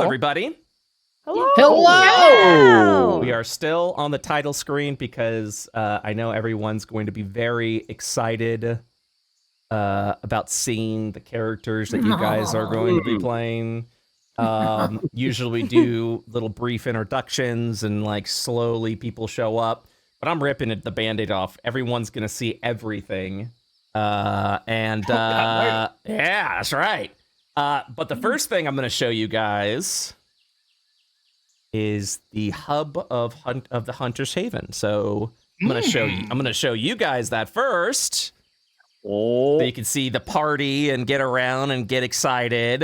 everybody. Hello. Hello. We are still on the title screen because I know everyone's going to be very excited about seeing the characters that you guys are going to be playing. Usually we do little brief introductions and like slowly people show up, but I'm ripping the Band-Aid off. Everyone's going to see everything. Yeah, that's right. But the first thing I'm going to show you guys is the hub of the Hunter's Haven. So I'm going to show you guys that first. So you can see the party and get around and get excited.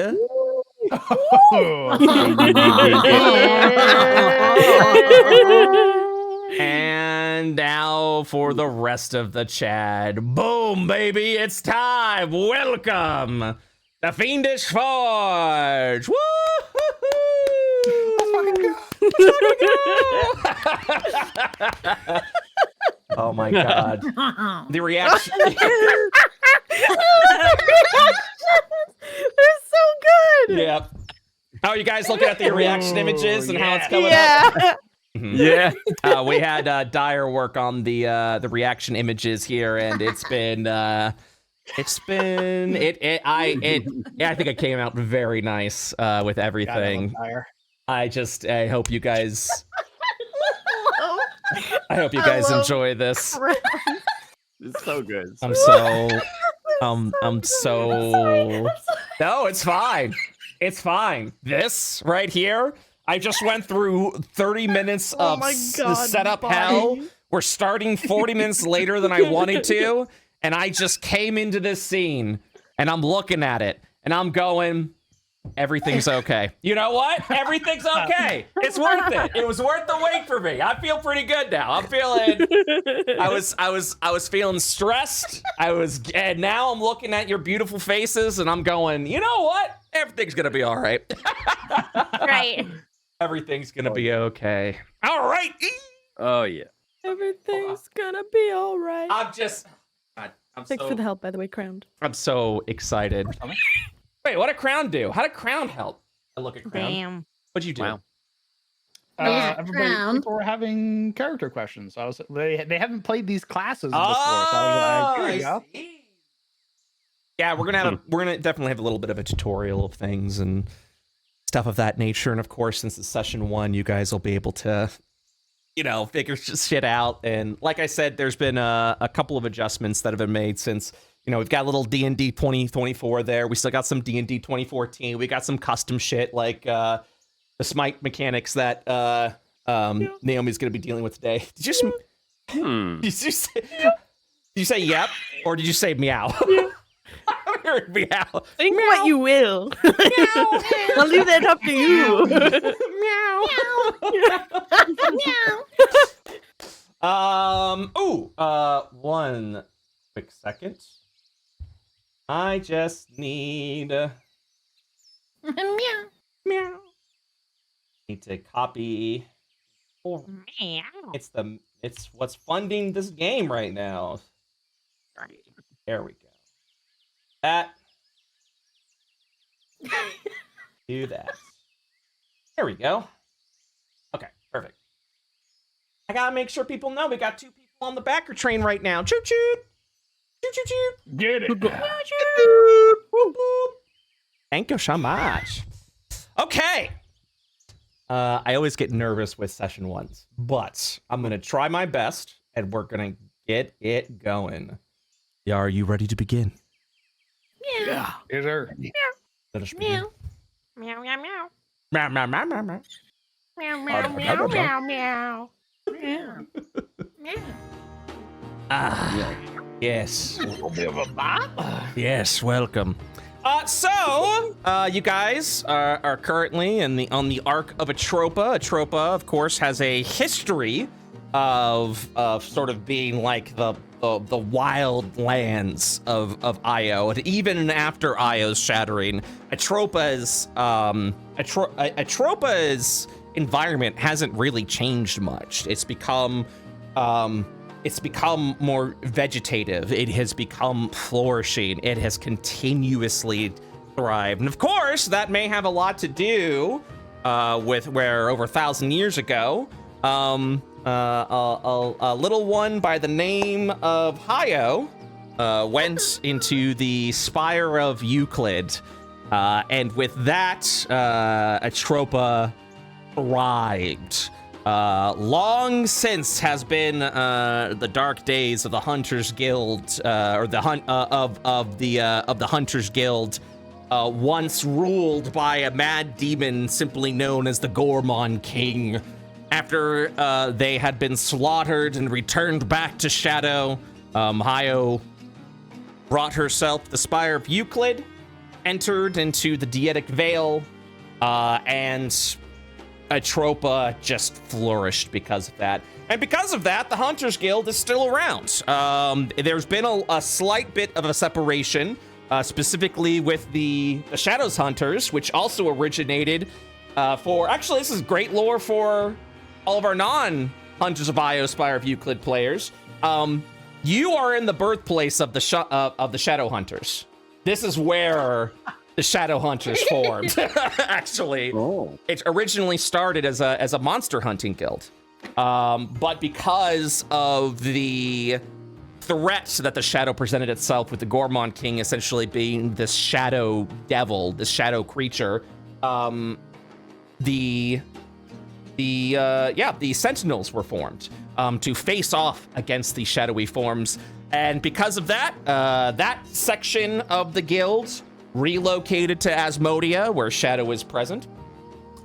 And now for the rest of the Chad. Boom, baby, it's time. Welcome, the Fiendish Forge. Woo! Oh my god. The reaction. They're so good. Yep. How are you guys looking at the reaction images and how it's coming up? Yeah. We had Dyer work on the reaction images here, and I think it came out very nice with everything. I hope you guys enjoy this. It's so good. No, it's fine. It's fine. This right here, I just went through 30 minutes of setup hell. We're starting 40 minutes later than I wanted to, and I just came into this scene, and I'm looking at it, and I'm going, everything's okay. You know what? Everything's okay. It's worth it. It was worth the wait for me. I feel pretty good now. I'm feeling. I was feeling stressed. And now I'm looking at your beautiful faces, and I'm going, you know what? Everything's gonna be all right. Right. Everything's gonna be okay. All right. Oh yeah. Everything's gonna be all right. Thanks for the help, by the way, Crowned. I'm so excited. Wait, what did Crown do? How did Crown help? I look at Crown. Damn. What'd you do? Wow. People were having character questions. So they haven't played these classes before. So I was like, here you go. Yeah, we're gonna definitely have a little bit of a tutorial of things and stuff of that nature. And of course, since it's session 1, you guys will be able to, figure shit out. And like I said, there's been a couple of adjustments that have been made since. We've got a little D&D 2024 there. We still got some D&D 2014. We got some custom shit like the smite mechanics that Naomi's going to be dealing with today. Did you say yep, or did you say meow? I heard meow. Think meow. what you will. Meow. I'll leave that up to you. Meow. One quick second. I just need meow. Need to copy. Meow. It's what's funding this game right now. There we go. That. Do that. There we go. Okay, perfect. I gotta make sure people know we got 2 people on the backer train right now. Choo choo. Choo choo choo. Get it. Thank you so much. Okay. I always get nervous with session 1s, but I'm gonna try my best, and we're gonna get it going. Yeah, are you ready to begin? Yeah. Yes, sir. Let us begin. Meow, meow, meow. Meow, meow, meow, meow, meow. Meow, meow, meow, meow, meow. Meow. Meow. Ah, yes. Yes, welcome. So you guys are currently on the arc of Atropa. Atropa, of course, has a history of sort of being like the wild lands of Io, and even after Io's shattering, Atropa's environment hasn't really changed much. It's become more vegetative. It has become flourishing. It has continuously thrived. And of course, that may have a lot to do where over 1,000 years ago, a little one by the name of Hio went into the Spire of Euclid, and with that, Atropa thrived. Long since has been the dark days of the Hunters Guild, or the the Hunters Guild, once ruled by a mad demon simply known as the Gormon King. After they had been slaughtered and returned back to Shadow, Hio brought herself the Spire of Euclid, entered into the Dietic Veil, and Atropa just flourished because of that. And because of that, the Hunters Guild is still around. There's been a slight bit of a separation, specifically with the Shadows Hunters, which also originated actually, this is great lore for all of our non-Hunters of Io Spire of Euclid players. You are in the birthplace of the Shadow Hunters. This is where the Shadow Hunters formed. Actually, it originally started as a monster hunting guild, but because of the threat that the Shadow presented itself with the Gormon King essentially being this shadow devil, this shadow creature, the Sentinels were formed to face off against the shadowy forms, and because of that, that section of the guild relocated to Asmodia, where Shadow is present.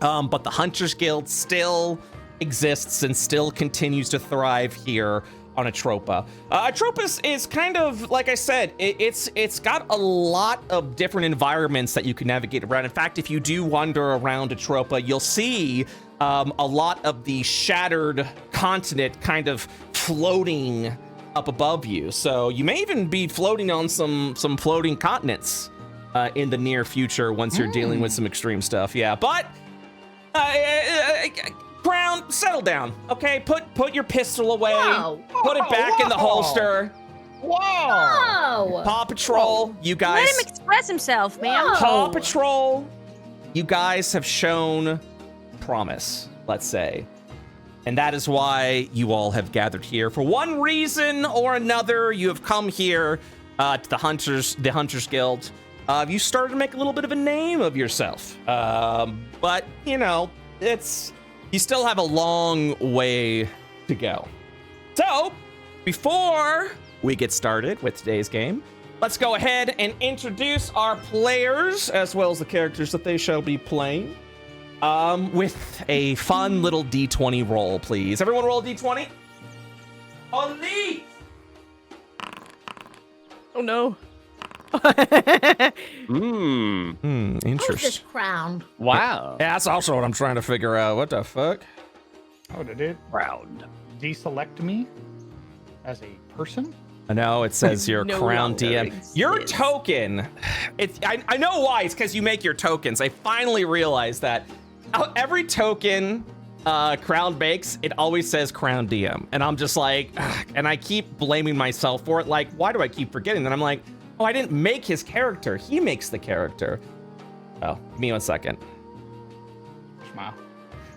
But the Hunters Guild still exists and still continues to thrive here on Atropa. Atropa is kind of, like I said, it's got a lot of different environments that you can navigate around. In fact, if you do wander around Atropa, you'll see a lot of the shattered continent kind of floating up above you. So you may even be floating on some floating continents in the near future once you're dealing with some extreme stuff. Yeah, but Crown, settle down, okay? Put your pistol away. Whoa. Put it back in the holster. Whoa! Paw Patrol, you guys. Let him express himself, man. Paw Patrol, you guys have shown promise, let's say. And that is why you all have gathered here. For one reason or another, you have come here to the Hunters Guild. You started to make a little bit of a name of yourself. But, you know, you still have a long way to go. So, before we get started with today's game, let's go ahead and introduce our players, as well as the characters that they shall be playing, with a fun little D20 roll, please. Everyone roll a D20. Elite! Oh, no. Who's this Interesting. crowned? Wow. Yeah, that's also what I'm trying to figure out. What the fuck? Oh, did it Proud. deselect me as a person? I know it says your No crown longer DM. Your exists. token. I know why. It's because you make your tokens. I finally realized that every token Crown makes, it always says Crown DM, and I'm just like, ugh, and I keep blaming myself for it. Like, why do I keep forgetting? Then I'm like, oh, I didn't make his character. He makes the character. Oh, give me 1 second. Smile.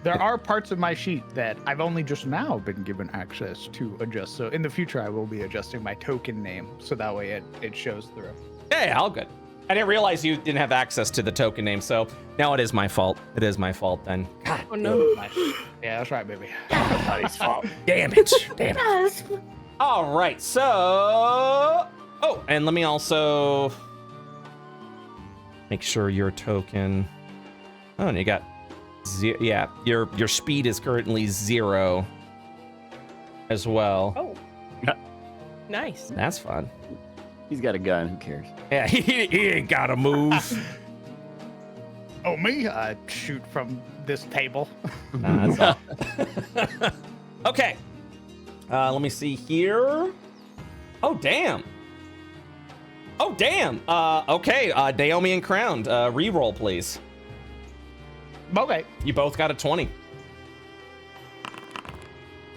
There are parts of my sheet that I've only just now been given access to adjust. So in the future, I will be adjusting my token name so that way it shows through. Yeah, all good. I didn't realize you didn't have access to the token name, so now it is my fault. It is my fault then. God Oh, no. Nice. Yeah, that's right, baby. damn it. Damn it. All right, so... Oh, and let me also make sure your token... Oh, and you got... Yeah, your speed is currently 0 as well. Oh. Nice. That's fun. He's got a gun. Who cares? Yeah, he ain't got to move. Oh, me? I shoot from this table. Nah, that's all. Okay. Let me see here. Oh, damn. Oh, damn. Okay, Naomi and Crowned, re-roll, please. Okay. You both got a 20.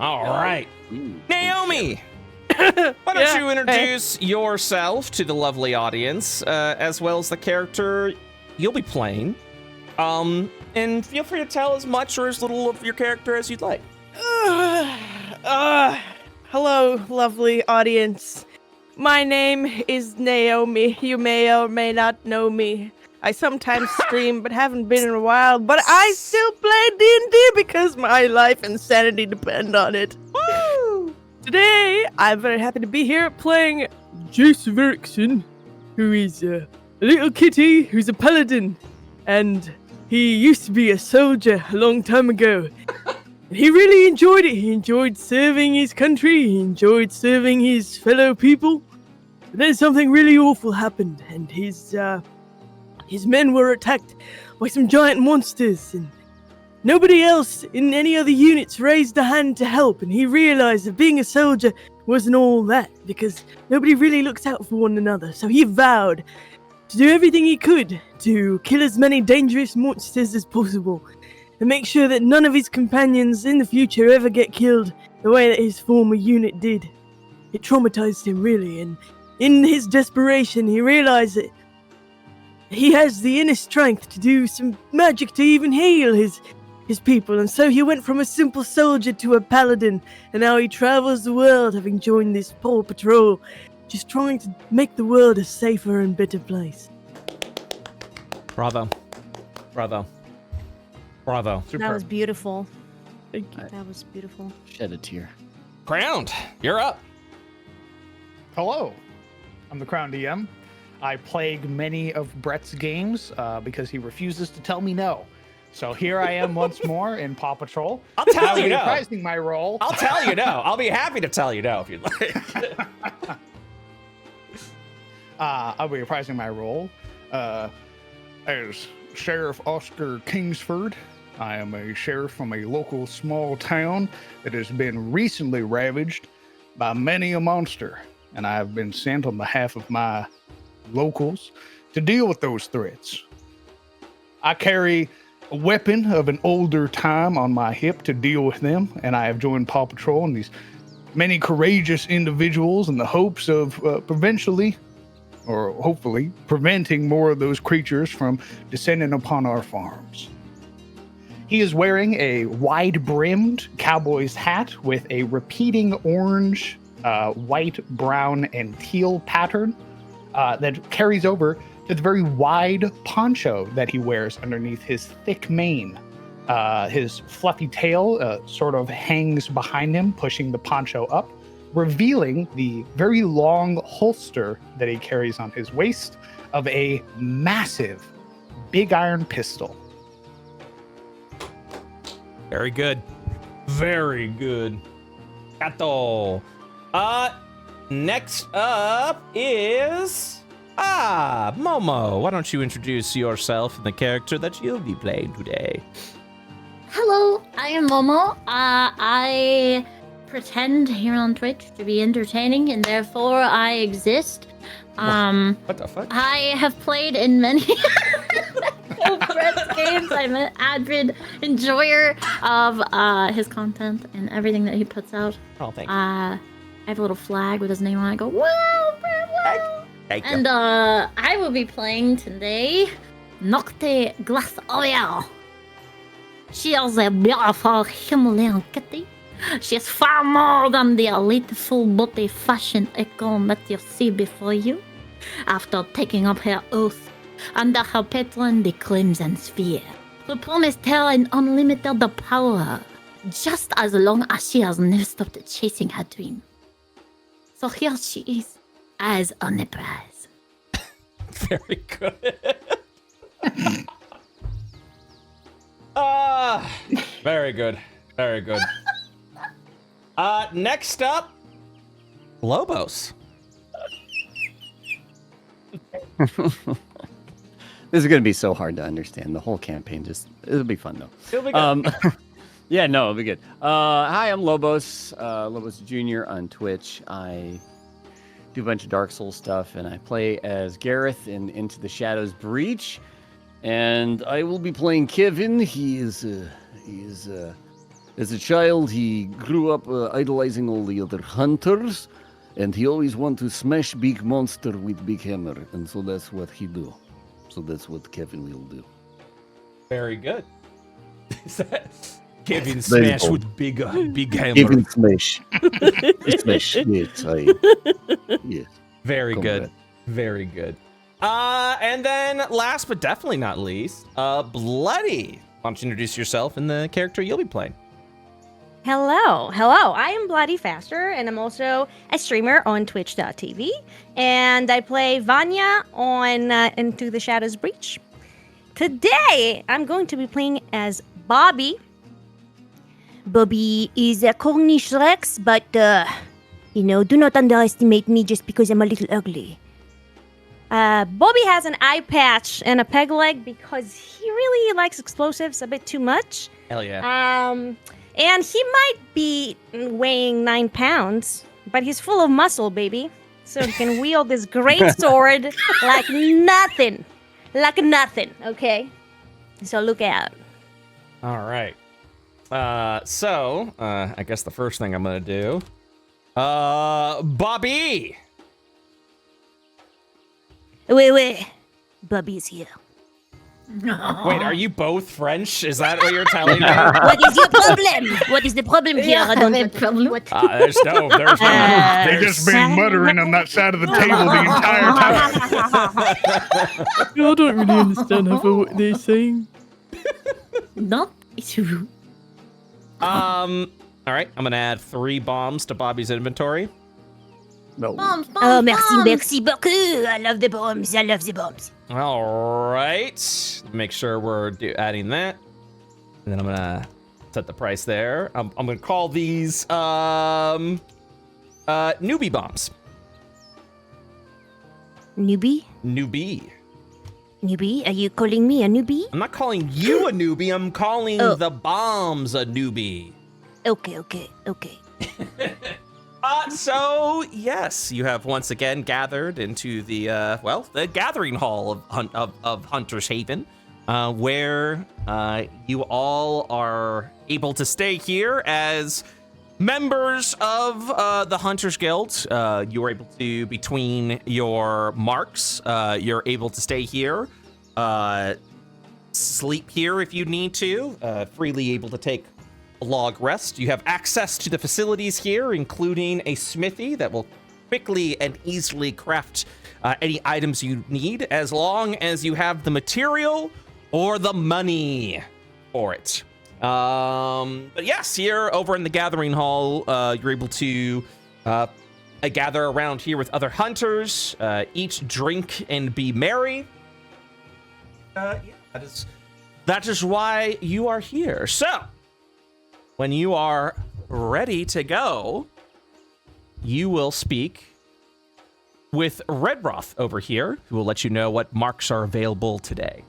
All right. Naomi, why don't you introduce yourself to the lovely audience, as well as the character you'll be playing. and feel free to tell as much or as little of your character as you'd like. Hello, lovely audience. My name is Naomi. You may or may not know me. I sometimes stream, but haven't been in a while. But I still play D&D because my life and sanity depend on it. Woo! Today, I'm very happy to be here playing Jace Verkson, who is a little kitty who's a paladin. And he used to be a soldier a long time ago. And he really enjoyed it. He enjoyed serving his country. He enjoyed serving his fellow people. But then something really awful happened, and his men were attacked by some giant monsters, and nobody else in any other units raised a hand to help, and he realized that being a soldier wasn't all that, because nobody really looks out for one another. So he vowed to do everything he could to kill as many dangerous monsters as possible, and make sure that none of his companions in the future ever get killed the way that his former unit did. It traumatized him, really, and in his desperation, he realized that he has the inner strength to do some magic to even heal his people, and so he went from a simple soldier to a paladin, and now he travels the world, having joined this Paw Patrol, just trying to make the world a safer and better place. Bravo. Bravo. Bravo. Superb. That was beautiful. Thank you. That was beautiful. Shed a tear. Crowned, you're up. Hello, I'm the Crown DM. I plague many of Brett's games because he refuses to tell me no. So here I am once more in Paw Patrol. I'll tell you no. Reprising my role. I'll tell you no. I'll be happy to tell you no if you'd like. I'll be reprising my role as Sheriff Oscar Kingsford. I am a sheriff from a local small town that has been recently ravaged by many a monster, and I have been sent on behalf of my locals to deal with those threats. I carry a weapon of an older time on my hip to deal with them, and I have joined Paw Patrol and these many courageous individuals in the hopes of hopefully preventing more of those creatures from descending upon our farms. He is wearing a wide-brimmed cowboy's hat with a repeating orange, white, brown, and teal pattern that carries over to the very wide poncho that he wears underneath his thick mane. His fluffy tail sort of hangs behind him, pushing the poncho up, revealing the very long holster that he carries on his waist of a massive big iron pistol. Very good. Very good. Gato. Next up is Momo. Why don't you introduce yourself and the character that you'll be playing today? Hello, I am Momo. I pretend here on Twitch to be entertaining, and therefore I exist. What the fuck? I have played in many of Brett's games. I'm an avid enjoyer of his content and everything that he puts out. Oh, thank you. I have a little flag with his name on it. I go, wow, Brett, wow. Thank you. And I will be playing today Nocte Glass Oil. She is a beautiful Himalayan kitty. She is far more than the elite full-body fashion icon that you see before you. After taking up her oath under her patron, the Crimson Sphere, who promised her an unlimited power, just as long as she has never stopped chasing her dream. So here she is, as a prize. Very good. Very good. Very good. Next up, Lobos. This is going to be so hard to understand. The whole campaign it'll be fun though. It'll be good. Yeah, no, it'll be good. Hi, I'm Lobos, LobosJr on Twitch. I do a bunch of Dark Souls stuff, and I play as Gareth in Into the Shadows Breach. And I will be playing Kevin. He is as a child, he grew up idolizing all the other hunters, and he always wanted to smash big monster with big hammer, and so that's what he do. So that's what Kevin will do. Very good. Kevin smash with big hammer. Even smash. Smash. Yes, yes. Very Go good. ahead. Very good. And then last but definitely not least, Bloody. Why don't you introduce yourself and the character you'll be playing? Hello. I am Bloodyfaster, and I'm also a streamer on Twitch.tv. And I play Vanya on Into the Shadows Breach. Today, I'm going to be playing as Bobby. Bobby is a Cornish Rex, but, do not underestimate me just because I'm a little ugly. Bobby has an eye patch and a peg leg because he really likes explosives a bit too much. Hell yeah. And he might be weighing 9 pounds, but he's full of muscle, baby. So he can wield this great sword like nothing. Like nothing, okay? So look out. All right. So I guess the first thing I'm going to do. Bobby! Wait. Bobby is here. Wait, are you both French? Is that what you're telling me? What is your problem? What is the problem here? I don't have a problem. What? There's no. They just been muttering on that side of the table the entire time. I don't really understand half of what they're saying. Not true. All right, I'm gonna add 3 bombs to Bobby's inventory. No. Bombs, Oh, bombs, merci beaucoup. I love the bombs. All right, make sure we're adding that, and then I'm gonna set the price there. I'm gonna call these newbie bombs. Newbie? Newbie. Are you calling me a newbie? I'm not calling you a newbie. I'm calling the bombs a newbie. Okay. So yes, you have once again gathered into the the gathering hall of Hunter's Haven, where you all are able to stay here as members of the Hunters Guild. You are able to, between your marks, you're able to stay here, sleep here if you need to, freely able to take a log rest. You have access to the facilities here, including a smithy that will quickly and easily craft any items you need, as long as you have the material or the money for it. But yes, here over in the gathering hall, you're able to gather around here with other hunters, eat, drink, and be merry. That is why you are here. So, when you are ready to go, you will speak with Redroth over here, who will let you know what marks are available today.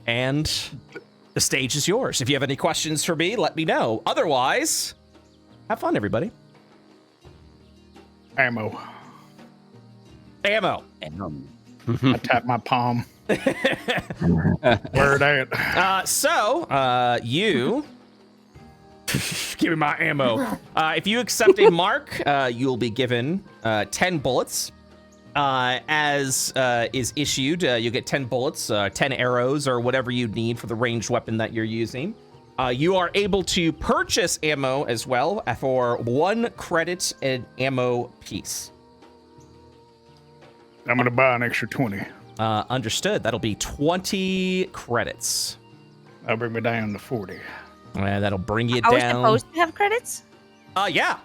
And the stage is yours. If you have any questions for me, let me know. Otherwise, have fun, everybody. Ammo. Ammo. I tap my palm. Where it at? You give me my ammo. If you accept a mark, you'll be given 10 bullets. As is issued, you get 10 bullets, 10 arrows, or whatever you need for the ranged weapon that you're using. You are able to purchase ammo as well for 1 credit an ammo piece. I'm gonna buy an extra 20. Understood. That'll be 20 credits. That'll bring me down to 40. That'll bring you Are we down. supposed to have credits? Yeah.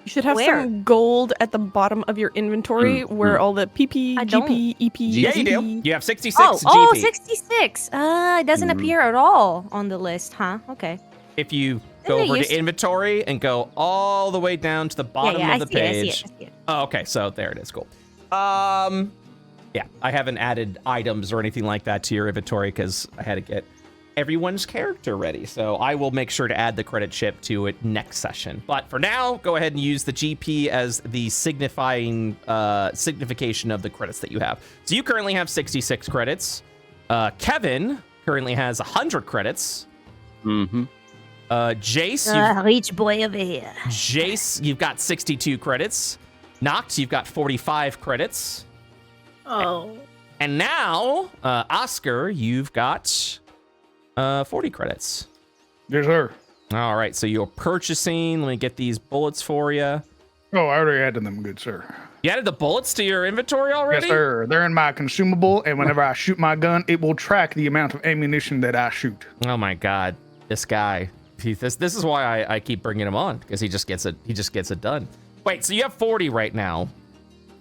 You should have Where? some gold at the bottom of your inventory where all the PP, I don't. GP, EP, Yeah, you do. SP. You have 66 Oh, GP. 66. It doesn't appear at all on the list, huh? Okay. If you Isn't go it over used- to inventory and go all the way down to the bottom yeah, of the I see it, page. I see it. Oh, okay, so there it is. Cool. Yeah, I haven't added items or anything like that to your inventory because I had to get everyone's character ready. So I will make sure to add the credit chip to it next session. But for now, go ahead and use the GP as the signification of the credits that you have. So you currently have 66 credits. Kevin currently has 100 credits. Mm-hmm. Jace, Rich boy over here. you've got 62 credits. Noct, you've got 45 credits. Oh. And now, Oscar, you've got 40 credits. Yes, sir. All right, so you're purchasing. Let me get these bullets for you. Oh, I already added them, good sir. You added the bullets to your inventory already? Yes, sir. They're in my consumable, and whenever I shoot my gun, it will track the amount of ammunition that I shoot. Oh my God, this guy. This is why I keep bringing him on, because he just gets it done. Wait, so you have 40 right now?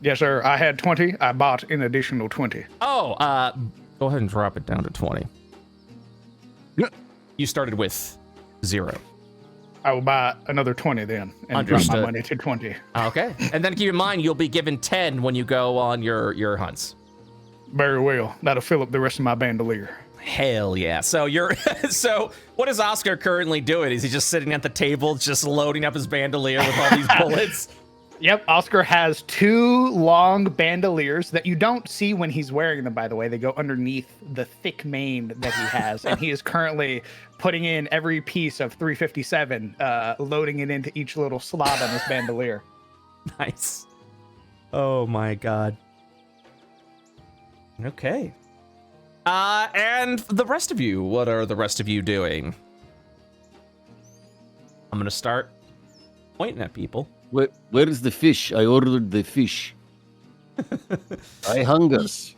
Yes, sir. I had 20. I bought an additional 20. Oh, go ahead and drop it down to 20. Yeah. You started with 0. I will buy another 20 then, and Understood. drop my money to 20. Okay, and then keep in mind you'll be given 10 when you go on your hunts. Very well. That'll fill up the rest of my bandolier. Hell yeah! So so what is Oscar currently doing? Is he just sitting at the table, just loading up his bandolier with all these bullets? Yep, Oscar has 2 long bandoliers that you don't see when he's wearing them, by the way. They go underneath the thick mane that he has, and he is currently putting in every piece of 357, loading it into each little slot on his bandolier. Nice. Oh my God. Okay. And the rest of you, what are the rest of you doing? I'm gonna start pointing at people. Where is the fish? I ordered the fish. I hungers.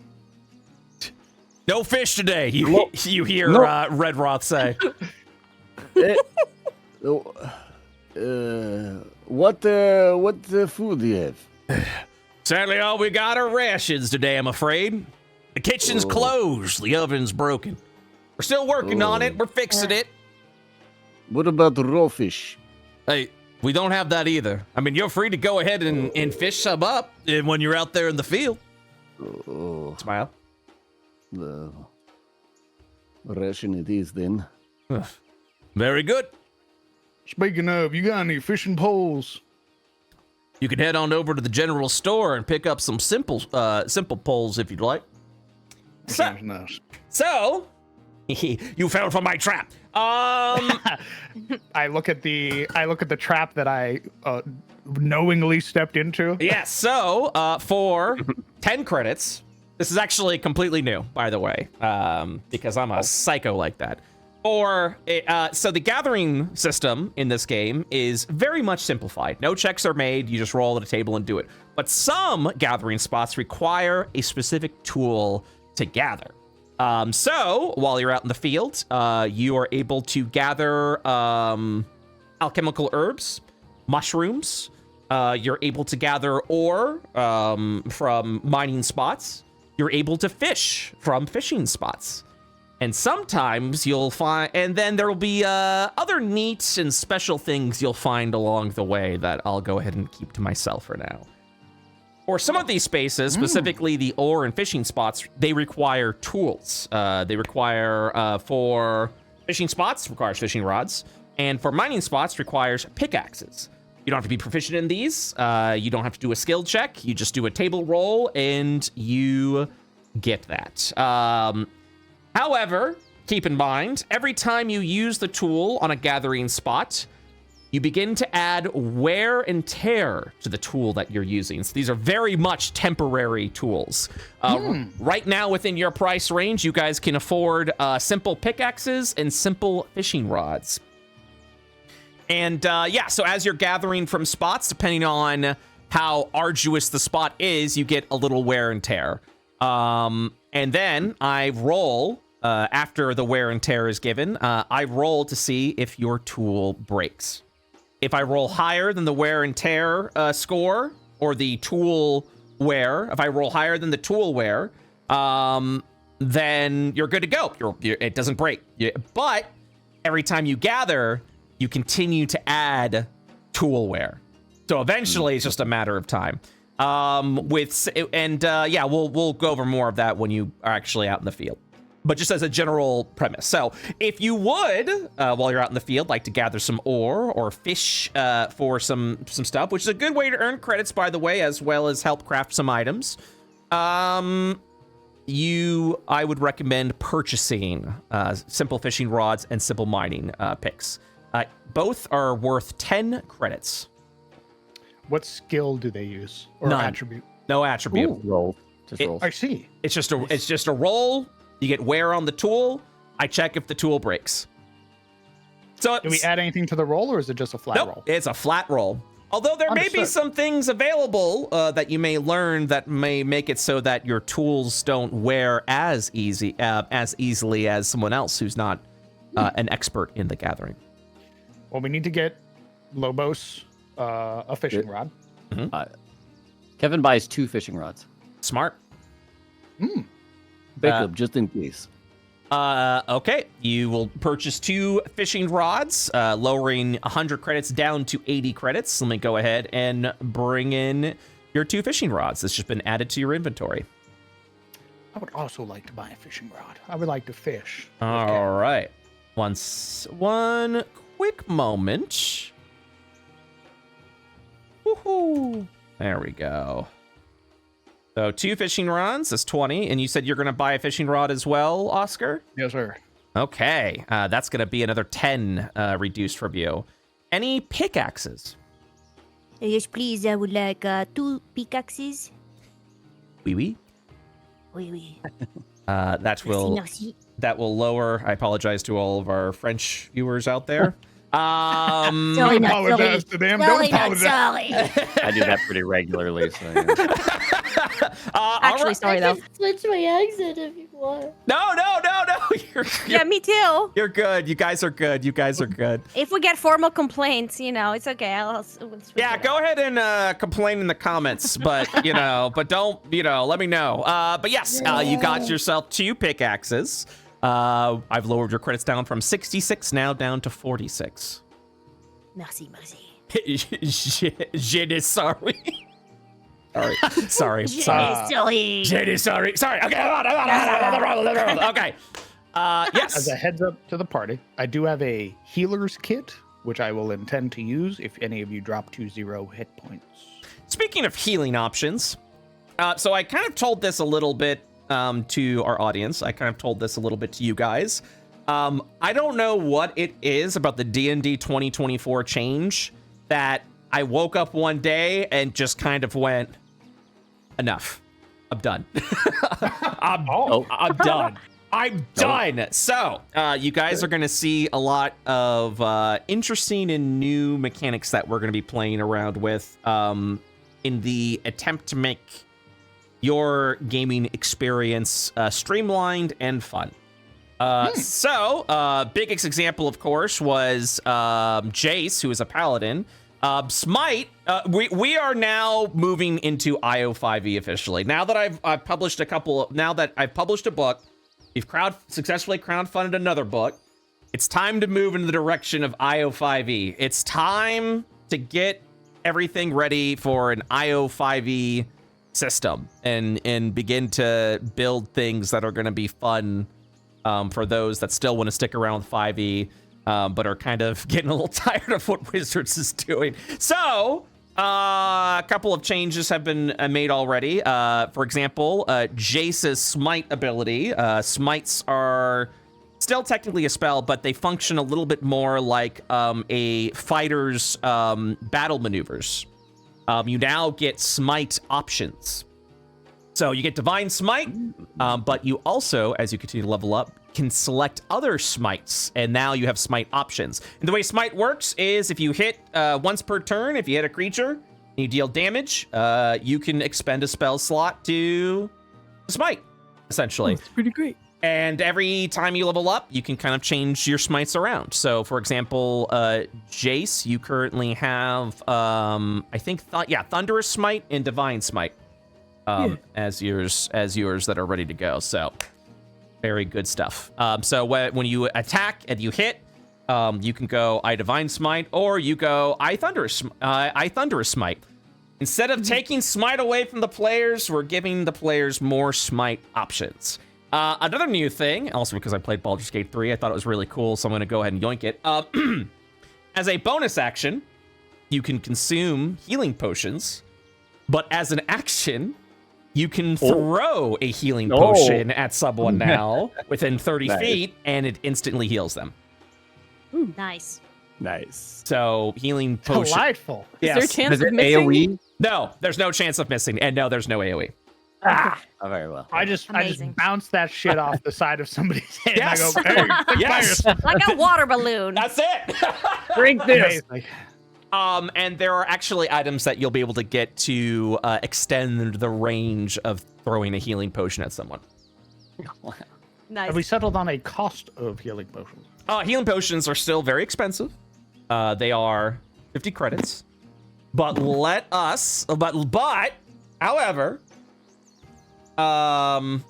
No fish today. No. You hear No. Red Roth say. What food do you have? Sadly, all we got are rations today, I'm afraid. The kitchen's closed. The oven's broken. We're still working on it. We're fixing it. What about the raw fish? Hey, we don't have that either. I mean, you're free to go ahead and fish some up when you're out there in the field. Oh, Smile. the ration it is then. Very good. Speaking of, you got any fishing poles? You can head on over to the general store and pick up some simple poles if you'd like. Sounds nice. So, you fell for my trap. I look at the trap that I knowingly stepped into. Yeah, so for 10 credits, this is actually completely new, by the way, because I'm a psycho like that. So the gathering system in this game is very much simplified. No checks are made. You just roll at a table and do it. But some gathering spots require a specific tool to gather. So while you're out in the field, you are able to gather alchemical herbs, mushrooms. You're able to gather ore from mining spots. You're able to fish from fishing spots. And sometimes you'll find, and then there will be other neat and special things you'll find along the way that I'll go ahead and keep to myself for now. For some of these spaces, specifically the ore and fishing spots, they require tools. They require, for fishing spots, requires fishing rods, and for mining spots, requires pickaxes. You don't have to be proficient in these. You don't have to do a skill check. You just do a table roll, and you get that. However, keep in mind, every time you use the tool on a gathering spot, you begin to add wear and tear to the tool that you're using. So these are very much temporary tools. Right now, within your price range, you guys can afford simple pickaxes and simple fishing rods. And yeah, so as you're gathering from spots, depending on how arduous the spot is, you get a little wear and tear. And then I roll, after the wear and tear is given, I roll to see if your tool breaks. If I roll higher than the wear and tear score, or the tool wear, if I roll higher than the tool wear, then you're good to go. It doesn't break. But every time you gather, you continue to add tool wear. So eventually, it's just a matter of time. Yeah, we'll go over more of that when you are actually out in the field. But just as a general premise. So if you would, while you're out in the field, like to gather some ore or fish for some stuff, which is a good way to earn credits, by the way, as well as help craft some items, I would recommend purchasing simple fishing rods and simple mining picks. Both are worth 10 credits. What skill do they use? Or None. attribute? No attribute. Roll. Just rolls. I see. It's just a roll. You get wear on the tool. I check if the tool breaks. So Do we add anything to the roll, or is it just a flat nope, roll? it's a flat roll. Although there may be Understood. some things available that you may learn that may make it so that your tools don't wear as easily as someone else who's not an expert in the gathering. Well, we need to get Lobos a fishing rod. Kevin buys 2 fishing rods. Smart. Backup, just in case. Okay, you will purchase 2 fishing rods, lowering 100 credits down to 80 credits. Let me go ahead and bring in your 2 fishing rods. It's just been added to your inventory. I would also like to buy a fishing rod. I would like to fish. All right. One quick moment. Woohoo! There we go. So 2 fishing rods is 20, and you said you're going to buy a fishing rod as well, Oscar? Yes, sir. Okay, that's going to be another 10 reduced from you. Any pickaxes? Yes, please. I would like 2 pickaxes. Oui, oui. Oui, oui. That will Merci. lower. I apologize to all of our French viewers out there. Sorry, Don't not apologize to them. Don't Sorry, not apologize. sorry. I do that pretty regularly. So, yeah. All Actually, right. sorry though. Switch my accent if you want. No. Yeah, me too. You're good. You guys are good. If we get formal complaints, it's okay. I'll switch Yeah, it go up. ahead and complain in the comments, but but don't, let me know. But yes, you got yourself 2 pickaxes. I've lowered your credits down from 66 now down to 46. Merci. Je ne sorry. Sorry. Silly. Je ne sorry. Sorry. Okay. Okay. Yes. As a heads up to the party, I do have a healer's kit, which I will intend to use if any of you drop to 0 hit points. Speaking of healing options, so I kind of told this a little bit to our audience. I kind of told this a little bit to you guys. I don't know what it is about the D&D 2024 change that I woke up one day and just kind of went, enough. I'm done. I'm done. I'm done. So, you guys are going to see a lot of interesting and new mechanics that we're going to be playing around with in the attempt to make your gaming experience streamlined and fun. So, biggest example, of course, was Jace, who is a paladin. Smite, we are now moving into IO5E officially. Now that I've published a book, we've successfully crowdfunded another book. It's time to move in the direction of IO5E. It's time to get everything ready for an IO5E system and begin to build things that are going to be fun for those that still want to stick around with 5E, but are kind of getting a little tired of what Wizards is doing. So, a couple of changes have been made already. For example, Jace's Smite ability. Smites are still technically a spell, but they function a little bit more like a fighter's battle maneuvers. You now get Smite options. So you get Divine Smite, but you also, as you continue to level up, can select other smites, and now you have smite options. And the way smite works is if you hit once per turn, if you hit a creature, and you deal damage, you can expend a spell slot to smite, essentially. It's pretty great. And every time you level up, you can kind of change your smites around. So, for example, Jace, you currently have, I think, Thunderous Smite and Divine Smite as yours that are ready to go. So, very good stuff. So when you attack and you hit, you can go I Divine Smite, or you go I Thunderous Smite. Instead of taking Smite away from the players, we're giving the players more Smite options. Another new thing, also because I played Baldur's Gate 3, I thought it was really cool, so I'm going to go ahead and yoink it. As a bonus action, you can consume healing potions, but as an action, you can throw a healing potion at someone now within 30 feet, and it instantly heals them. Ooh, nice. So, healing potion. Delightful. Yes. Is there a chance Is it of missing? AoE? No, there's no chance of missing, and no, there's no AoE. Oh, very well. I just Amazing. bounced that shit off the side of somebody's head. Yes. And I go, hey, think Yes. Like a water balloon. That's it. drink this. Amazing. And there are actually items that you'll be able to get to extend the range of throwing a healing potion at someone. Nice. Have we settled on a cost of healing potions? Healing potions are still very expensive. They are 50 credits. But however, I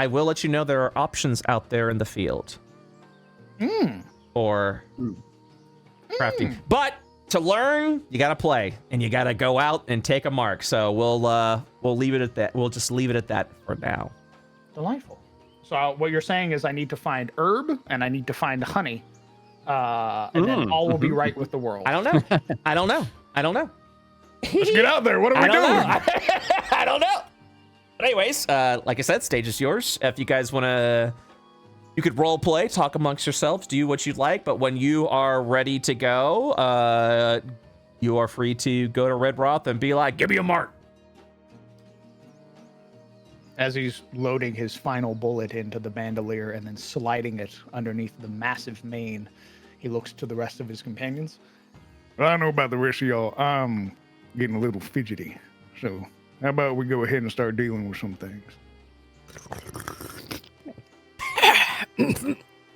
will let you know there are options out there in the field. Or crafting. But to learn, you gotta play, and you gotta go out and take a mark. So we'll leave it at that. We'll just leave it at that for now. Delightful. So what you're saying is I need to find herb and I need to find honey, and then all will be right with the world. I don't know. I don't know. Let's get out there. What are we doing? I don't know. But anyways, like I said, stage is yours. If you guys want to, you could role play, talk amongst yourselves, do what you'd like. But when you are ready to go, you are free to go to Red Roth and be like, give me a mark. As he's loading his final bullet into the bandolier and then sliding it underneath the massive mane, he looks to the rest of his companions. Well, I know about the rest of y'all. I'm getting a little fidgety. So how about we go ahead and start dealing with some things?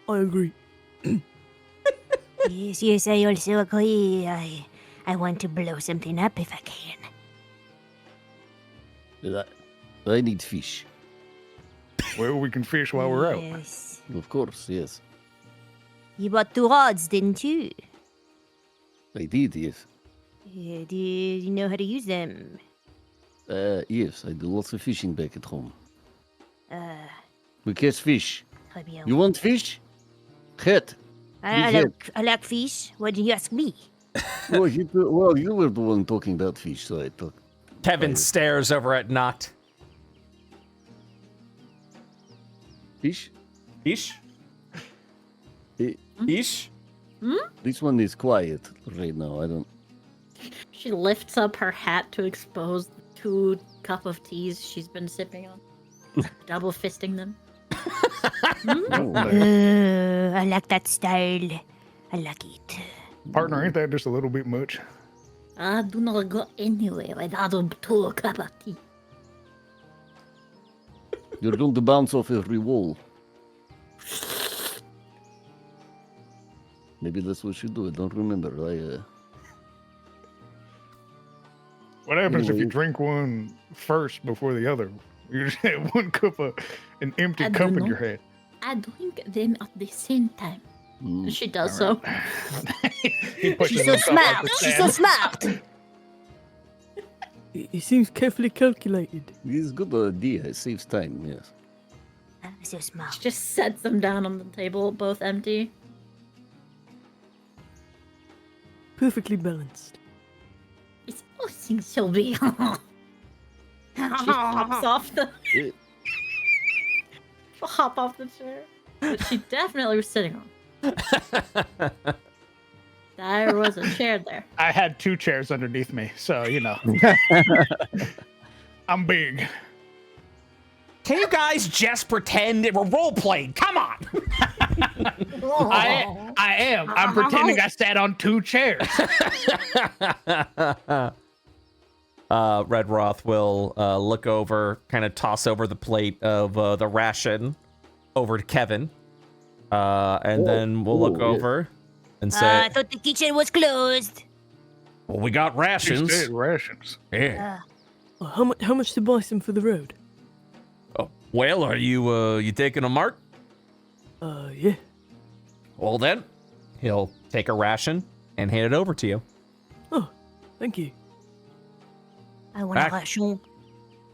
I agree. Yes, I also agree. I want to blow something up if I can. I need fish. Well, we can fish while we're out. Yes. Of course, yes. You bought 2 rods, didn't you? I did, yes. Do you know how to use them? Yes, I do lots of fishing back at home. We catch fish. Très bien. You want fish? Hit. I like fish. Why didn't you ask me? Well, you were the one talking about fish, so I thought. Kevin stares over at Noct. Fish? Ish? Eh, Ish? This one is quiet right now. I don't. She lifts up her hat to expose the 2 cup of teas she's been sipping on. Double fisting them. I like that style. I like it. Partner, ain't that just a little bit much? I do not go anywhere without a 2 cup of tea. You're going to bounce off every wall. Maybe that's what you do. I don't remember. What happens if you Anyway. drink one first before the other? You just have one cup of an empty I cup don't in know. your head. I drink them at the same time. Mm. She does so. He pushes She's so himself like smart. the She's so sand. smart. It seems carefully calculated. It's a good idea. It saves time, yes. I'm so smart. She just sets them down on the table, both empty. Perfectly balanced. It's all things so big. She hops off the Eh, hop off the chair. But she definitely was sitting on. There was a chair there. I had 2 chairs underneath me, so you know. I'm big. Can you guys just pretend we're role playing? Come on. I am. I'm pretending I sat on 2 chairs. Red Roth will look over, kind of toss over the plate of the ration over to Kevin. And then we'll look yeah. over and I say, thought the kitchen was closed. well, we got She rations. said rations. Yeah. Oh, how much to buy some for the road? Oh, well, are you taking a mark? Yeah. Well, then, he'll take a ration and hand it over to you. Oh, thank you. I want Back. a ration.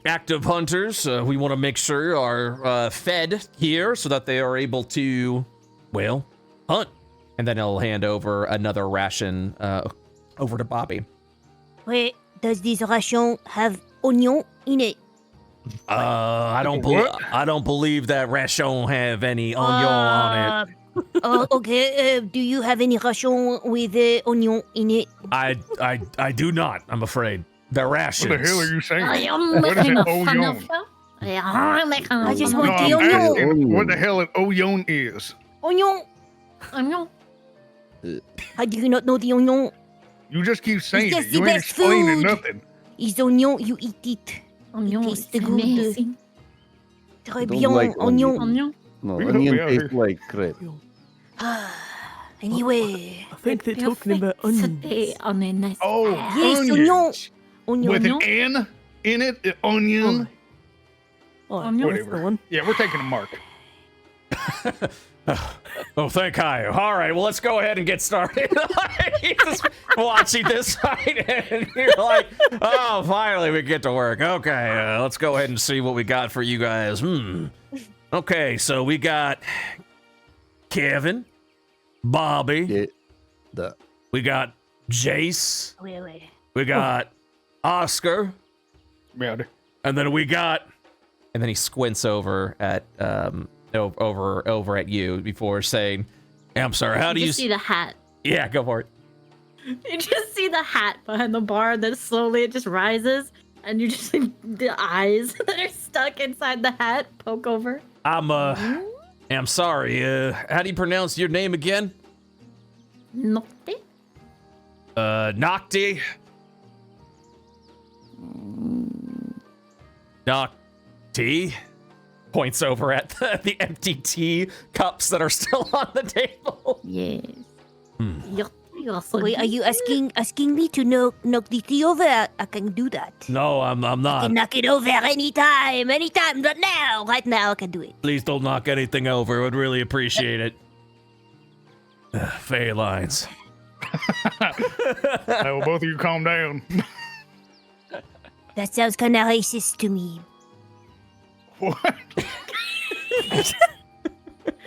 Active hunters, we want to make sure are fed here so that they are able to, well, hunt. And then he'll hand over another ration over to Bobby. Wait, does this ration have onion in it? I don't believe that ration have any onion on it. Okay. Do you have any ration with onion in it? I do not, I'm afraid. The rations. What the hell are you saying? I am What is making an a fun oyon? of you. I'm making a I just fun want of the No, I'm onion. asking what the hell an oyon is. Onion. Onion. How do you not know the onion? You just keep saying just it. the You ain't best explaining food. nothing. It's onion, you eat it. Onion tastes is good. amazing. Très don't bien, like onion. Onion. No, We can onion help you out tastes here. like crepe. Anyway. I think they're talking about Today onions. on a nice Oh, path. Yes, onions. Onion. With Onion. an N in it, onion. Oh, Onion. that's the one. Yeah, we're taking a mark. Oh, thank you. All right, well, let's go ahead and get started. You're just watching this fight, and you're like, oh, finally we get to work. Okay, let's go ahead and see what we got for you guys. Okay, so we got Kevin, Bobby, Get the we got Jace, Wait. we got Oscar, Meowdy. and then we got, and then he squints over at over at you before saying, hey, I'm sorry, how do you just see the hat? Yeah, go for it. You just see the hat behind the bar, and then slowly it just rises, and you just see the eyes that are stuck inside the hat poke over. I'm sorry, how do you pronounce your name again? Nocte? Nocti? Nocti? Points over at the empty tea cups that are still on the table. Yes. You're so Wait, are you asking me to knock the tea over? I can do that. No, I'm I not. can knock it over anytime, but now, right now, I can do it. Please don't knock anything over. I would really appreciate it. Fey lines. Hey, well, both of you calm down. That sounds kind of racist to me. What?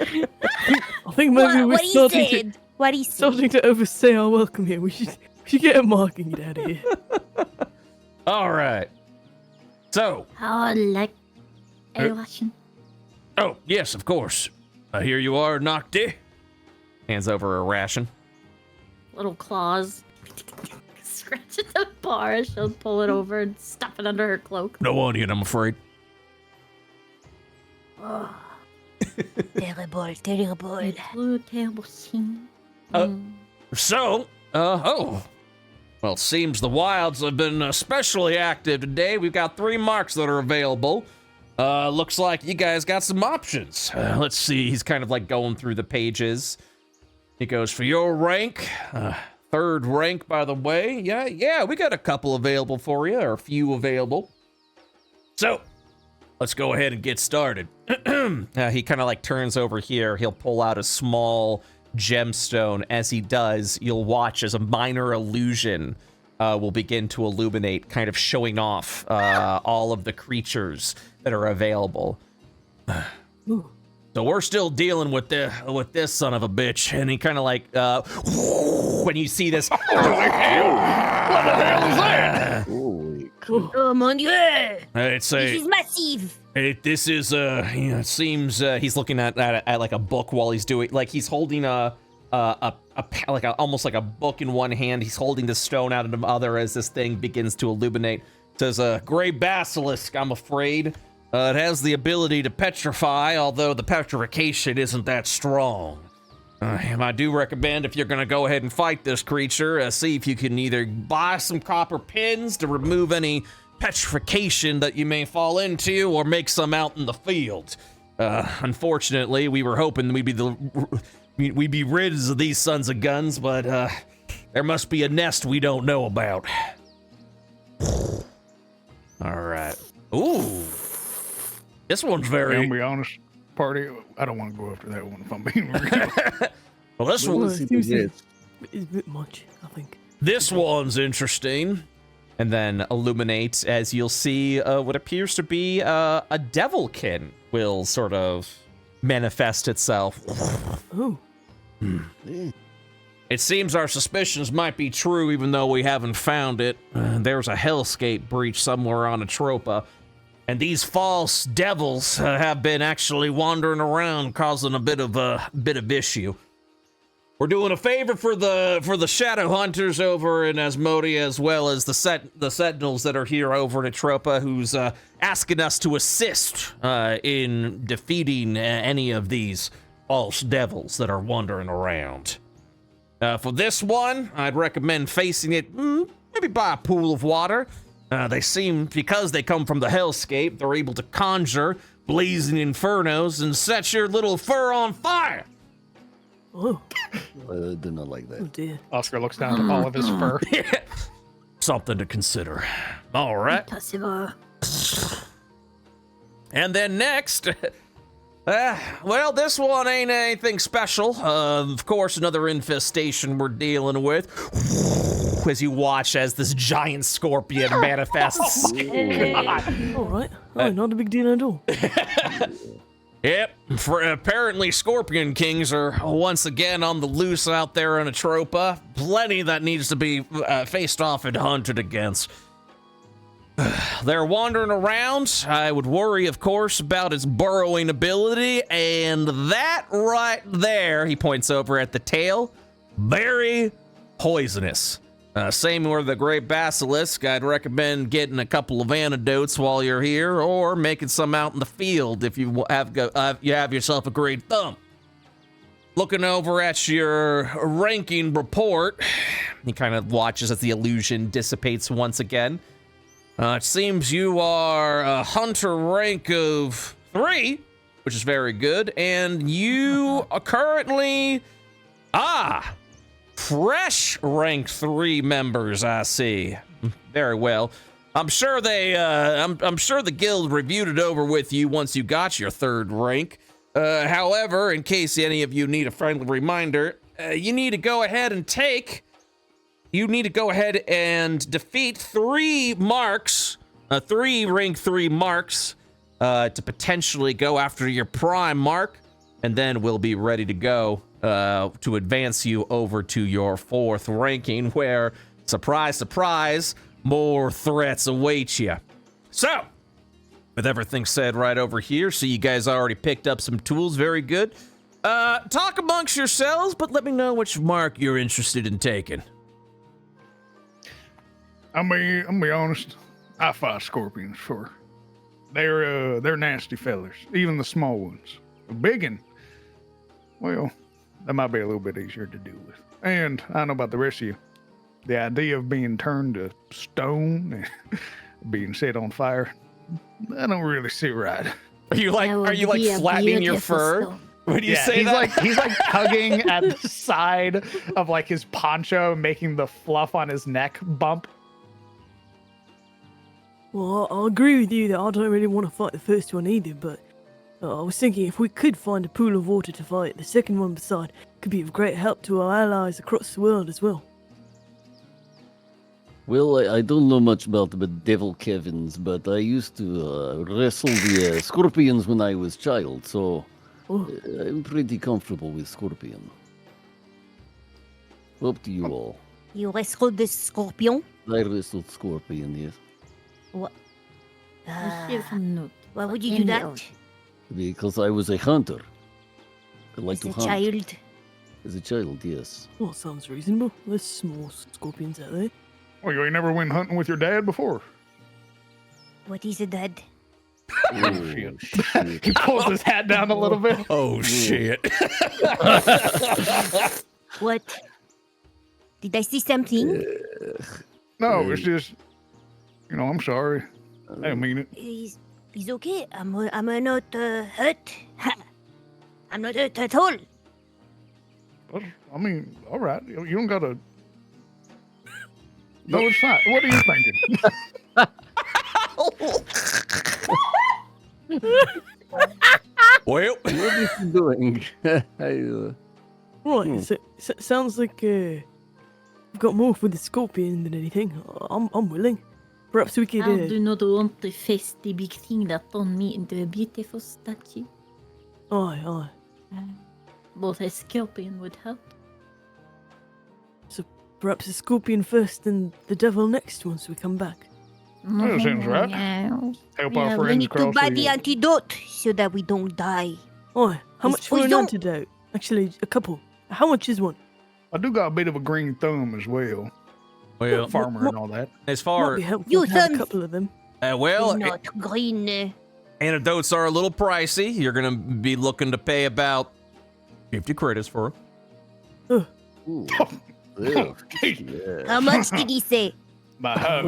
I think maybe we're What he starting to, said? What he said? starting to overstay our welcome here. We should get a mark and get out of here. All right. So, I like a Uh, Russian. oh, yes, of course. Here you are, Nocti. Hands over a ration. Little claws. Scratch at the bar. She'll pull it over and stuff it under her cloak. No onion, I'm afraid. Terrible, terrible. It's a terrible scene. So, well, it seems the wilds have been especially active today. We've got 3 marks that are available. Looks like you guys got some options. Let's see, he's kind of like going through the pages. He goes, for your rank, 3rd rank, by the way. Yeah, we got a couple available for you, or a few available. So, let's go ahead and get started. He kind of like turns over here. He'll pull out a small gemstone. As he does, you'll watch as a minor illusion will begin to illuminate, kind of showing off all of the creatures that are available. So we're still dealing with this son of a bitch, and he kind of like when you see this. What the hell is that? holy. Oh mon dieu! It's This a. is massive. This is it seems he's looking at like a book while he's doing, like he's holding almost like a book in one hand. He's holding the stone out in the other as this thing begins to illuminate. It says a gray basilisk, I'm afraid. It has the ability to petrify, although the petrification isn't that strong. And I do recommend, if you're gonna go ahead and fight this creature, see if you can either buy some copper pins to remove any petrification that you may fall into, or make some out in the field. Unfortunately, we were hoping we'd be rid of these sons of guns, but there must be a nest we don't know about. All right. Ooh, this one's I'm very. gonna be honest, party. I don't want to go after that one if I'm being real. Well, this Well, one. it seems it's a bit much, I think. This one's interesting. And then illuminates as you'll see what appears to be a devilkin will sort of manifest itself. Oh, It seems our suspicions might be true, even though we haven't found it. There's a hellscape breach somewhere on Atropa, and these false devils have been actually wandering around, causing a bit of issue. We're doing a favor for the shadow hunters over in Asmodee, as well as the sentinels that are here over in Atropa, who's asking us to assist in defeating any of these false devils that are wandering around. For this one, I'd recommend facing it maybe by a pool of water. They seem, because they come from the hellscape, they're able to conjure blazing infernos and set your little fur on fire. Oh, I do not like oh that. dear. Oscar looks down at all of his fur. Something to consider. All right. Possible. And then next, well, this one ain't anything special. Of course, another infestation we're dealing with. As you watch as this giant scorpion manifests. All right. Oh, not a big deal at all. Yep, apparently Scorpion Kings are once again on the loose out there in Atropa. Plenty that needs to be faced off and hunted against. They're wandering around. I would worry, of course, about its burrowing ability, and that right there, he points over at the tail, very poisonous. Same with the Great Basilisk. I'd recommend getting a couple of antidotes while you're here, or making some out in the field if you have yourself a great thumb. Looking over at your ranking report, he kind of watches as the illusion dissipates once again. It seems you are a hunter rank of 3, which is very good, and you are currently fresh rank 3 members, I see. Very well. I'm sure I'm sure the guild reviewed it over with you once you got your 3rd rank. However, in case any of you need a friendly reminder, you need to go ahead and defeat 3 marks, 3 rank 3 marks, to potentially go after your prime mark, and then we'll be ready to go to advance you over to your 4th ranking, where, surprise, surprise, more threats await you. So, with everything said right over here, so you guys already picked up some tools, very good. Talk amongst yourselves, but let me know which mark you're interested in taking. I'm gonna be honest. I fight scorpions for. They're nasty fellers, even the small ones. The big one, well, that might be a little bit easier to deal with. And I don't know about the rest of you. The idea of being turned to stone and being set on fire, I don't really see right. Are you like flattening your fur? When you say that? He's like tugging at the side of like his poncho, making the fluff on his neck bump. Well, I agree with you that I don't really want to fight the first one either, but I was thinking if we could find a pool of water to fight the second one beside, could be of great help to our allies across the world as well. Well, I don't know much about the devil Kevins, but I used to wrestle the scorpions when I was child, so I'm pretty comfortable with scorpion. Up to you all. You wrestled the scorpion? I wrestled scorpion, yes. What? Why Why would you do that? Because I was a hunter. I like to As a hunt. child? As a child, yes. Well, sounds reasonable. There's small scorpions out there. Well, you ain't never went hunting with your dad before? What is a dad? Oh, shit. He pulls his hat down a little bit. Oh, shit. What? Did I see something? No, it's just, I'm sorry. I didn't mean it. He's okay. I'm not hurt. I'm not hurt at all. But, I mean, all right. You don't gotta. No, it's fine. What are you thinking? Well, What is he doing? Right, so sounds like we've got more for the scorpion than anything. I'm willing. Perhaps we could. I do not want to face the big thing that turned me into a beautiful statue. Aye. But a scorpion would help. So perhaps the scorpion first and the devil next once we come back. That sounds right. Help our We friends need to cross buy the... the antidote so that we don't die. Aye, how It's much for an poison. antidote? Actually, a couple. How much is one? I do got a bit of a green thumb as well. Well, Farmer and all that. as Might far be helpful You to have a thumbs. couple of them. well, Not green. antidotes are a little pricey. You're gonna be looking to pay about 50 credits for it. Ooh. Ew. Yeah. How much did he say? But I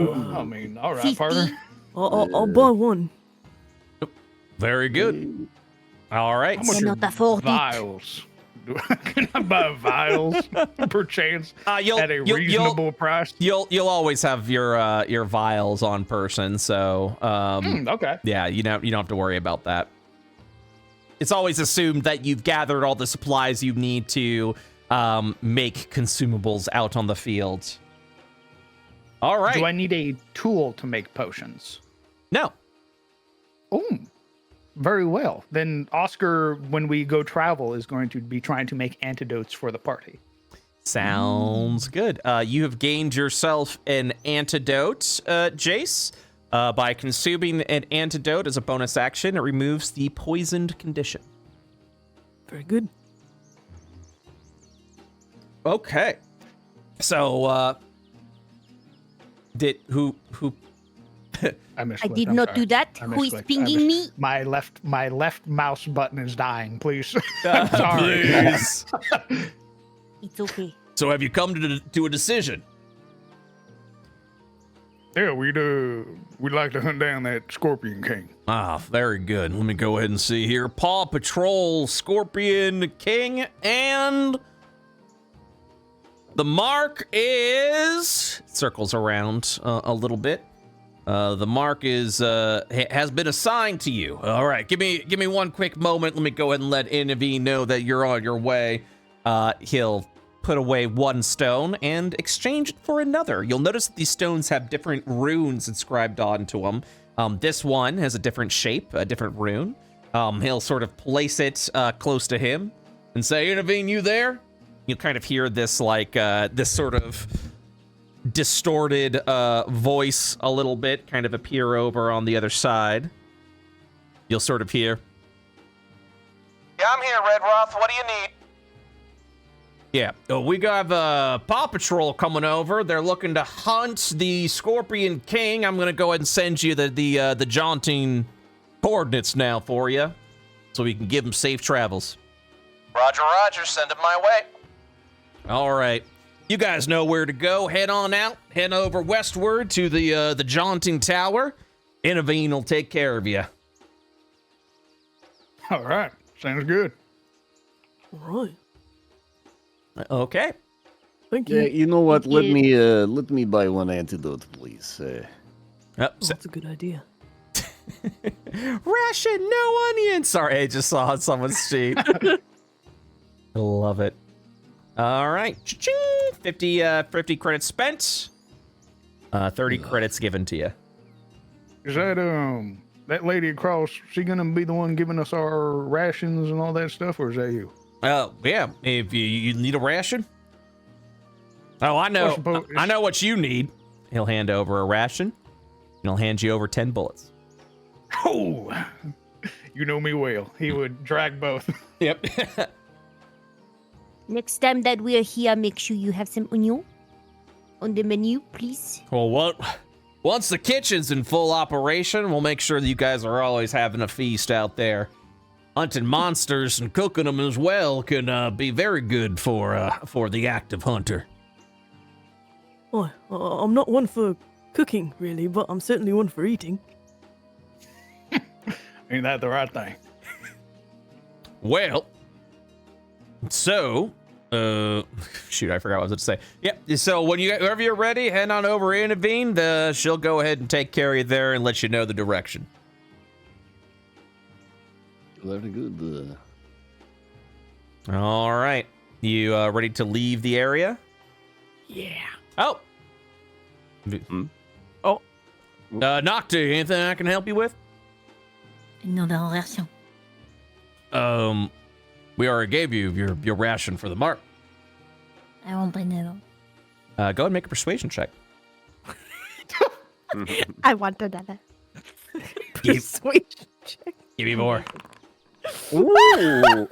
mean, all right, 50? partner. I'll buy one. Very good. All right. How much Cannot are afford it. vials? Can I buy vials perchance You'll, at a you'll- reasonable price? You'll always have your vials on person, so Okay. yeah, you don't have to worry about that. It's always assumed that you've gathered all the supplies you need to make consumables out on the field. All right. Do I need a tool to make potions? No. Oh, very well. Then Oscar, when we go travel, is going to be trying to make antidotes for the party. Sounds good. You have gained yourself an antidote, Jace. By consuming an antidote as a bonus action, it removes the poisoned condition. Very good. Okay. So, who I I did not do that. Who is pinging me? My left mouse button is dying. Please. I'm sorry. Please. It's okay. So have you come to a decision? Yeah, we'd like to hunt down that Scorpion King. Ah, very good. Let me go ahead and see here. Paw Patrol, Scorpion King, and the mark is circles around a little bit. The mark is has been assigned to you. All right, give me one quick moment. Let me go ahead and let Inavi know that you're on your way. He'll put away one stone and exchange it for another. You'll notice that these stones have different runes inscribed onto them. This one has a different shape, a different rune. He'll sort of place it close to him and say, "Intervene, you there?" You'll kind of hear this like this sort of distorted voice a little bit kind of appear over on the other side. You'll sort of hear, "Yeah, I'm here, Red Roth. What do you need?" Yeah, we got Paw Patrol coming over. They're looking to hunt the Scorpion King. I'm gonna go ahead and send you the jaunting coordinates now for you, so we can give them safe travels. Roger, Roger. Send them my way. All right, you guys know where to go. Head on out. Head over westward to the jaunting tower. Intervene will take care of you. All right, sounds good. All right. Okay. Thank you. Yeah, you know what? Thank Let me buy one antidote, please. Yep. Oh, that's a good idea. Ration, no onion. Sorry, I just saw on someone's sheet. I love it. All right. Cha-ching! 50 credits spent. 30 credits given to you. Is that lady across? She gonna be the one giving us our rations and all that stuff, or is that you? Yeah. If you need a ration. Oh, I know. I know what you need. He'll hand over a ration. And he'll hand you over 10 bullets. Oh, you know me well. He would drag both. Yep. Next time that we are here, make sure you have some onion on the menu, please. Well, once the kitchen's in full operation, we'll make sure that you guys are always having a feast out there. Hunting monsters and cooking them as well can be very good for the active hunter. Oh, I'm not one for cooking, really, but I'm certainly one for eating. Ain't that the right thing? Well, so, shoot, I forgot what I was going to say. Yep. So whenever you're ready, head on over to Intervene. She'll go ahead and take care of you there and let you know the direction. Very good. All right. You ready to leave the area? Yeah. Oh. Oh. Noctu, anything I can help you with? Another ration. We already gave you your ration for the mark. I won't bring it up. Go ahead and make a persuasion check. I want another. Give Persuasion check. me more. Ooh.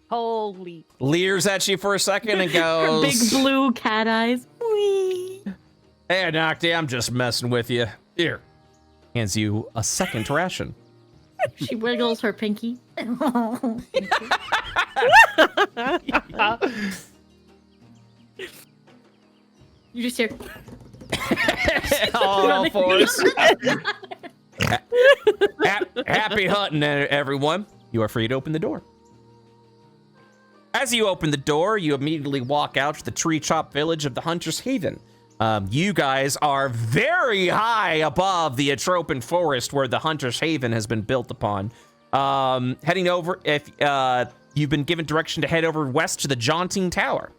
Holy. leers at you for a second and goes, Big blue cat eyes. Whee. "Hey, Nocty, I'm just messing with you. Here." Hands you a second ration. She wiggles her pinky. You just hear. All fours. Happy hunting, everyone. You are free to open the door. As you open the door, you immediately walk out to the tree chop village of the Hunter's Haven. You guys are very high above the Atropine Forest where the Hunter's Haven has been built upon. Heading over, if you've been given direction to head over west to the Jaunting Tower.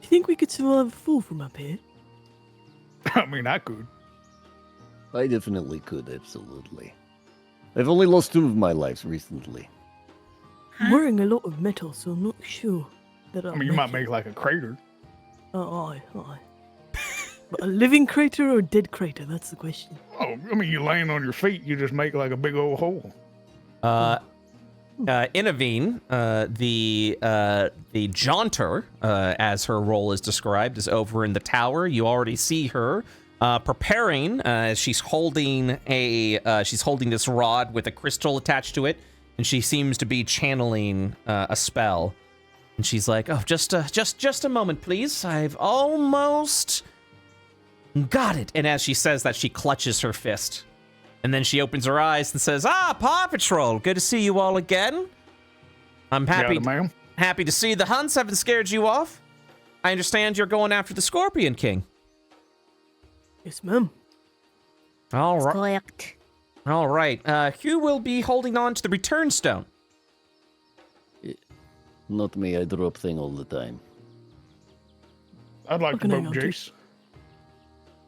You think we could survive a fall from up here? I mean, I could. I definitely could, absolutely. I've only lost 2 of my lives recently. I'm wearing a lot of metal, so I'm not sure that I mean, you might make like a crater. Oh, aye. But a living crater or a dead crater? That's the question. Oh, I mean, you laying on your feet, you just make like a big old hole. Inavine, the jaunter, as her role is described, is over in the tower. You already see her preparing. She's holding this rod with a crystal attached to it, and she seems to be channeling a spell. And she's like, "Oh, just a moment, please. I've almost got it." And as she says that, she clutches her fist. And then she opens her eyes and says, Paw Patrol, good to see you all again. I'm happy to see the hunts haven't scared you off. I understand you're going after the Scorpion King. Yes, ma'am. All right. Correct. All right. Who will be holding on to the return stone? Not me, I drop thing all the time. I'd like to Okay, vote okay. Jace.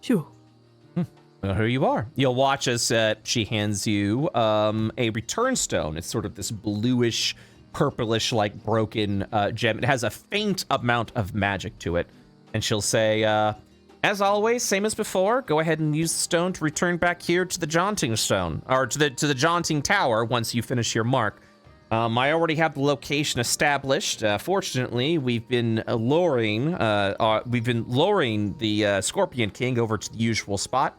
Sure. Well, here you are. You'll watch as she hands you a return stone. It's sort of this bluish, purplish, like broken gem. It has a faint amount of magic to it. And she'll say, as always, same as before, go ahead and use the stone to return back here to the Jaunting Stone, or to the Jaunting Tower once you finish your mark. I already have the location established. Fortunately, we've been luring the Scorpion King over to the usual spot.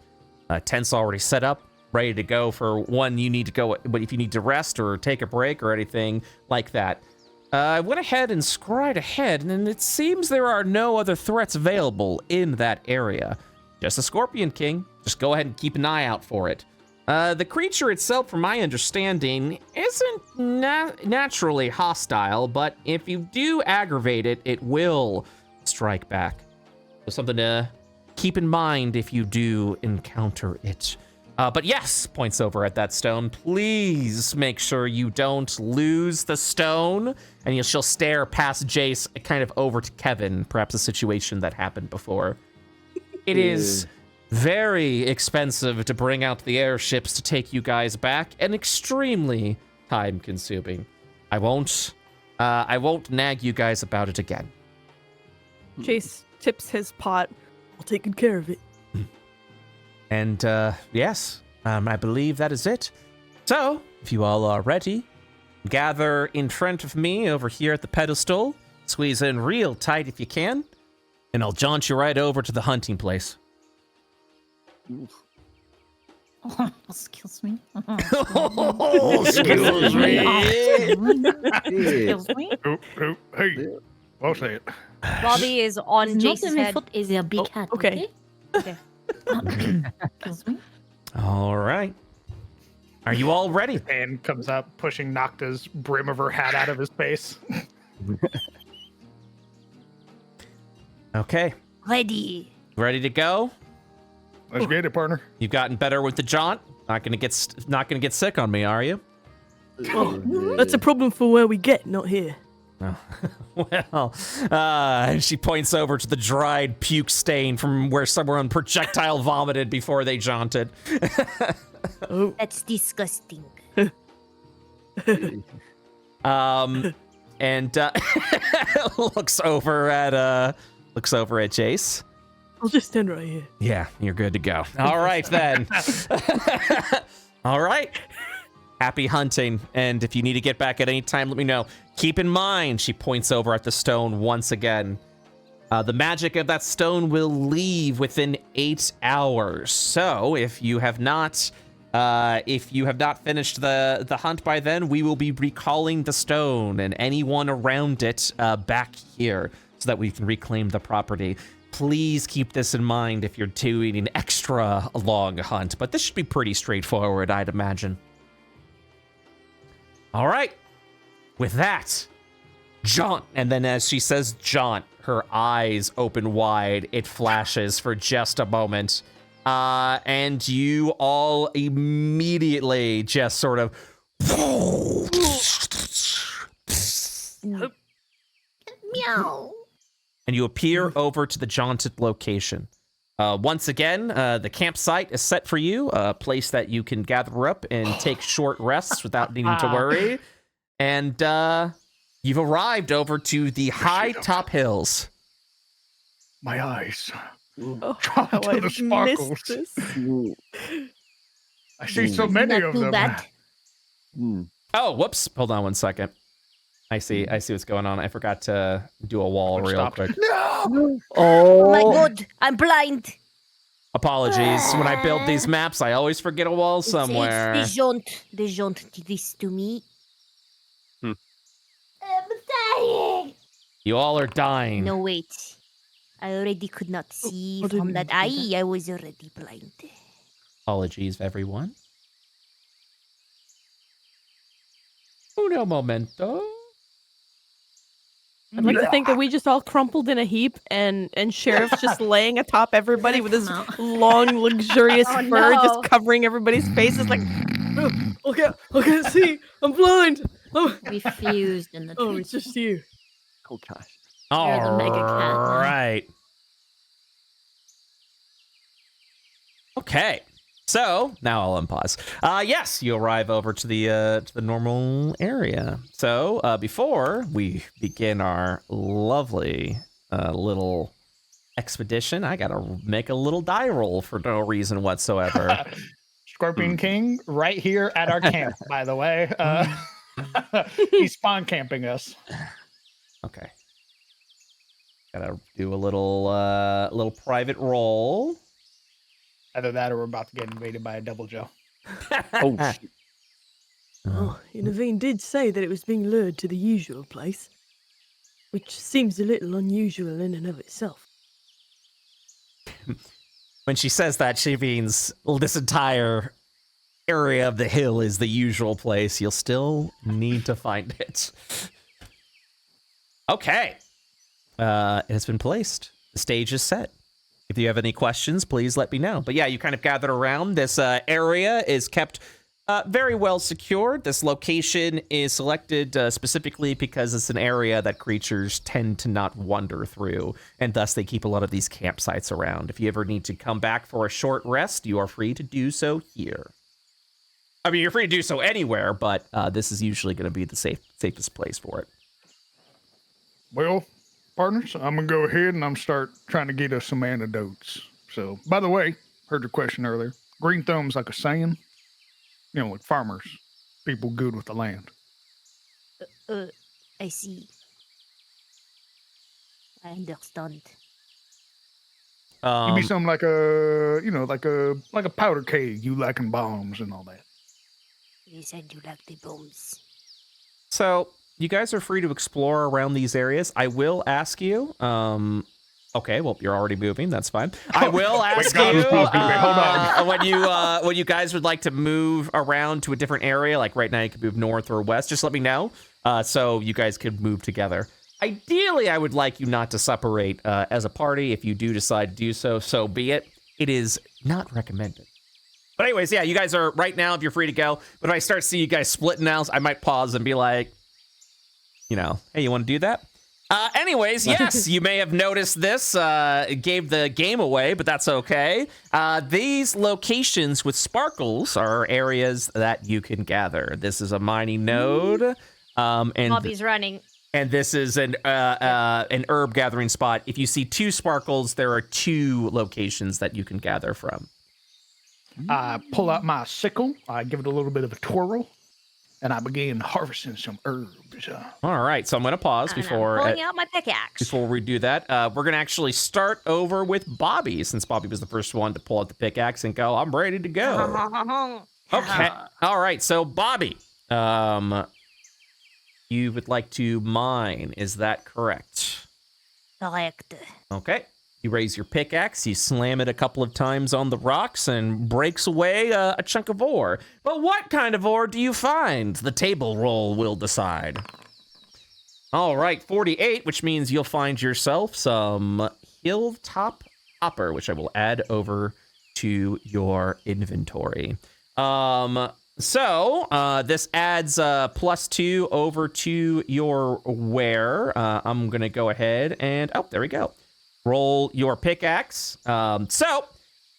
Tent's already set up, ready to go for when you need to go, but if you need to rest or take a break or anything like that. I went ahead and scried ahead, and it seems there are no other threats available in that area. Just the Scorpion King. Just go ahead and keep an eye out for it. The creature itself, from my understanding, isn't naturally hostile, but if you do aggravate it, it will strike back. So something to keep in mind if you do encounter it. But yes, points over at that stone. Please make sure you don't lose the stone. And she'll stare past Jace, kind of over to Kevin, perhaps a situation that happened before. It is very expensive to bring out the airships to take you guys back, and extremely time-consuming. I won't nag you guys about it again. Chase tips his pot. I'll take good care of it. And yes, I believe that is it. So, if you all are ready, gather in front of me over here at the pedestal. Squeeze in real tight if you can, and I'll jaunt you right over to the hunting place. Oh, excuse me. Oh, excuse me. Excuse me. Oh, hey, what's that? Bobby is on Not Jason's in my head. foot is a big cat. okay. Okay. Excuse me. All right. Are you all ready? And comes up, pushing Nocta's brim of her hat out of his face. Okay. Ready. Ready to go? Let's get it, partner. You've gotten better with the jaunt. Not gonna get sick on me, are you? Well, that's a problem for where we get, not here. Well, and she points over to the dried puke stain from where someone projectile vomited before they jaunted. Oh, That's disgusting. And looks over at Jace. I'll just stand right here. Yeah, you're good to go. All right then. All right. happy hunting. And if you need to get back at any time, let me know. Keep in mind, she points over at the stone once again. The magic of that stone will leave within 8 hours. So if you have not finished the hunt by then, we will be recalling the stone and anyone around it back here so that we can reclaim the property. Please keep this in mind if you're doing an extra long hunt, but this should be pretty straightforward, I'd imagine. All right, with that, jaunt, and then as she says jaunt, her eyes open wide, it flashes for just a moment, and you all immediately just sort of Meow. and you appear over to the jaunted location. Once again, the campsite is set for you, a place that you can gather up and take short rests without needing to worry. And you've arrived over to the high top hills. My eyes. Oh, Drawn how to I the sparkles. missed this. I see so many Not of too them. bad. Oh, whoops. Hold on one second. I see what's going on. I forgot to do a wall real Stopped. quick. No! Oh my god, I'm blind. Apologies. When I build these maps, I always forget a wall somewhere. It's the jaunt. The jaunt did this to me. I'm dying. You all are dying. No, wait. I already could not see I from didn't that do eye. I was already blind. Apologies, everyone. Uno momento. I'd like to think that we just all crumpled in a heap and Sheriff's just laying atop everybody with his long, luxurious Oh, fur no. just covering everybody's faces like, oh, I can't see. I'm blind. Oh, We fused in the oh, it's just you. Oh gosh. All the mega cat now. right. Okay. So now I'll unpause. Yes, you arrive over to the normal area. So before we begin our lovely little expedition, I gotta make a little die roll for no reason whatsoever. Scorpion King, right here at our camp, by the way. He's spawn camping us. Okay. Gotta do a little private roll. Either that or we're about to get invaded by a double Joe. Oh, shit. Oh, Naveen did say that it was being lured to the usual place, which seems a little unusual in and of itself. When she says that, she means this entire area of the hill is the usual place. You'll still need to find it. Okay. It has been placed. The stage is set. If you have any questions, please let me know. But yeah, you kind of gathered around. This area is kept very well secured. This location is selected specifically because it's an area that creatures tend to not wander through, and thus they keep a lot of these campsites around. If you ever need to come back for a short rest, you are free to do so here. I mean, you're free to do so anywhere, but this is usually going to be the safest place for it. Well, partners, I'm going to go ahead and I'm start trying to get us some antidotes. So, by the way, heard your question earlier. Green thumb's like a saying. You know, like farmers, people good with the land. I see. I understand. You'd be something like a, you know, like a powder keg. You liking bombs and all that. You said you like the bombs. So you guys are free to explore around these areas. I will ask you. Okay, well, you're already moving. That's fine. I will ask you when you guys would like to move around to a different area. Like right now, you can move north or west. Just let me know, so you guys could move together. Ideally, I would like you not to separate as a party. If you do decide to do so, so be it. It is not recommended. But anyways, yeah, you guys are right now. If you're free to go, but if I start seeing you guys splitting now, I might pause and be like, you know, hey, you want to do that? Anyways, yes, you may have noticed this. It gave the game away, but that's okay. These locations with sparkles are areas that you can gather. This is a mining node, and Bobby's running. and this is an herb gathering spot. If you see 2 sparkles, there are 2 locations that you can gather from. I pull out my sickle. I give it a little bit of a twirl. and I begin harvesting some herbs. All right, so I'm going to pause And I'm before pulling out my pickaxe. before we do that. We're going to actually start over with Bobby, since Bobby was the first one to pull out the pickaxe and go, I'm ready to go. Okay. All right, so Bobby, you would like to mine, is that correct? Correct. Okay. You raise your pickaxe, you slam it a couple of times on the rocks, and breaks away a chunk of ore. But what kind of ore do you find? The table roll will decide. All right, 48, which means you'll find yourself some Hilltop Hopper, which I will add over to your inventory. So this adds +2 over to your wear. I'm gonna go ahead and, oh, there we go. Roll your pickaxe. So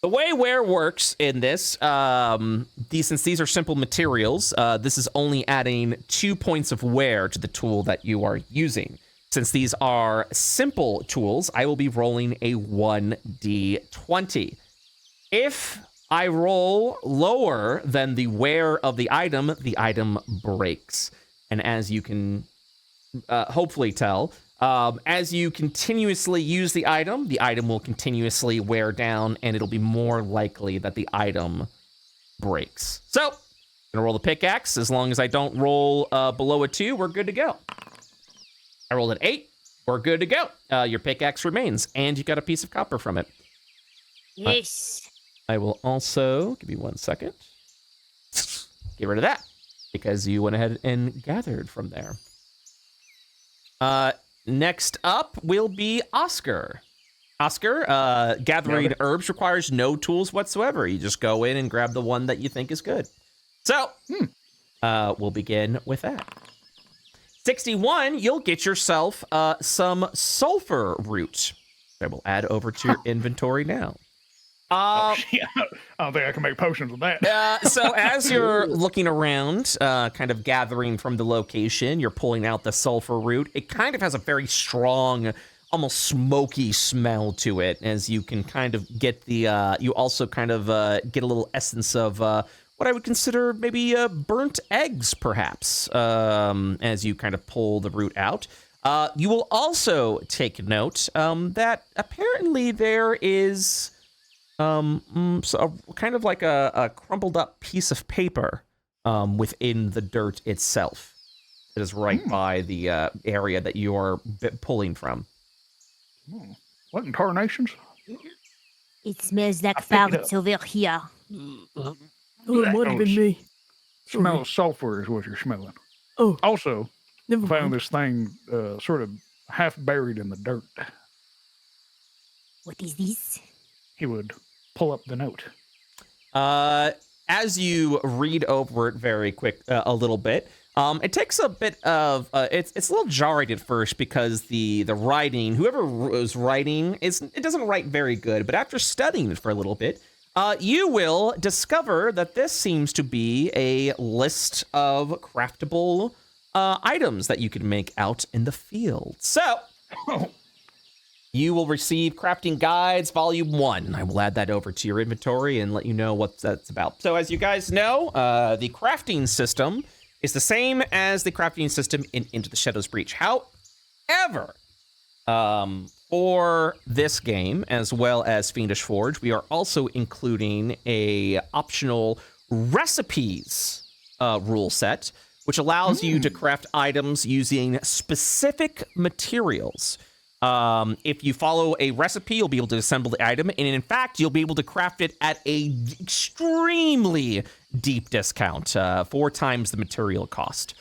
the way wear works in this, since these are simple materials, this is only adding 2 points of wear to the tool that you are using. Since these are simple tools, I will be rolling a 1d20. If I roll lower than the wear of the item breaks. And as you can hopefully tell, as you continuously use the item will continuously wear down, and it'll be more likely that the item breaks. So, I'm gonna roll the pickaxe. As long as I don't roll below a 2, we're good to go. I rolled an 8, we're good to go. Your pickaxe remains, and you got a piece of copper from it. Yes. I will also, give me 1 second, get rid of that, because you went ahead and gathered from there. Next up will be Oscar. Oscar, gathering herbs requires no tools whatsoever. You just go in and grab the one that you think is good. So, we'll begin with that. 61, you'll get yourself some sulfur root. I will add over to your inventory now. I don't think I can make potions with that. So as you're looking around, kind of gathering from the location, you're pulling out the sulfur root. It kind of has a very strong, almost smoky smell to it, as you can kind of get the, you also kind of get a little essence of what I would consider maybe burnt eggs, perhaps, as you kind of pull the root out. You will also take note that apparently there is so kind of like a crumpled up piece of paper within the dirt itself. It is right by the area that you are pulling from. What in tarnations? It smells like farts over here. Oh, it might have been me. Smell of sulfur is what you're smelling. Oh. Also, Never found mind. this thing sort of half buried in the dirt. What is this? He would pull up the note. As you read over it very quick, a little bit, it takes a bit of, it's a little jarring at first because the writing, whoever was writing, it doesn't write very good, but after studying it for a little bit, you will discover that this seems to be a list of craftable items that you can make out in the field. So, you will receive Crafting Guides Volume 1. I will add that over to your inventory and let you know what that's about. So as you guys know, the crafting system is the same as the crafting system in Into the Shadows Breach. However, for this game, as well as Fiendish Forge, we are also including a optional recipes rule set, which allows you to craft items using specific materials. If you follow a recipe, you'll be able to assemble the item, and in fact, you'll be able to craft it at a extremely deep discount, 4 times the material cost.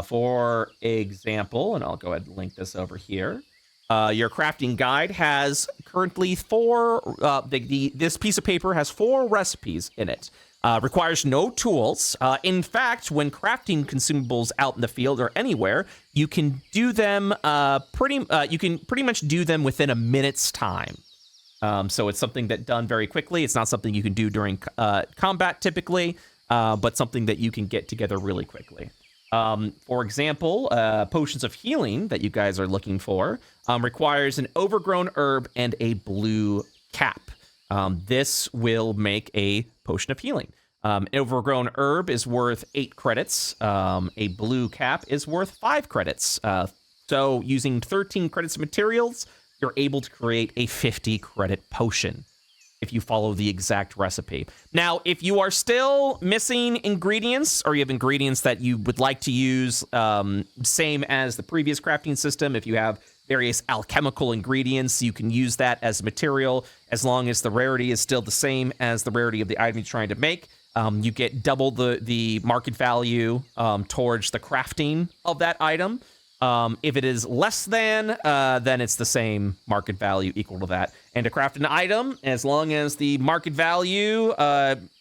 For example, and I'll go ahead and link this over here. Your crafting guide has currently 4, this piece of paper has 4 recipes in it. Requires no tools. In fact, when crafting consumables out in the field or anywhere, you can do them pretty much do them within a minute's time. So it's something that done very quickly. It's not something you can do during combat typically, but something that you can get together really quickly. For example, potions of healing that you guys are looking for requires an overgrown herb and a blue cap. This will make a potion of healing. Overgrown herb is worth 8 credits. A blue cap is worth 5 credits. So using 13 credits of materials, you're able to create a 50 credit potion if you follow the exact recipe. Now, if you are still missing ingredients, or you have ingredients that you would like to use, same as the previous crafting system, if you have various alchemical ingredients, you can use that as material as long as the rarity is still the same as the rarity of the item you're trying to make. You get double the market value towards the crafting of that item. If it is less than, then it's the same market value equal to that. And to craft an item, as long as the market value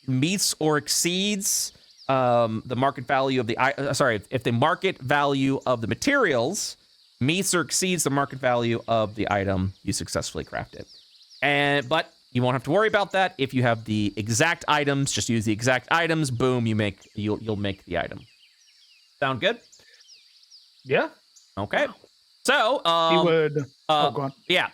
meets or exceeds the market value of the if the market value of the materials meets or exceeds the market value of the item, you successfully craft it. But you won't have to worry about that if you have the exact items. Just use the exact items. Boom, you'll make the item. Sound good? Yeah. Okay. So, He would. Go on. Yeah.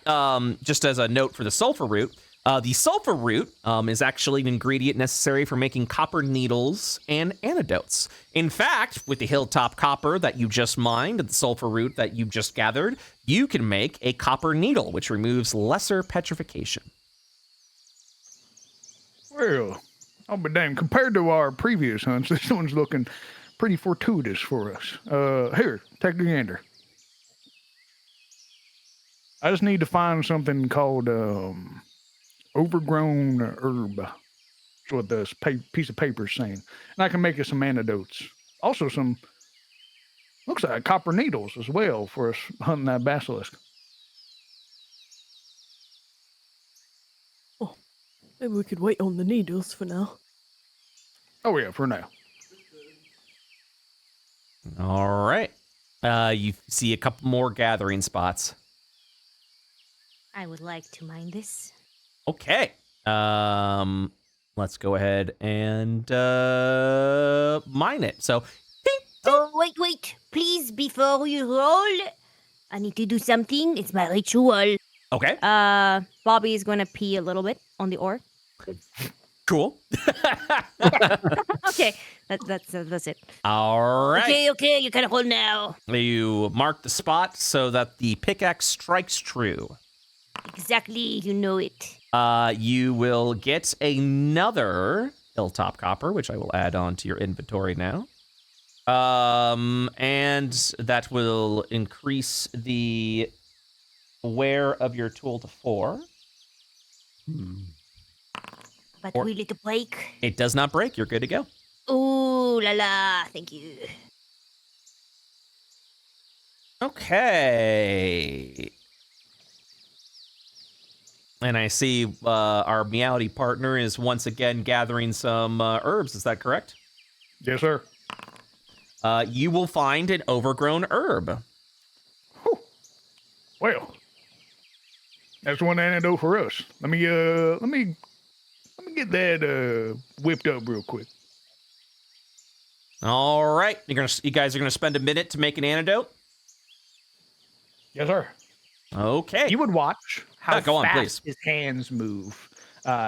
Just as a note for the sulfur root, the sulfur root is actually an ingredient necessary for making copper needles and antidotes. In fact, with the hilltop copper that you just mined and the sulfur root that you just gathered, you can make a copper needle, which removes lesser petrification. Well, I'll be damned. Compared to our previous hunts, this one's looking pretty fortuitous for us. Here, take a gander. I just need to find something called overgrown herb. That's what this piece of paper is saying. And I can make us some antidotes. Also some, looks like copper needles as well for us hunting that basilisk. Oh, maybe we could wait on the needles for now. Oh yeah, for now. All right. You see a couple more gathering spots. I would like to mine this. Okay. Let's go ahead and mine it. So, Oh, wait. Please, before you roll, I need to do something. It's my ritual. okay. Bobby is gonna pee a little bit on the ore. Cool. Okay, that's it. All right. Okay, you can roll now. You mark the spot so that the pickaxe strikes true. Exactly, you know it. You will get another hilltop copper, which I will add on to your inventory now. And that will increase the wear of your tool to 4. But Or- will it break? It does not break. You're good to go. Ooh la la, thank you. Okay. And I see our Meowdy partner is once again gathering some herbs. Is that correct? Yes, sir. You will find an overgrown herb. Well, that's one antidote for us. Let me get that whipped up real quick. All right. You guys are gonna spend a minute to make an antidote? Yes, sir. Okay. You would watch how Go on, fast please. his hands move.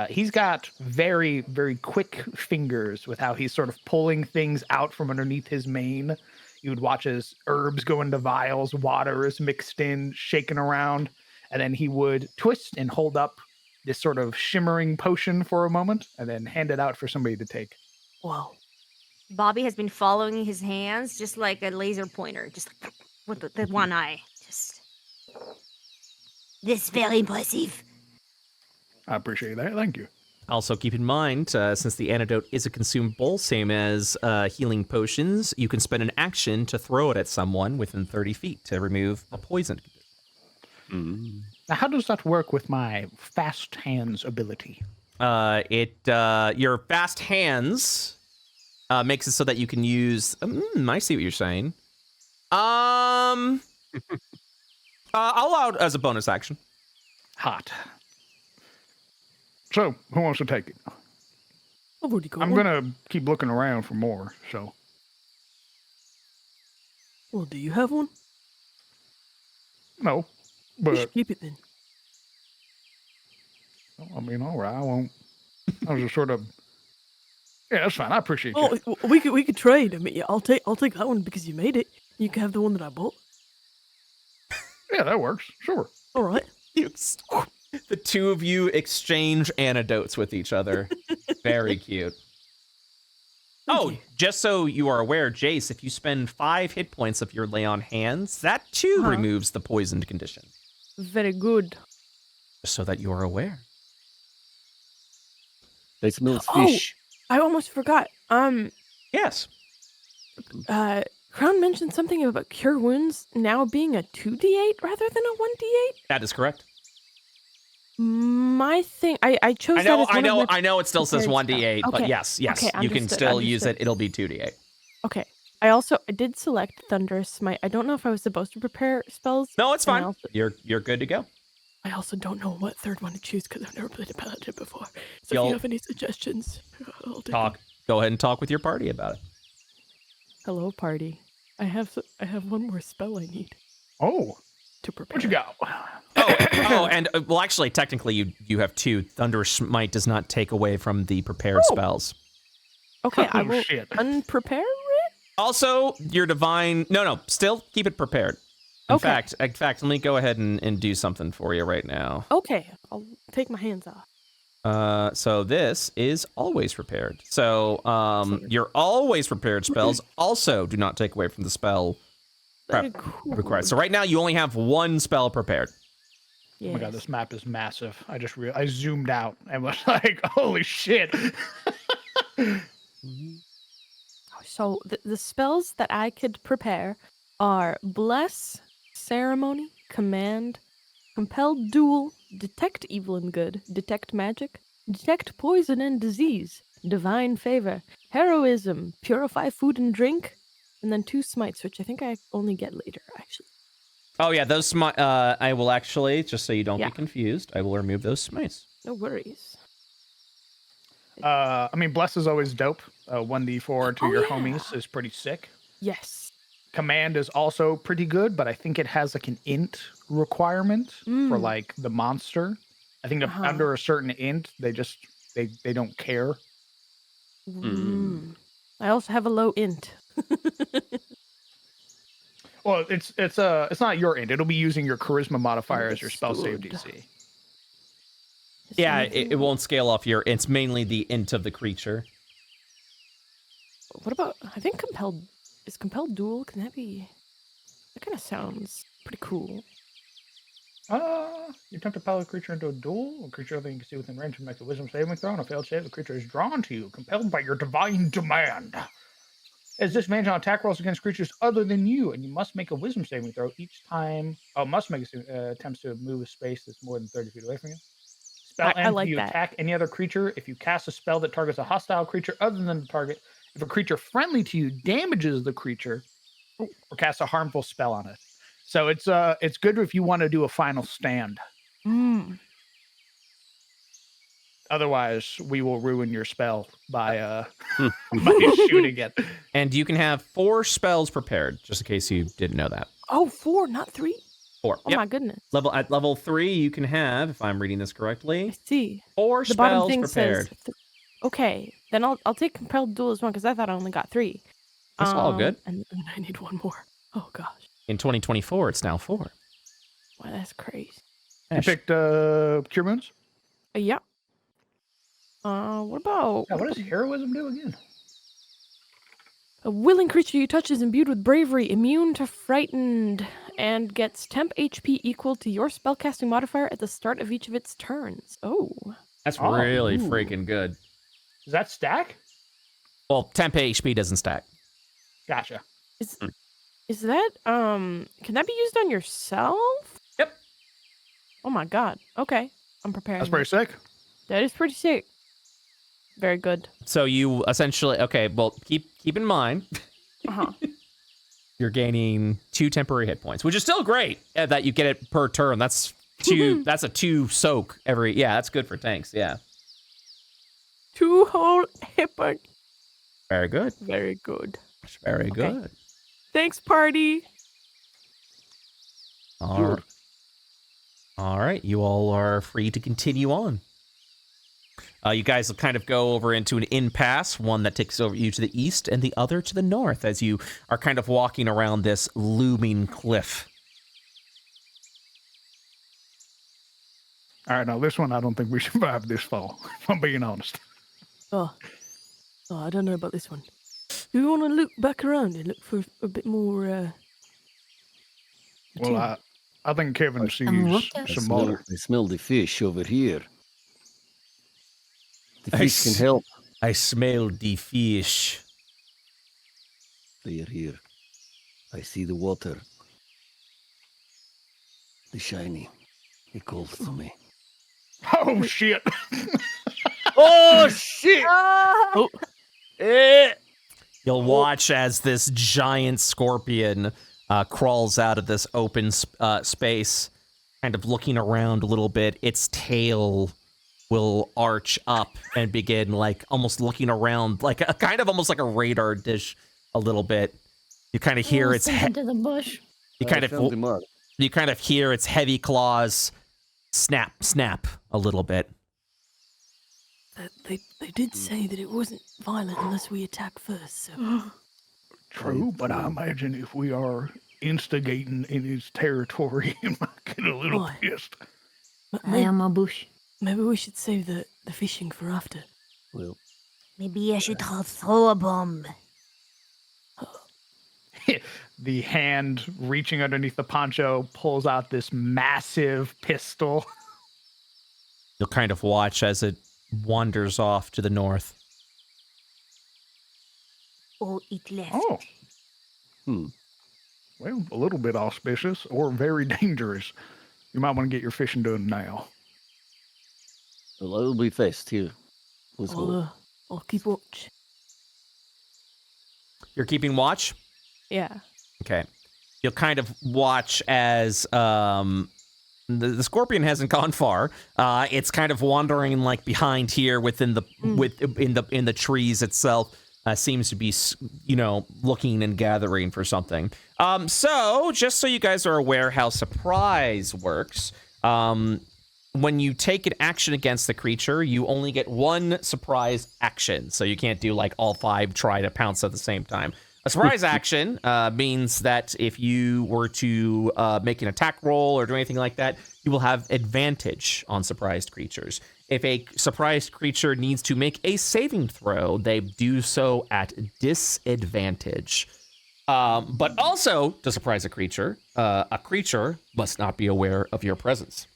He's got very, very quick fingers with how he's sort of pulling things out from underneath his mane. You would watch as herbs go into vials, water is mixed in, shaken around, and then he would twist and hold up this sort of shimmering potion for a moment, and then hand it out for somebody to take. Wow. Bobby has been following his hands just like a laser pointer, just like with the one eye. Just This is very impressive. I appreciate that. Thank you. Also, keep in mind, since the antidote is a consumable, same as healing potions, you can spend an action to throw it at someone within 30 feet to remove a poison. Now, how does that work with my fast hands ability? Your fast hands makes it so that you can use. I see what you're saying. I'll allow it as a bonus action. Hot. So, who wants to take it? I've already got I'm one. gonna keep looking around for more. So, Well, do you have one? no, You but should keep it then. I mean, all right, I won't. I was just sort of Yeah, that's fine. I appreciate you. Oh, we could trade. I mean, I'll take that one because you made it. You can have the one that I bought. Yeah, that works. Sure. All right. The two of you exchange anecdotes with each other. Very cute. Just so you are aware, Jace, if you spend 5 hit points of your lay on hands, that too removes the poisoned condition. Very good. Just so that you are aware. There's some fish. I almost forgot. Yes. Crown mentioned something about cure wounds now being a 2d8 rather than a 1d8. That is correct. My thing, I chose that as one of my I know it still says prepared 1d8, spells. but Okay. yes, Okay, you can still use understood. it. It'll be 2d8. Okay. I did select Thunderous Smite. I don't know if I was supposed to prepare spells. No, it's and I fine. also- You're good to go. I also don't know what third one to choose because I've never played a paladin before. So if You'll- you have any suggestions, I'll take Talk. them. Go ahead and talk with your party about it. Hello, party. I have one more spell I need Oh, to prepare. what you got? And well, actually, technically, you have 2. Thunderous Smite does not take away from the prepared spells. Okay, I Oh, will shit. unprepare it. Also, your divine. No, still keep it prepared. In Okay. fact, let me go ahead and do something for you right now. Okay, I'll take my hands off. So this is always prepared. So your always prepared spells also do not take away from the spell Very prep cool. required. So right now you only have 1 spell prepared. Oh my god, this map is massive. I zoomed out and was like, holy shit. So the spells that I could prepare are Bless, Ceremony, Command, Compel Duel, Detect Evil and Good, Detect Magic, Detect Poison and Disease, Divine Favor, Heroism, Purify Food and Drink, and then 2 Smites, which I think I only get later, actually. Oh yeah, those I will actually, just so you don't Yeah. get confused, I will remove those smites. No worries. I mean, Bless is always dope. 1d4 to Oh, your yeah. homies is pretty sick. Yes. Command is also pretty good, but I think it has like an int requirement for like the monster. I think if under a certain int, they don't care. I also have a low int. Well, it's not your int. It'll be using your charisma modifier as your spell save Understood. DC. Yeah, it won't scale off your. It's mainly the int of the creature. What about, I think Compelled Duel, can that be, that kind of sounds pretty cool. You attempt to pilot a creature into a duel. A creature that you can see within range makes a wisdom saving throw. On a failed save, the creature is drawn to you, compelled by your divine demand. As disadvantage on attack rolls against creatures other than you, and you must make a wisdom saving throw each time. Must make attempts to move a space that's more than 30 feet away from you. Spell I ends like when you that. attack any other creature. If you cast a spell that targets a hostile creature other than the target, if a creature friendly to you damages the creature, or casts a harmful spell on it. So it's good if you want to do a final stand. Otherwise, we will ruin your spell by shooting it. And you can have 4 spells prepared, just in case you didn't know that. Oh, 4, not 3? 4. Oh Yep. my goodness. At level 3, you can have, if I'm reading this correctly, I see. 4 The bottom spells thing prepared. says, okay, then I'll take Compelled Duel as one because I thought I only got 3. That's all good. And I need 1 more. Oh gosh. In 2024, it's now 4. Wow, that's crazy. You picked Cure Wounds? Yeah. What about Yeah, what does heroism do again? a willing creature you touch is imbued with bravery, immune to frightened, and gets temp HP equal to your spellcasting modifier at the start of each of its turns. Oh. That's Oh, really ooh. freaking good. Does that stack? Well, temp HP doesn't stack. Gotcha. Is that can that be used on yourself? Yep. Oh my god. Okay. I'm preparing. That's pretty sick. That is pretty sick. Very good. So you essentially, okay, well, keep in mind, Uh-huh. you're gaining 2 temporary hit points, which is still great that you get it per turn. That's 2. That's a 2 soak every. Yeah, that's good for tanks. Yeah. 2 whole hit points. Very good. Very good. Very Okay. good. Thanks, party. All right. You all are free to continue on. You guys will kind of go over into an impasse, one that takes over you to the east and the other to the north, as you are kind of walking around this looming cliff. All right, now this one, I don't think we survived this fall, if I'm being honest. Oh, I don't know about this one. Do we want to look back around and look for a bit more, Well, I think Kevin sees water. some water. I smell the fish over here. The fish can help. I smell the fish. They are here. I see the water. The shiny. It calls to me. Oh, shit. Oh, shit! Oh. You'll watch as this giant scorpion crawls out of this open space, kind of looking around a little bit. Its tail will arch up and begin like almost looking around, like a kind of almost like a radar dish a little bit. You kind of hear its into the bush. you kind of hear its heavy claws snap a little bit. They did say that it wasn't violent unless we attack first, so... True, but I imagine if we are instigating in his territory, he might get a little Why? pissed. I am a bush. Maybe we should save the fishing for after. Well, Maybe I should throw a bomb. The hand reaching underneath the poncho pulls out this massive pistol. You'll kind of watch as it wanders off to the north. Oh, it left. Oh, hmm. well, a little bit auspicious or very dangerous. You might want to get your fishing done now. Well, I will be fast here. Let's go. I'll keep watch. You're keeping watch? Yeah. Okay. You'll kind of watch as the scorpion hasn't gone far. It's kind of wandering like behind here within the in the trees itself. Seems to be, looking and gathering for something. So just so you guys are aware how surprise works, when you take an action against the creature, you only get one surprise action. So you can't do like all 5 try to pounce at the same time. A surprise action means that if you were to make an attack roll or do anything like that, you will have advantage on surprised creatures. If a surprised creature needs to make a saving throw, they do so at disadvantage. But also, to surprise a creature must not be aware of your presence.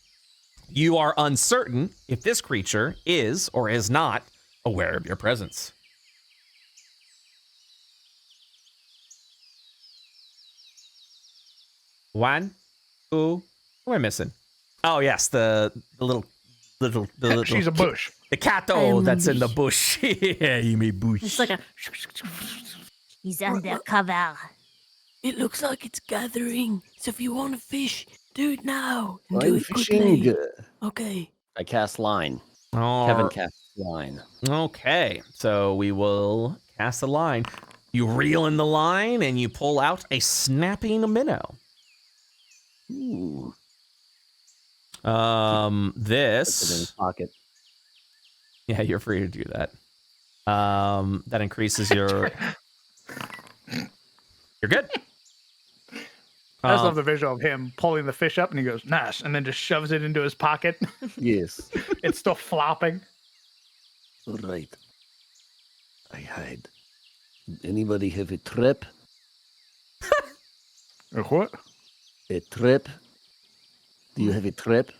You are uncertain if this creature is or is not aware of your presence. One, two, what am I missing? Oh yes, the little She's a bush. The cato that's in the bush. Yeah, you may bush. It's like a. He's undercover. It looks like it's gathering, so if you want to fish, do it now. And I'm do it fishing. quickly. Okay. I cast line. Oh, Kevin casts line. okay, so we will cast the line. You reel in the line and you pull out a snapping minnow. Ooh. Put it in This. his pocket. Yeah, you're free to do that. That increases your. You're good. I just love the visual of him pulling the fish up and he goes, nice, and then just shoves it into his pocket. Yes. It's still flopping. All right. I hide. Anybody have a trap? A what? A trap? Do you have a trap?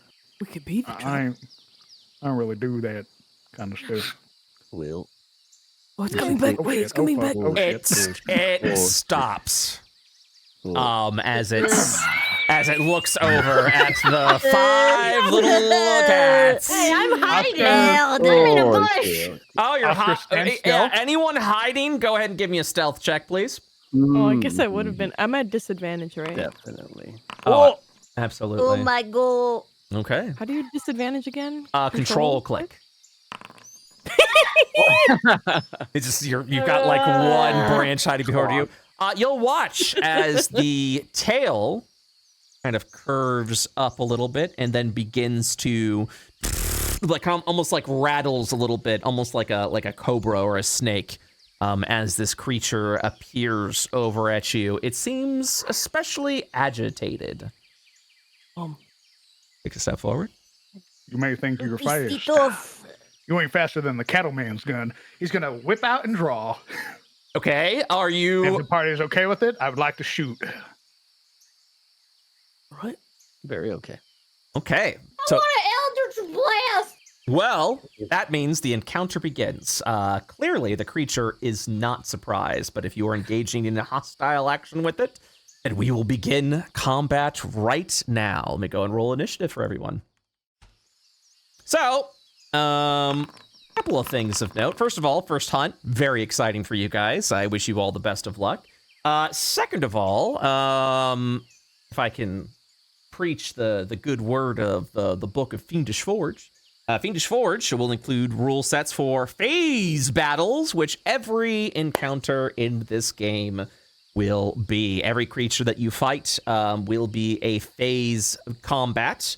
We could be the I trap. don't really do that kind of stuff. Well, Oh, it's coming back. Wait, it's coming back. Oh, It shit. stops. oh. As it looks over at the 5 little cats. Hey, I'm hiding. Well, I'm in a Oh, bush. shit. Oh, you're Oscar, stand still. anyone hiding? Go ahead and give me a stealth check, please. Oh, I guess I would have been. I'm at disadvantage, right? Definitely. Oh, Oh absolutely. my god. Okay. How do you disadvantage again? Control click. It's just you've got like one branch hiding behind you. You'll watch as the tail kind of curves up a little bit and then begins to like almost like rattles a little bit, almost like a cobra or a snake, as this creature appears over at you. It seems especially agitated. Take a step forward. You may think you're fast. Off. You ain't faster than the cattleman's gun. He's gonna whip out and draw. Okay, are If you... the party is okay with it, I would like to shoot. Right. Very okay. Okay. I So, want an Eldritch Blast! well, that means the encounter begins. Clearly, the creature is not surprised, but if you are engaging in a hostile action with it, then we will begin combat right now. Let me go and roll initiative for everyone. So, couple of things of note. First of all, first hunt, very exciting for you guys. I wish you all the best of luck. Second of all, if I can preach the good word of the book of Fiendish Forge. Fiendish Forge will include rule sets for phase battles, which every encounter in this game will be. Every creature that you fight will be a phase combat,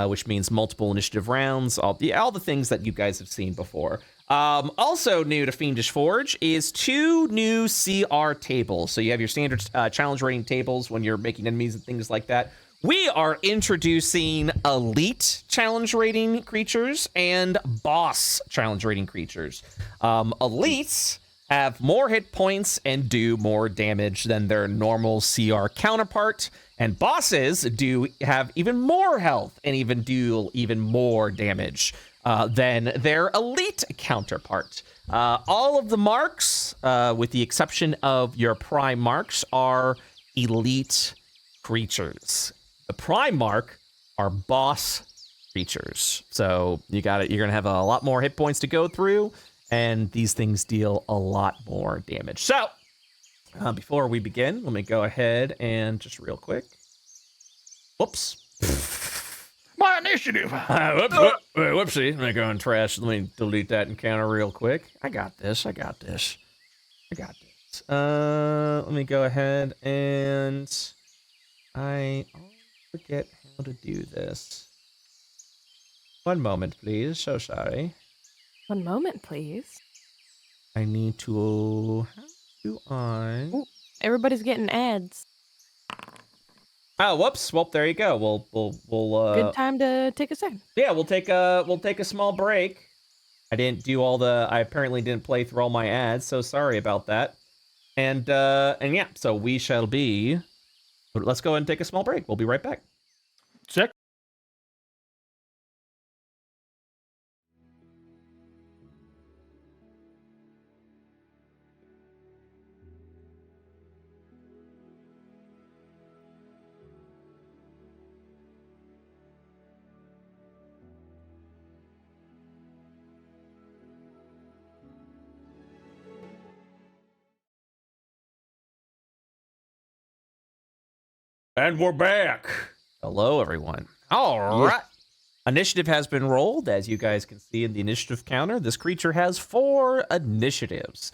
which means multiple initiative rounds, all the things that you guys have seen before. Also new to Fiendish Forge is 2 new CR tables. So you have your standard challenge rating tables when you're making enemies and things like that. We are introducing elite challenge rating creatures and boss challenge rating creatures. Elites have more hit points and do more damage than their normal CR counterpart, and bosses do have even more health and even do even more damage than their elite counterpart. All of the marks, with the exception of your prime marks, are elite creatures. The prime mark are boss creatures. So you're gonna have a lot more hit points to go through, and these things deal a lot more damage. So before we begin, let me go ahead and just real quick. Whoops. My initiative. Whoopsie. Let me go and trash. Let me delete that encounter real quick. I got this. Let me go ahead and I always forget how to do this. One moment, please. So sorry. One moment, please. I need to... How do I... Ooh, everybody's getting ads. Oh, whoops. Well, there you go. We'll Good time to take a second. Yeah, we'll take a small break. I apparently didn't play through all my ads, so sorry about that. And yeah, so we shall be... Let's go ahead and take a small break. We'll be right back. Check. And we're back. Hello, everyone. All right. Initiative has been rolled. As you guys can see in the initiative counter, this creature has 4 initiatives.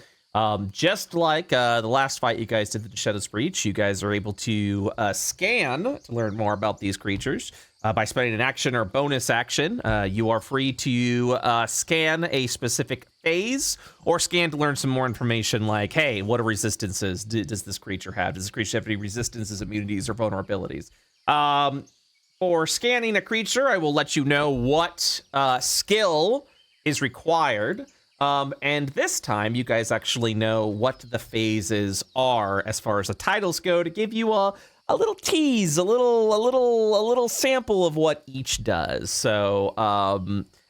Just like the last fight you guys did with the Shadow's Breach, you guys are able to scan to learn more about these creatures. By spending an action or bonus action, you are free to scan a specific phase or scan to learn some more information like, hey, what are resistances does this creature have? Does this creature have any resistances, immunities, or vulnerabilities? For scanning a creature, I will let you know what skill is required. And this time, you guys actually know what the phases are as far as the titles go to give you a little tease, a little sample of what each does. So,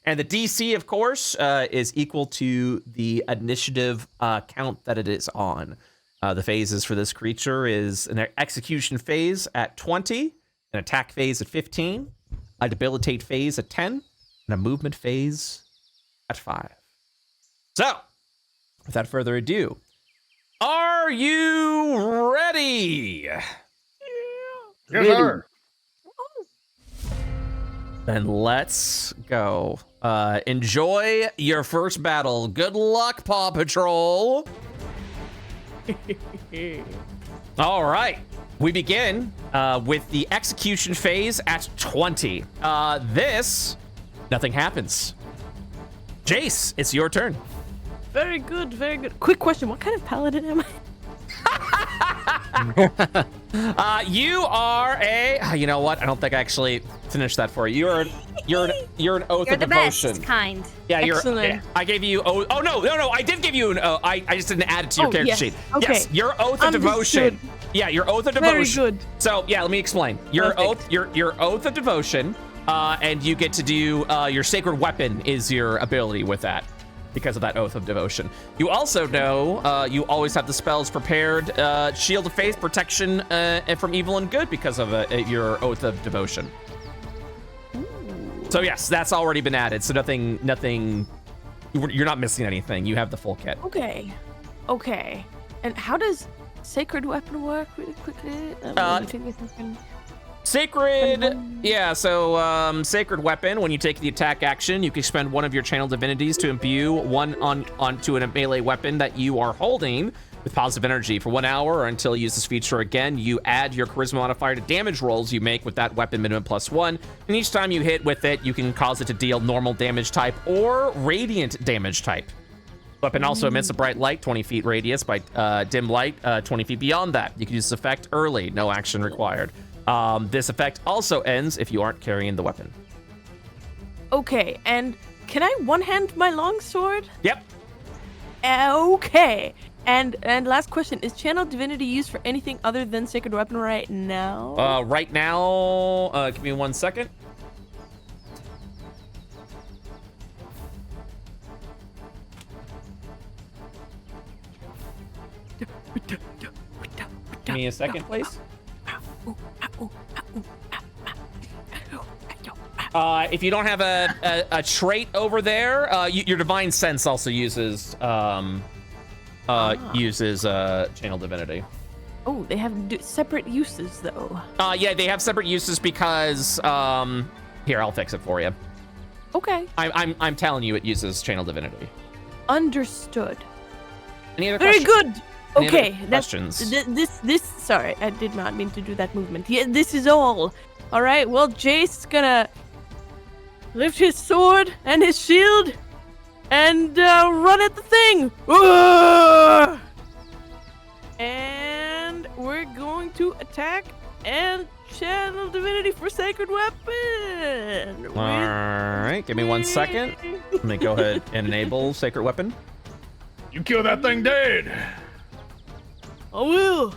and the DC, of course, is equal to the initiative count that it is on. The phases for this creature is an execution phase at 20, an attack phase at 15, a debilitate phase at 10, and a movement phase at 5. So, without further ado, are you ready? Yes, sir. Then let's go. Enjoy your first battle. Good luck, Paw Patrol. All right. We begin with the execution phase at 20. Nothing happens. Jace, it's your turn. Very good, very good. Quick question: what kind of paladin am I? You are a. You know what? I don't think I actually finished that for you. You're an oath You're of the devotion. best kind. Yeah, Excellent. I gave you. Oh no! I did give you an. I just didn't add it to your character yes. sheet. Okay. Yes, your oath of devotion. Understood. Yeah, your oath of Very devotion. good. So yeah, let me explain. Your Perfect. oath. Your oath of devotion. And you get to do your sacred weapon is your ability with that. Because of that oath of devotion. You also know you always have the spells prepared, shield of faith, protection from evil and good because of your oath of devotion. Ooh. So yes, that's already been added. So nothing, you're not missing anything. You have the full kit. Okay. And how does sacred weapon work really quickly? Sacred, yeah, so sacred weapon, when you take the attack action, you can spend one of your channel divinities to imbue one onto a melee weapon that you are holding with positive energy for 1 hour or until you use this feature again. You add your charisma modifier to damage rolls you make with that weapon minimum +1, and each time you hit with it, you can cause it to deal normal damage type or radiant damage type. Weapon also emits a bright light, 20 feet radius by dim light, 20 feet beyond that. You can use this effect early, no action required. This effect also ends if you aren't carrying the weapon. Okay, and can I one-hand my longsword? Yep. Okay. And last question, is channel divinity used for anything other than sacred weapon right now? Right now, give me 1 second. Give me a second, please. If you don't have a trait over there, your divine sense also uses channel divinity. Oh, they have separate uses though. Yeah, they have separate uses because here, I'll fix it for you. Okay. I'm telling you, it uses channel divinity. Understood. Any other Very questions? good. Any other Okay, questions? This. Sorry, I did not mean to do that movement. Yeah, this is all. All right. Well, Jace's gonna lift his sword and his shield and run at the thing. And we're going to attack and channel divinity for sacred weapon. All right, give me 1 second. Let me go ahead and enable sacred weapon. You kill that thing dead. I will.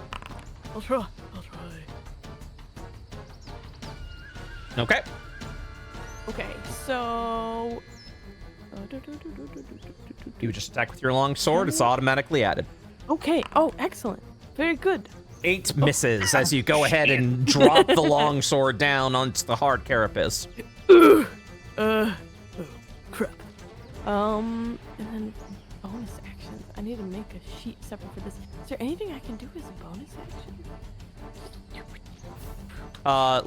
I'll try. Okay. Okay, so You would just attack with your long sword. It's automatically added. okay. Oh, excellent. Very good. 8 misses as you go ahead and drop the long sword down onto the hard carapace. Crap. And then bonus actions. I need to make a sheet separate for this. Is there anything I can do as a bonus action?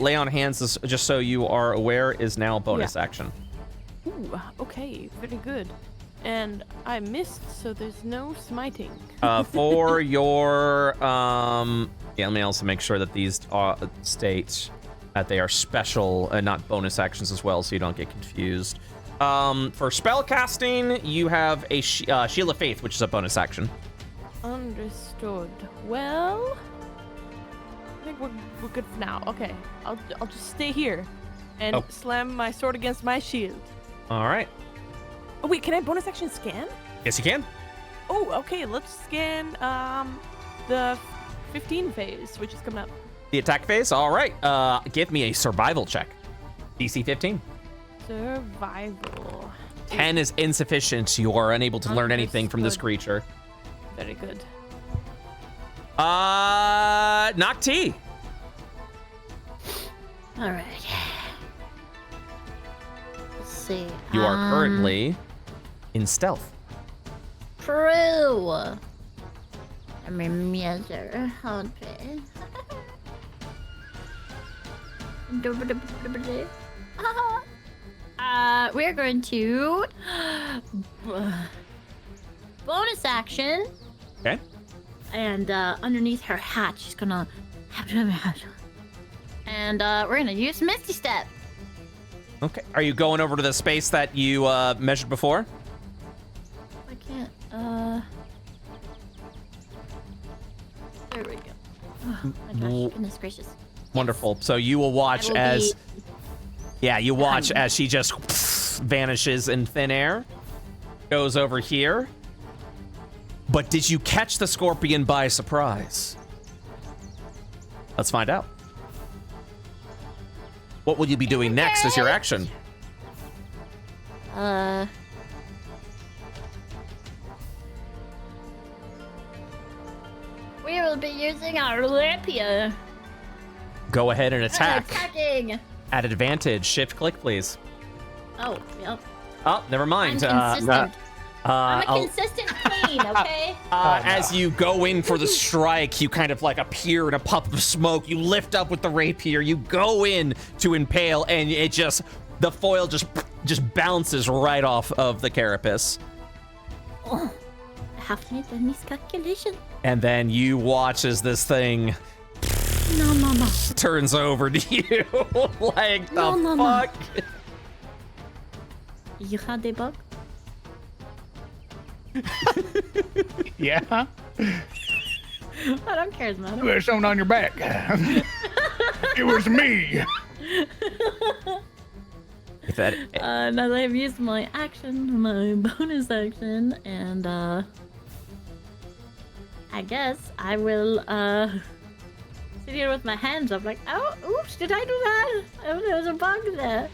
Lay on hands, is, just so you are aware, is now a bonus action. Ooh, okay, very good. And I missed, so there's no smiting. For your, yeah, let me also make sure that these state that they are special and not bonus actions as well, so you don't get confused. For spell casting, you have a Shield of Faith, which is a bonus action. Understood. Well, I think we're good for now. Okay, I'll just stay here and slam my sword against my shield. All right. Oh wait, can I bonus action scan? Yes, you can. Oh, okay. Let's scan the 15 phase, which is coming up. The attack phase. All right. Give me a survival check. DC 15. Survival. 10 is insufficient. You are unable to learn anything from this creature. Very good. Nocti. All right. Let's see. You are currently in stealth. True. Let me measure. Okay. We're going to bonus action. Okay. And underneath her hat, she's gonna and we're gonna use Misty Step. Okay. Are you going over to the space that you measured before? gracious. Wonderful. So you will watch as... Yeah, you watch as she just vanishes in thin air. Goes over here. But did you catch the scorpion by surprise? Let's find out. What will you be doing next as your action? We will be using our rapier. Go ahead and attack. Attacking. At advantage. Shift click, please. Oh, yep. Oh, never mind. I'm consistent. I'm a consistent queen, okay? As you go in for the strike, you kind of like appear in a puff of smoke. You lift up with the rapier. You go in to impale, and it just, the foil just bounces right off of the carapace. Oh, I have to make a miscalculation. And then you watch as this thing No. turns over to you. Like the No. fuck? You had a bug? Yeah. I don't care, man. There's something on your back. It was me. If that, Now that I've used my action, my bonus action, and I guess I will sit here with my hands up like, oh, oops, did I do that? Oh, there was a bug there.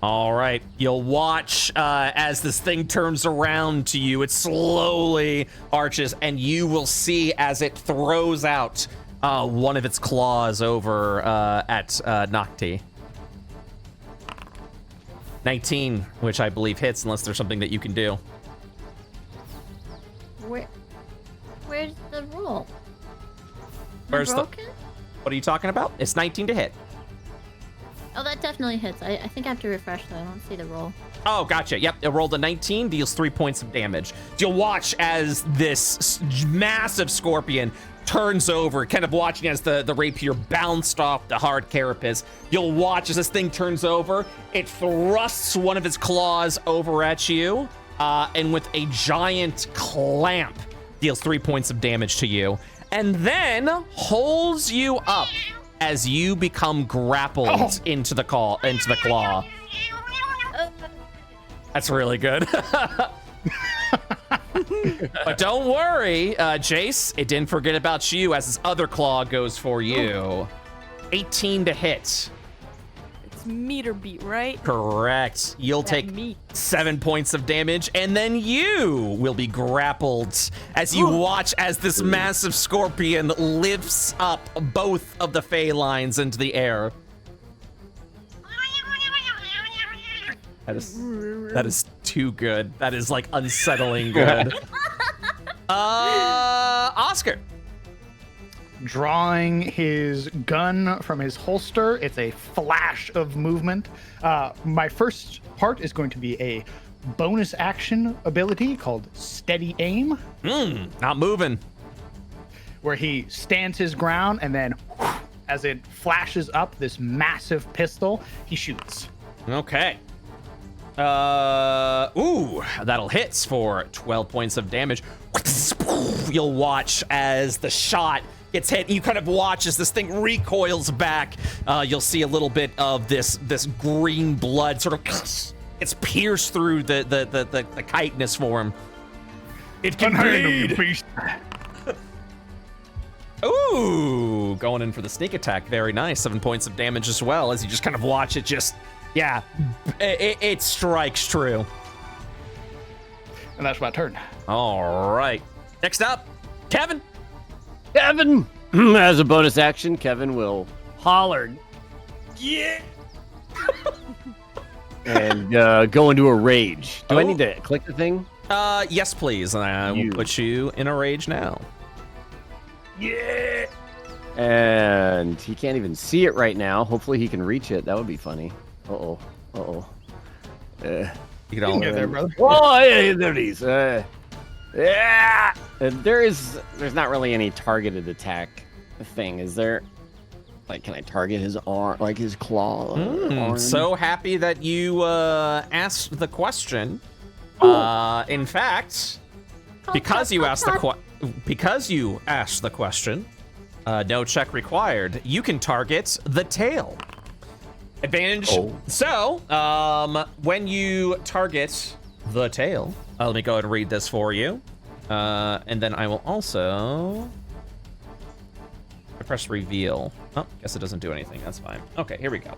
all right, you'll watch as this thing turns around to you. It slowly arches, and you will see as it throws out one of its claws over at Nocti. 19, which I believe hits, unless there's something that you can do. Where's the roll? Where's the- broken? What are you talking about? It's 19 to hit. Oh, that definitely hits. I think I have to refresh though. I don't see the roll. Oh, gotcha. Yep, it rolled a 19, deals 3 points of damage. You'll watch as this massive scorpion turns over, kind of watching as the rapier bounced off the hard carapace. You'll watch as this thing turns over. It thrusts one of its claws over at you, and with a giant clamp, deals 3 points of damage to you, and then holds you up as you become grappled into the claw. That's really good. But don't worry, Jace, it didn't forget about you as this other claw goes for you. 18 to hit. It's meter beat, right? Correct. You'll take 7 points of damage, and then you will be grappled as you watch as this massive scorpion lifts up both of the felines into the air. That is too good. That is like unsettling good. Oscar. Drawing his gun from his holster, it's a flash of movement. My first part is going to be a bonus action ability called Steady Aim. Not moving. Where he stands his ground, and then as it flashes up this massive pistol, he shoots. Okay. Ooh, that'll hit for 12 points of damage. You'll watch as the shot gets hit. You kind of watch as this thing recoils back. You'll see a little bit of this green blood sort of it's pierced through the chitinous form. It can bleed. Ooh, going in for the sneak attack. Very nice. 7 points of damage as well as you just kind of watch it just, yeah, it strikes true. And that's my turn. All right. Next up, Kevin. Kevin, as a bonus action, Kevin will holler, yeah, and go into a rage. Do I need to click the thing? Yes, please. And I will put you in a rage now. Yeah. And he can't even see it right now. Hopefully he can reach it. That would be funny. You You can get there, brother. Oh, yeah, there it is. Yeah. There's not really any targeted attack thing, is there? Like, can I target his arm, like his claw? Arm? So happy that you asked the question. In fact, because you asked the question, No check required. You can target the tail. Advantage. Oh. So, when you target the tail, let me go ahead and read this for you. And then I will also press reveal. Oh, guess it doesn't do anything. That's fine. Okay, here we go.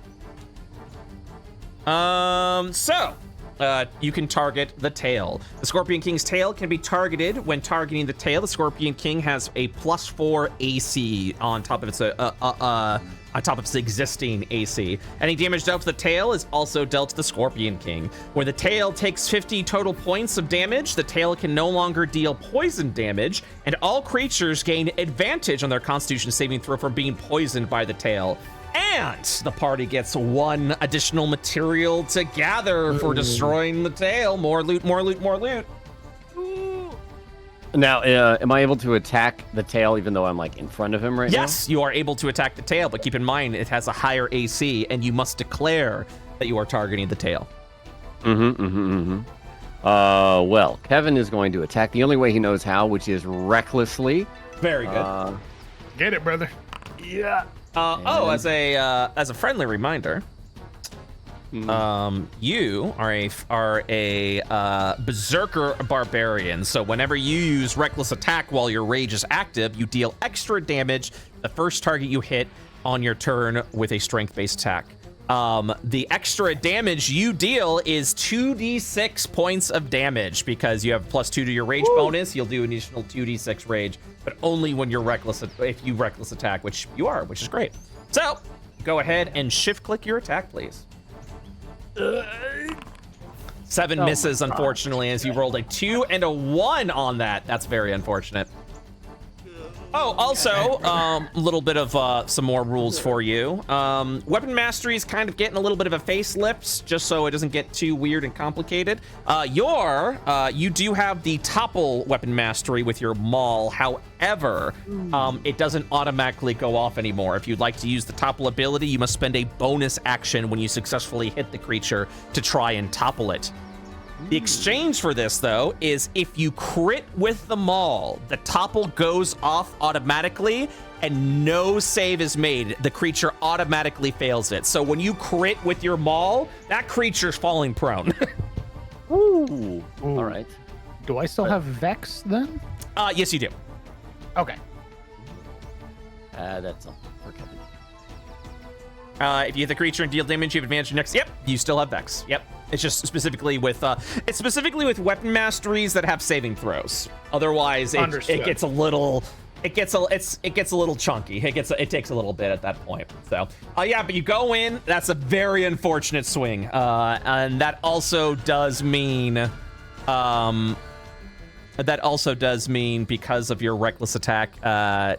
You can target the tail. The Scorpion King's tail can be targeted. When targeting the tail, the Scorpion King has a +4 AC on top of its existing AC. Any damage dealt to the tail is also dealt to the Scorpion King. When the tail takes 50 total points of damage, the tail can no longer deal poison damage, and all creatures gain advantage on their Constitution saving throw for being poisoned by the tail. And the party gets 1 additional material to gather for destroying the tail. More loot, more loot, more loot. Now, am I able to attack the tail even though I'm like in front of him right now? Yes, you are able to attack the tail, but keep in mind it has a higher AC, and you must declare that you are targeting the tail. Well, Kevin is going to attack the only way he knows how, which is recklessly. Very good. Get it, brother. Yeah. As a friendly reminder, you are a berserker barbarian. So whenever you use reckless attack while your rage is active, you deal extra damage the first target you hit on your turn with a strength-based attack. The extra damage you deal is 2d6 points of damage because you have +2 to your rage bonus. You'll do an additional 2d6 rage, but only when you're reckless. If you reckless attack, which you are, which is great. So go ahead and shift-click your attack, please. 7 misses, unfortunately, as you rolled a 2 and a 1 on that. That's very unfortunate. Oh, also, a little bit of some more rules for you. Weapon mastery is kind of getting a little bit of a facelift, just so it doesn't get too weird and complicated. You do have the topple weapon mastery with your maul. However, it doesn't automatically go off anymore. If you'd like to use the topple ability, you must spend a bonus action when you successfully hit the creature to try and topple it. The exchange for this, though, is if you crit with the maul, the topple goes off automatically and no save is made. The creature automatically fails it. So when you crit with your maul, that creature's falling prone. Ooh. All right. Do I still have Vex then? Yes, you do. Okay. That's all for Kevin. If you hit the creature and deal damage, you have advantage next. Yep, you still have Vex. Yep. It's just specifically with weapon masteries that have saving throws. Otherwise, it gets a little chunky. It takes a little bit at that point. So, yeah, but you go in. That's a very unfortunate swing, and that also does mean, because of your reckless attack,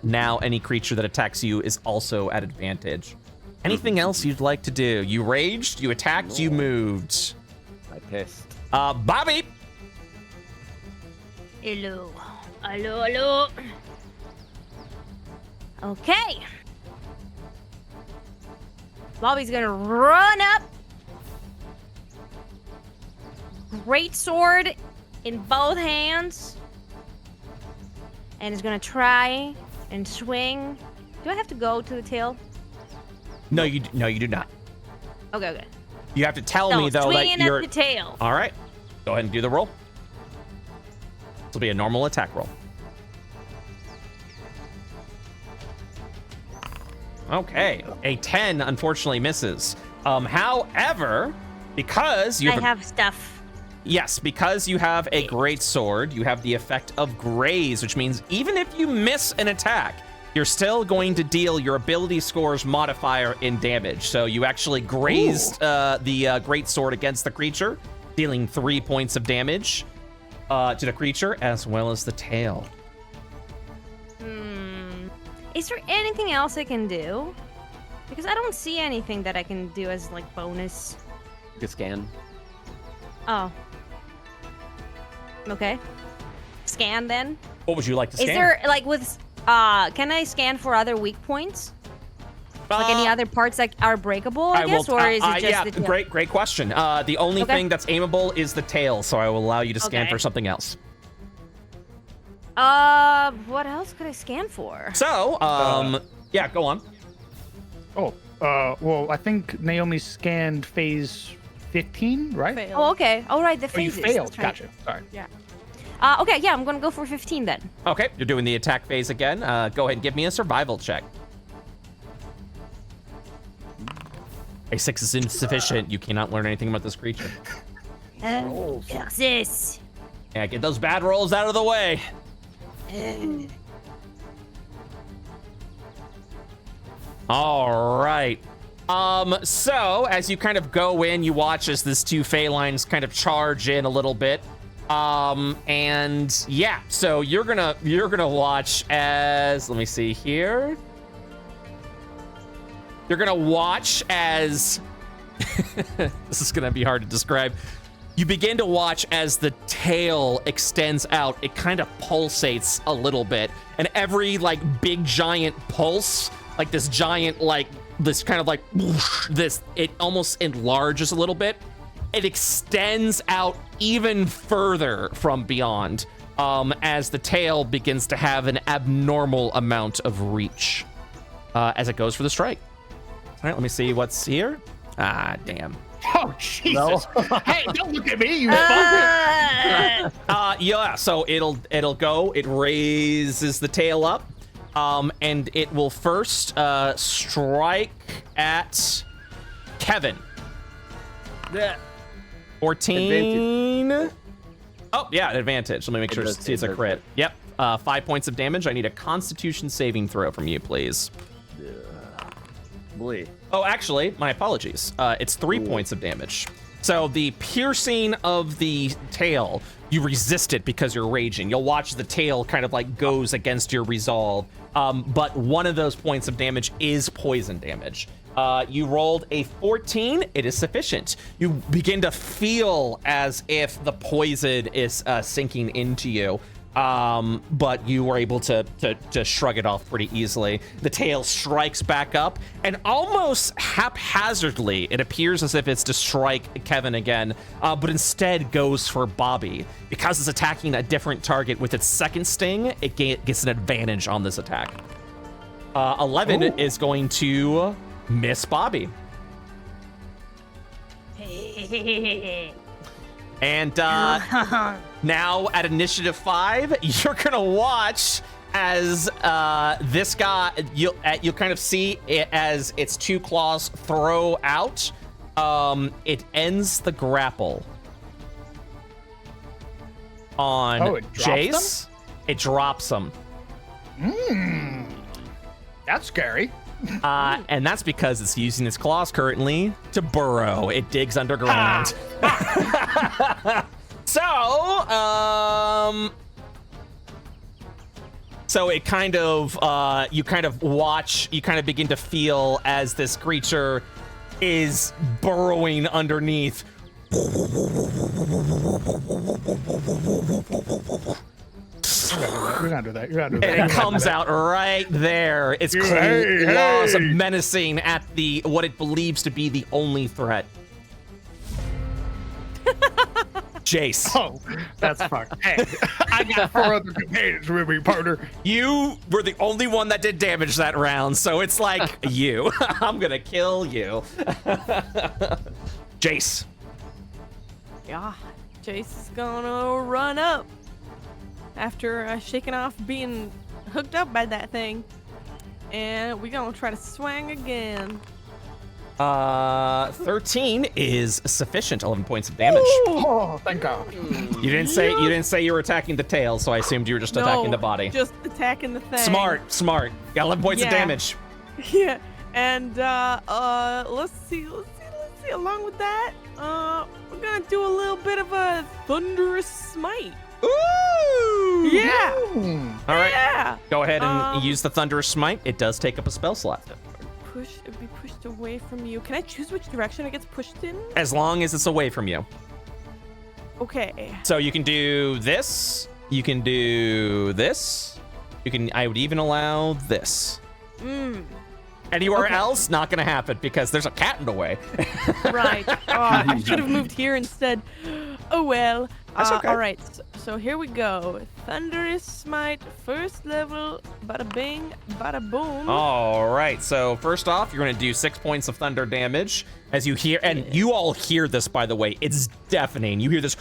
now any creature that attacks you is also at advantage. Anything else you'd like to do? You raged, you attacked, you moved. I pissed. Bobby. Hello. Hello. Okay. Bobby's gonna run up. Great sword in both hands. And is gonna try and swing. Do I have to go to the tail? No, you do not. Okay. You have to tell me though that you're at the tail. All right. Go ahead and do the roll. This will be a normal attack roll. Okay, a 10 unfortunately misses. However, because you have stuff. Yes, because you have a great sword, you have the effect of graze, which means even if you miss an attack, you're still going to deal your ability score's modifier in damage. So you actually grazed the great sword against the creature, dealing 3 points of damage to the creature as well as the tail. Is there anything else I can do? Because I don't see anything that I can do as like bonus. You can scan. Oh. Okay. Scan then. What would you like to scan? Is there like with can I scan for other weak points? Like any other parts that are breakable, I guess, or is it just the tail? Great question. The only thing that's aimable is the tail, so I will allow you to scan for something else. What else could I scan for? So, yeah, go on. Oh, well, I think Naomi scanned phase 15, right? Fail. Oh, okay. All right, the Oh, you phases. failed. That's right. Gotcha. Sorry. Okay, yeah, I'm gonna go for 15 then. Okay, you're doing the attack phase again. Go ahead and give me a survival check. A 6 is insufficient. You cannot learn anything about this creature. Success. Yeah, get those bad rolls out of the way. All right. So as you kind of go in, you watch as these two felines kind of charge in a little bit. And yeah, so you're gonna watch as, let me see here. You're gonna watch as this is gonna be hard to describe. You begin to watch as the tail extends out. It kind of pulsates a little bit, and every like big giant pulse, like this giant like this kind of like whoosh, this, it almost enlarges a little bit. It extends out even further from beyond as the tail begins to have an abnormal amount of reach as it goes for the strike. All right, let me see what's here. Ah, damn. Oh, Jesus. Hey, don't look at me, you fucker. Yeah, so it'll go. It raises the tail up, and it will first strike at Kevin. 14. Advantage. Oh, yeah, advantage. Let me make sure does see it's a crit. Yep. 5 points of damage. I need a Constitution saving throw from you, please. Boy. Oh, actually, my apologies. It's 3 points of damage. So the piercing of the tail, you resist it because you're raging. You'll watch the tail kind of like goes against your resolve. But one of those points of damage is poison damage. You rolled a 14. It is sufficient. You begin to feel as if the poison is sinking into you. But you were able to shrug it off pretty easily. The tail strikes back up, and almost haphazardly, it appears as if it's to strike Kevin again, but instead goes for Bobby. Because it's attacking a different target with its second sting, it gets an advantage on this attack. 11 is going to miss Bobby. And now at initiative 5, you're gonna watch as this guy, you'll kind of see it as its two claws throw out. It ends the grapple on it drops Jace. It drops him. That's scary. And that's because it's using its claws currently to burrow. It digs underground. So it kind of, you kind of watch, you kind of begin to feel as this creature is burrowing underneath. You're gonna do that. You're gonna do that. And it comes out right there. Its claws menacing at the what it believes to be the only threat. Jace. Oh, that's fucked. Hey, I got 4 other companions with me, partner. You were the only one that did damage that round, so it's like you. I'm gonna kill you. Jace. Yeah, Jace is gonna run up after shaking off being hooked up by that thing. And we're gonna try to swing again. 13 is sufficient. 11 points of damage. Oh, thank God. You didn't say you were attacking the tail, so I assumed you were just attacking the body. Just attacking the thing. Smart. Got 11 points of damage. Yeah, and let's see. Along with that, we're gonna do a little bit of a thunderous smite. Ooh! Yeah. All right. Yeah. Go ahead and use the thunderous smite. It does take up a spell slot. It'd be pushed away from you. Can I choose which direction it gets pushed in? As long as it's away from you. Okay. So you can do this. You can do this. I would even allow this. Anywhere else, not gonna happen because there's a cat in the way. Right. I should have moved here instead. Oh well. That's okay. All right, so here we go. Thunderous Smite, first level, bada bing, bada boom. All right, so first off, you're going to do 6 points of thunder damage as you hear, and you all hear this, by the way. It's deafening. You hear this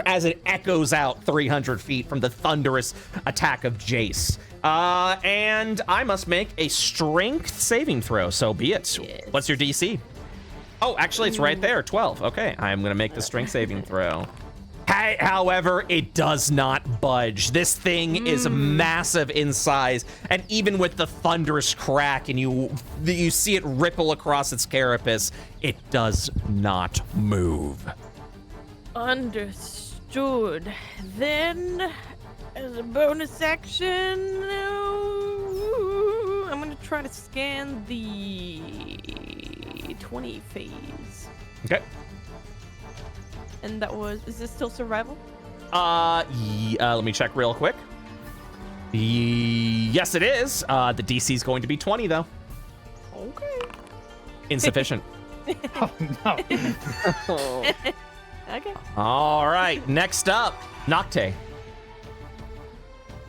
as it echoes out 300 feet from the thunderous attack of Jace. And I must make a strength saving throw, so be it. Yes. What's your DC? Oh, actually, it's right there, 12. Okay, I'm going to make the strength saving throw. However, it does not budge. This thing is massive in size, and even with the thunderous crack and you see it ripple across its carapace, it does not move. Understood. Then, as a bonus action, I'm gonna try to scan the 20 phase. Okay. And that was, is this still survival? Let me check real quick. Yes, it is. The DC is going to be 20, though. Okay. Insufficient. Oh, no. Okay. All right, next up, Nocte.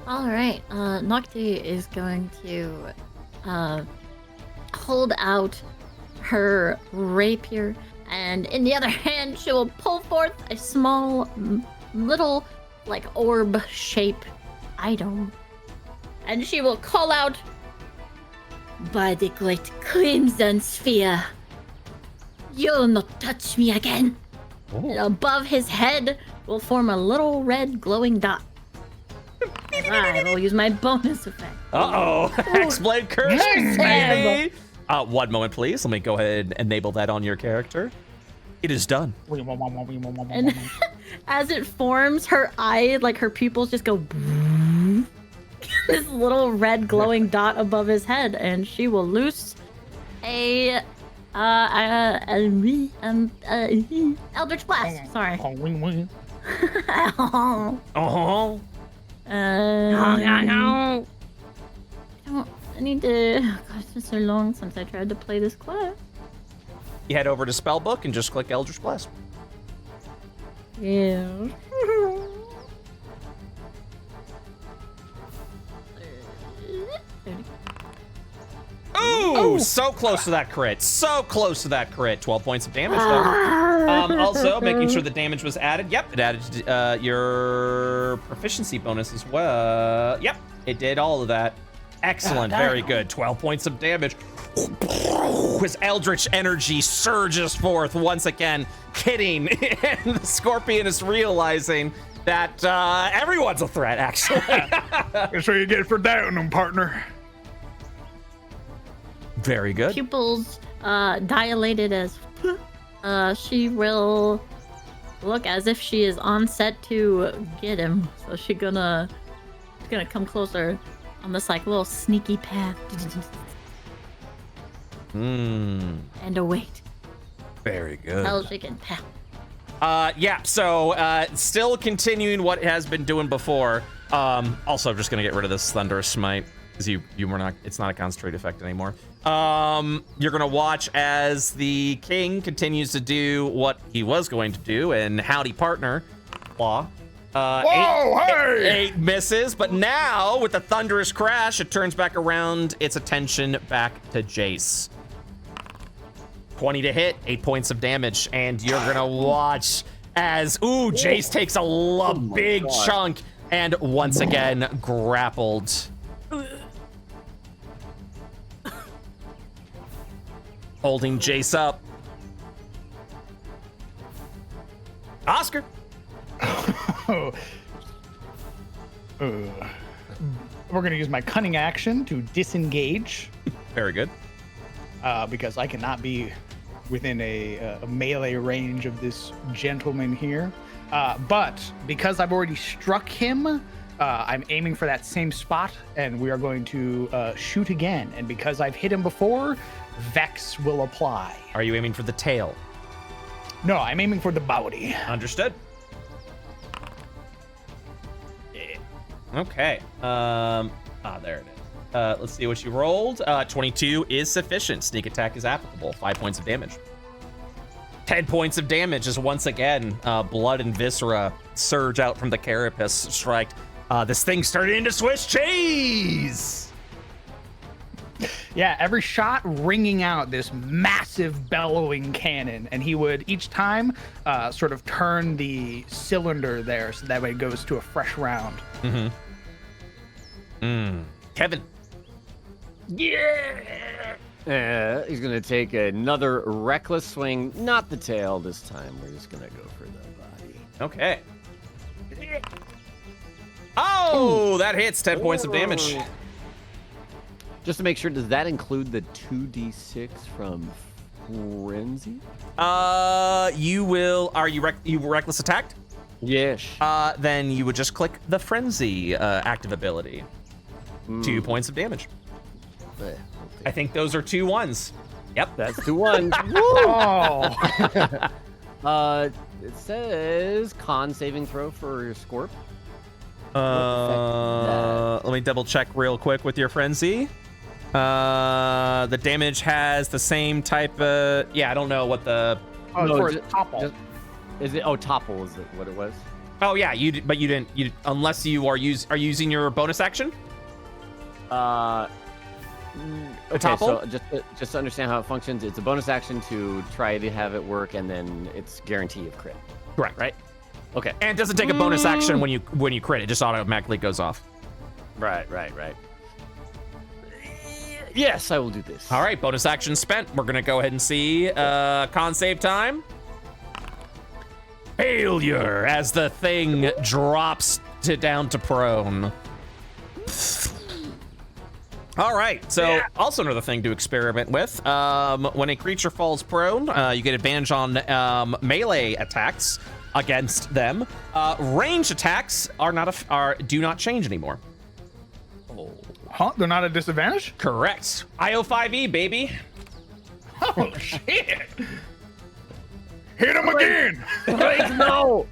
All right, Nocte is going to hold out her rapier, and in the other hand, she will pull forth a small, little, like orb-shaped item, and she will call out, "By the great crimson sphere, you'll not touch me again." And above his head will form a little red glowing dot. I will use my bonus effect. Uh-oh, Hexblade Curse, Yes, baby! 1 moment, please. Let me go ahead and enable that on your character. It is done. And as it forms, her eye, like her pupils just go this little red glowing dot above his head, and she will loose a Eldritch Blast. Sorry. Oh. I need to. Gosh, it's been so long since I tried to play this class. You head over to Spellbook and just click Eldritch Blast. Yeah. Ooh, so close to that crit. So close to that crit. 12 points of damage, though. Also, making sure the damage was added. Yep, it added your proficiency bonus as well. Yep, it did all of that. Excellent, very good. 12 points of damage. His eldritch energy surges forth once again, hitting, and the scorpion is realizing that everyone's a threat, actually. That's what you get for doubting them, partner. Very good. Pupils dilated as she will look as if she is on set to get him. So she's gonna come closer on this like little sneaky path and await. Very good. Eldritch path. Yeah, so still continuing what it has been doing before. Also, I'm just gonna get rid of this Thunderous Smite because you were not. It's not a concentrate effect anymore. You're gonna watch as the king continues to do what he was going to do, and howdy, partner, Claw. Whoa, hey! 8 misses, but now with the thunderous crash, it turns back around its attention back to Jace. 20 to hit, 8 points of damage, and you're gonna watch as Jace takes a big chunk and once again grappled. Holding Jace up. Oscar. We're gonna use my cunning action to disengage. Very good. Because I cannot be within a melee range of this gentleman here. But because I've already struck him, I'm aiming for that same spot, and we are going to shoot again. And because I've hit him before, Vex will apply. Are you aiming for the tail? No, I'm aiming for the body. Understood. Okay. There it is. Let's see what you rolled. 22 is sufficient. Sneak attack is applicable. 5 points of damage. 10 points of damage as once again, blood and viscera surge out from the carapace strike. This thing started into Swiss cheese! Yeah, every shot ringing out this massive bellowing cannon, and he would each time sort of turn the cylinder there so that way it goes to a fresh round. Kevin. Yeah! He's gonna take another reckless swing. Not the tail this time. We're just gonna go for the body. Okay. Oh, that hits 10 points of damage. Just to make sure, does that include the 2d6 from Frenzy? You will. Are you reckless attacked? Yes. Then you would just click the frenzy active ability. 2 points of damage. Okay. I think those are 2 1s. Yep. That's 2 1s. Oh. It says con saving throw for your Scorp. Let me double check real quick with your frenzy. The damage has the same type of. Yeah, I don't know what the. Oh, No, for ju- topple. Is it? Oh, topple is it? What it was? Oh yeah, but you didn't. Unless you are using your bonus action. Okay, topple? so just to understand how it functions, it's a bonus action to try to have it work, and then it's guarantee of crit. Correct. Right? Okay. And it doesn't take a bonus action when you crit. It just automatically goes off. Right. Yes, I will do this. All right, bonus action spent. We're gonna go ahead and see con save time. Failure as the thing drops down to prone. All right, so also another thing to experiment with. When a creature falls prone, you get advantage on melee attacks against them. Range attacks do not change anymore. Huh? They're not at disadvantage? Correct. IO5E, baby. Oh, shit. Hit him again. Like, no!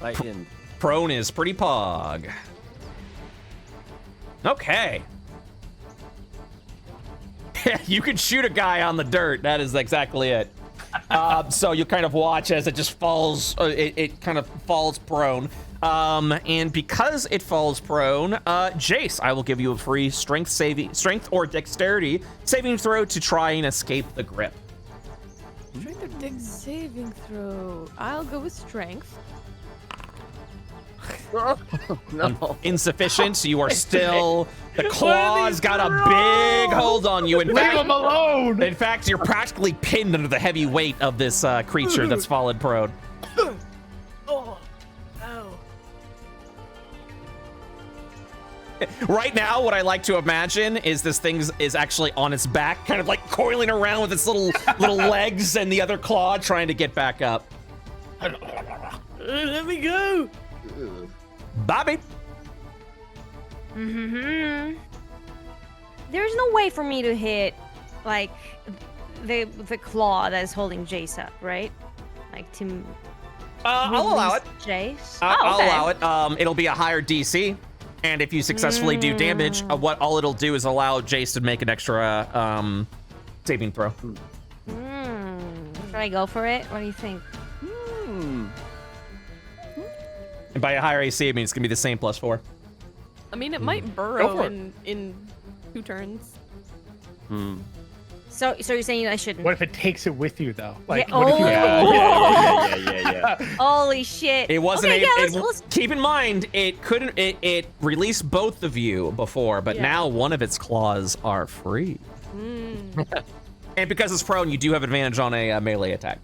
Right in. Prone is pretty pog. Okay. You can shoot a guy on the dirt. That is exactly it. So you kind of watch as it just falls. It kind of falls prone. And because it falls prone, Jace, I will give you a free strength or dexterity saving throw to try and escape the grip. Strength or dex saving throw. I'll go with strength. No. Insufficient. You are still. The claws got a big hold on you. Leave him alone. In fact, you're practically pinned under the heavy weight of this creature that's fallen prone. Oh. Right now, what I like to imagine is this thing is actually on its back, kind of like coiling around with its little legs and the other claw trying to get back up. Let me go. Bobby. There's no way for me to hit, like, the claw that is holding Jace up, right? Like, to I'll allow it. Jace? I'll okay. allow it. It'll be a higher DC, and if you successfully do damage, all it'll do is allow Jace to make an extra saving throw. Should I go for it? What do you think? And by a higher AC, I mean it's gonna be the same +4. I mean, it might Go burrow for it. in 2 turns. So you're saying I shouldn't? What if it takes it with you though? Like, Yeah, what if you? Yeah. Holy shit! It wasn't. Okay, yeah, let's Keep in mind, it couldn't. It released both of you before, but now one of its claws are free. And because it's prone, you do have advantage on a melee attack.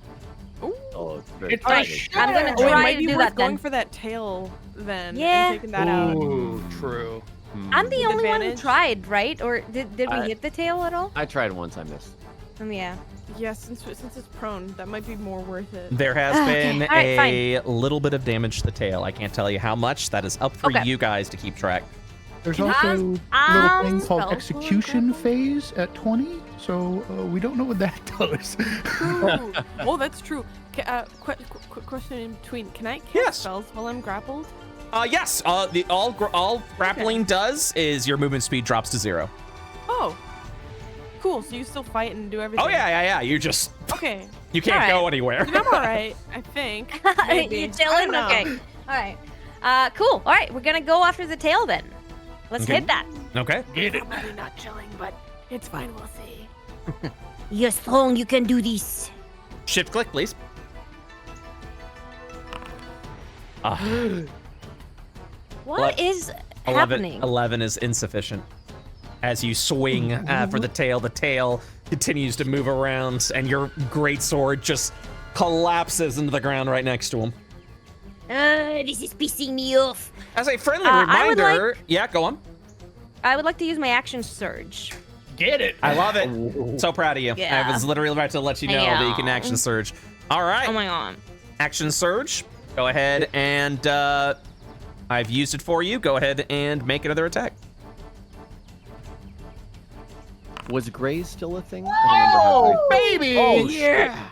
Oh, it's very It's exciting. I'm gonna Oh, it try might to be do worth that going then. for that tail then. Yeah. And taking that out. Ooh, true. I'm the only one who Advantage? tried, right? Or did we I- hit the tail at all? I tried once, I missed. Yeah. Yeah, since it's prone, that might be more worth it. There has Okay, been all right, a little bit of damage to the tail. I can't tell you how much. That is up for Okay. you guys to keep track. There's also a little thing called spell execution for phase at 20, so we don't know what that does. Ooh. Oh, that's true. Quick question in between. Can I cast Yes. spells while I'm grappled? Yes. All grappling does is your movement speed drops to 0. Oh. Cool. So you still fight and do everything. Oh yeah. You just Okay. You can't All go right. anywhere. I'm all right, I think. Maybe. You I chilling? don't know. Okay. All right. Cool. All right, we're gonna go after the tail then. Let's Okay. hit that. Okay. Get it. Maybe not chilling, but it's fine. We'll see. You're strong. You can do this. Shift click, please. What is 11, happening? 11 is insufficient. As you swing for the tail continues to move around, and your great sword just collapses into the ground right next to him. This is pissing me off. As a friendly I would reminder, yeah, go on. I would like to use my action surge. Get it. I love it. So proud of you. Yeah. I was literally about to let you know that you can action surge. All right, Oh my god. action surge. Go ahead and I've used it for you. Go ahead and make another attack. Was Graze still a thing? I Oh, baby. Oh, yeah.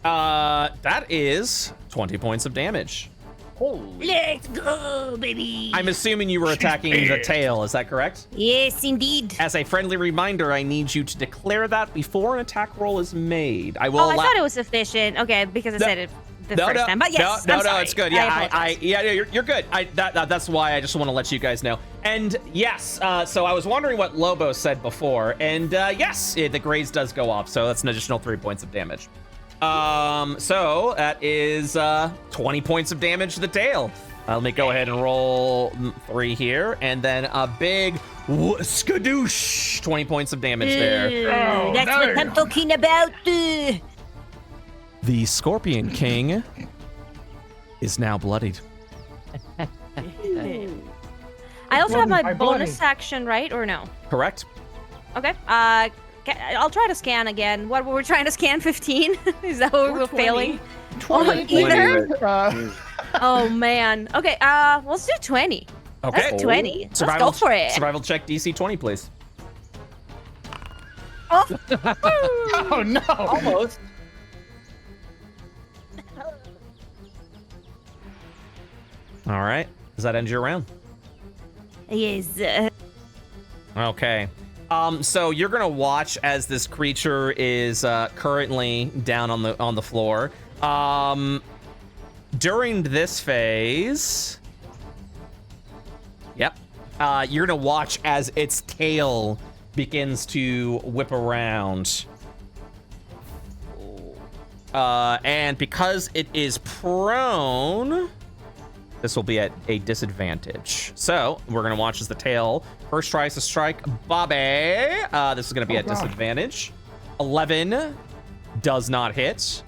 That is 20 points of damage. Holy. Let's go, baby. I'm assuming you were attacking the dead. tail. Is that correct? Yes, indeed. As a friendly reminder, I need you to declare that before an attack roll is made. I will Oh, I allow- thought it was sufficient. Okay, because I said it the first time. But yes, no, I'm sorry. it's good. I Yeah, apologize. you're good. That's why I just want to let you guys know. And yes, so I was wondering what Lobo said before, and yes, the graze does go off, so that's an additional 3 points of damage. So that is 20 points of damage to the tail. Let me go ahead and roll 3 here, and then a big skadoosh, 20 points of damage there. Oh, That's what I'm talking about. The Scorpion King is now bloodied. I also have my My bonus bloody. action, right? Or no? Correct? Okay. I'll try to scan again. What were we trying to scan? 15? Is that what we're 20. failing? 20. Either? Oh man. Okay. Let's do 20. Okay. Let's do 20. Let's go for it. Survival check DC 20, please. Oh no. Almost. All right. Does that end your round? Yes. Okay. So you're gonna watch as this creature is currently down on the floor. During this phase, yep. You're gonna watch as its tail begins to whip around. And because it is prone, this will be at a disadvantage. So we're gonna watch as the tail first tries to strike Bobby. This is gonna be at disadvantage. 11 does not hit.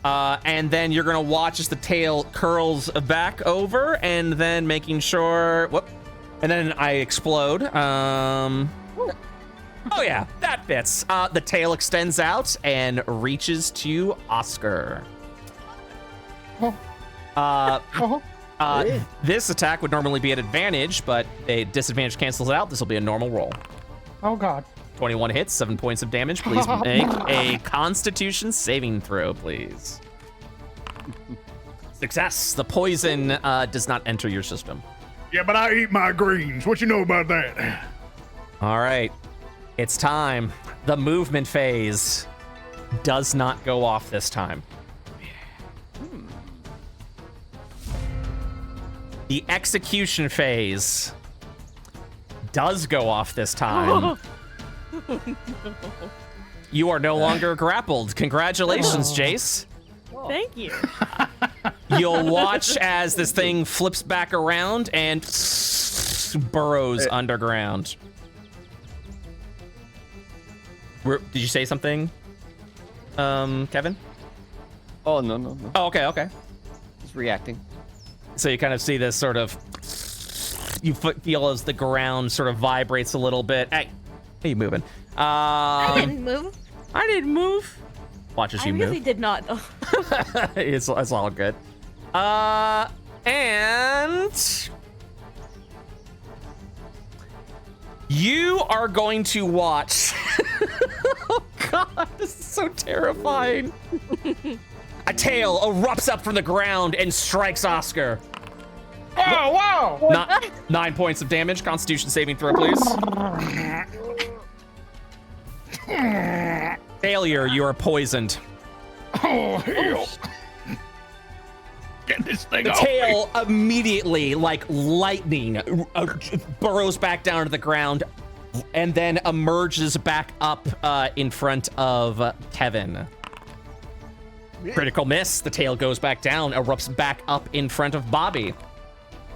And then you're gonna watch as the tail curls back over, and then making sure, whoop, and then I explode. Oh yeah, that fits. The tail extends out and reaches to Oscar. This attack would normally be at advantage, but a disadvantage cancels it out. This will be a normal roll. Oh god. 21 hits, 7 points of damage. Please make a Constitution saving throw, please. Success. The poison does not enter your system. Yeah, but I eat my greens. What you know about that? All right, it's time. The movement phase does not go off this time. The execution phase does go off this time. You are no longer grappled. Congratulations, Jace. Thank you. You'll watch as this thing flips back around and burrows underground. Did you say something, Kevin? Oh, no. Oh, okay. Just reacting. So you kind of see this sort of, you feel as the ground sort of vibrates a little bit. Hey, how you moving? I didn't move. I didn't move. Watch as I you really move. did not, though. It's all good. And you are going to watch. Oh God, this is so terrifying. A tail erupts up from the ground and strikes Oscar. Oh wow. 9 points of damage. Constitution saving throw, please. Failure. You are poisoned. Oh, hell. Get this thing The off me. tail immediately, like lightning, burrows back down to the ground and then emerges back up in front of Kevin. Critical miss. The tail goes back down, erupts back up in front of Bobby.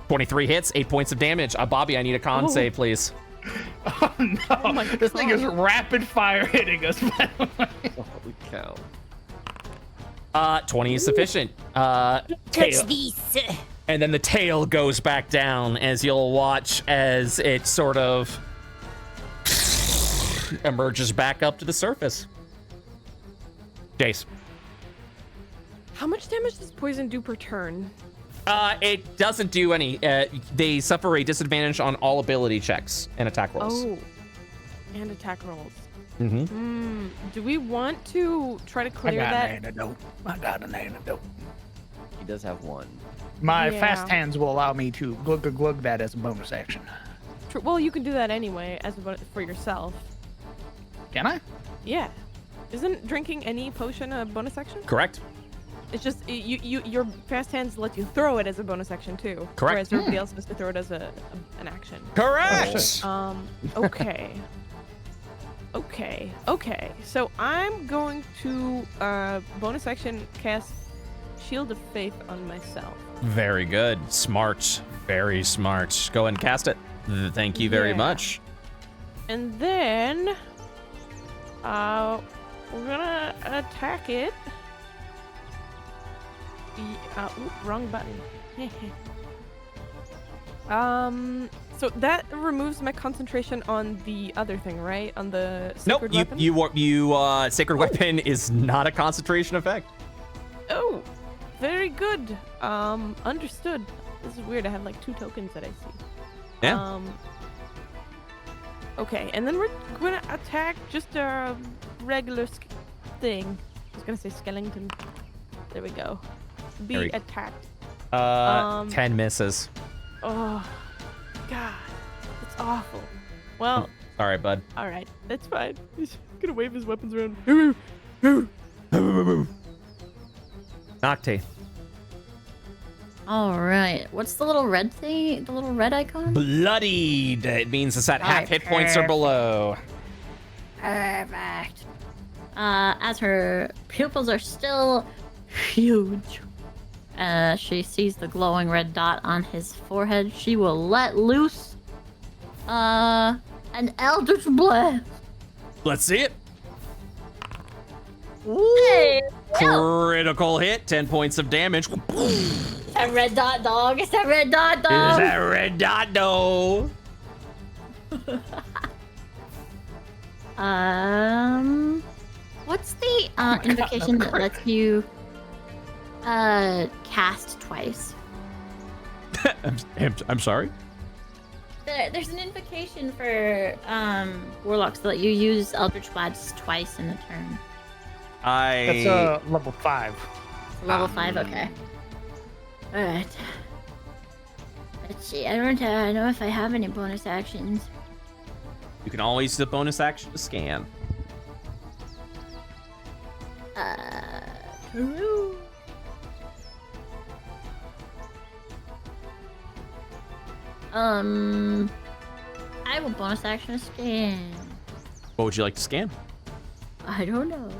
23 hits, 8 points of damage. Bobby, I need a con save, please. Oh no! This thing is rapid fire hitting us. By the way. Holy cow. 20 is sufficient. Touch Tail. this. And then the tail goes back down as you'll watch as it sort of emerges back up to the surface. Jace. How much damage does poison do per turn? It doesn't do any. They suffer a disadvantage on all ability checks and attack rolls. Oh, and attack rolls. Mm-hmm. Do we want to try to I clear got that? an antidote. I got an antidote. He does have one. My Yeah. fast hands will allow me to glug that as a bonus action. Well, you can do that anyway for yourself. Can I? Yeah. Isn't drinking any potion a bonus action? Correct. It's just your fast hands let you throw it as a bonus action too. Correct. Whereas everybody else has to throw it as an action. Correct. Okay. Okay. So I'm going to bonus action cast Shield of Faith on myself. Very good. Smart. Very smart. Go ahead and cast it. Thank you very Yeah. much. And then we're gonna attack it. Wrong button. So that removes my concentration on the other thing, right? On the sacred Nope. weapon? Sacred weapon is not a concentration effect. Oh, very good. Understood. This is weird. I have like 2 tokens that I see. Yeah. Okay, and then we're gonna attack just a regular thing. I was gonna say skeleton. There we go. Be There we- attacked. 10 misses. Oh, God, that's awful. Well, All right, bud. all right, that's fine. He's gonna wave his weapons around. Nocte. All right. What's the little red thing? The little red icon? Bloodied. It means it's at half hit points or below. Perfect. As her pupils are still huge, she sees the glowing red dot on his forehead. She will let loose an eldritch blast. Let's see it. Hey, Critical hit. 10 points of damage. it's that red dot, dog. It's that red dot, Is dog. that red dot? No. What's the invocation that lets you cast twice? I'm sorry. There's an invocation for warlocks that let you use eldritch blasts twice in a turn. That's level 5. Level 5, okay. Alright. Let's see, I don't know if I have any bonus actions. You can always use the bonus action to scan. True. I will bonus action scan. What would you like to scan? I don't know.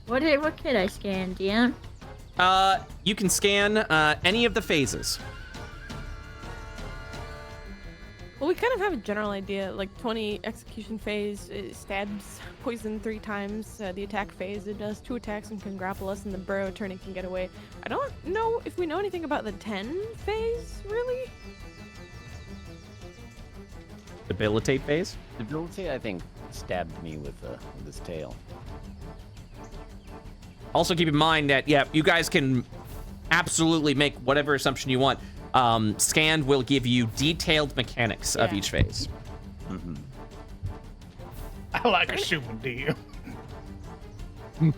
What can I scan, DM? You can scan any of the phases. Well, we kind of have a general idea. Like 20 execution phase, it stabs poison 3 times. The attack phase, it does 2 attacks and can grapple us, and the burrow turning can get away. I don't know if we know anything about the 10 phase, really. Debilitate phase. Debilitate, I think, stabbed me with his tail. Also keep in mind that, yeah, you guys can absolutely make whatever assumption you want. Scanned will give you detailed mechanics of Yeah. each phase. Mm-hmm. I like assuming DM.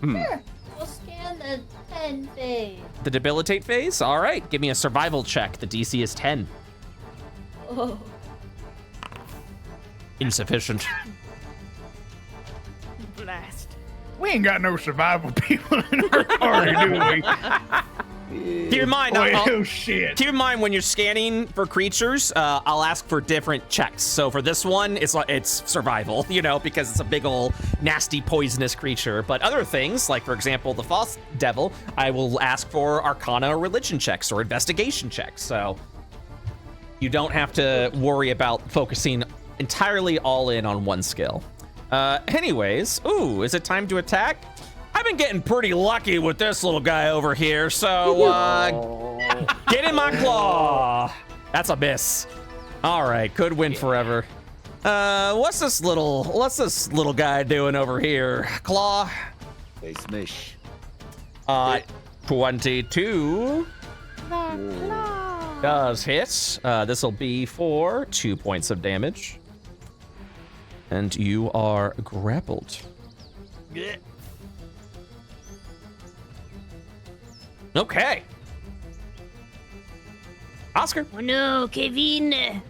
Sure. We'll scan the 10 phase. The debilitate phase? All right, give me a survival check. The DC is 10. Oh. Insufficient. Blast. We ain't got no survival people in our party, do we? Keep in mind, Oh, shit. keep in mind when you're scanning for creatures, I'll ask for different checks. So for this one, it's survival, you know, because it's a big ol' nasty poisonous creature. But other things, like for example, the false devil, I will ask for arcana or religion checks or investigation checks. So you don't have to worry about focusing entirely all in on one skill. Anyways, ooh, is it time to attack? I've been getting pretty lucky with this little guy over here, so get in my claw. That's a miss. All right, could win forever. What's this little guy doing over here? Claw. They smish. 22 does hit. This will be for 2 points of damage. And you are grappled. Yeah. Okay. Oscar. Oh no, Kevin.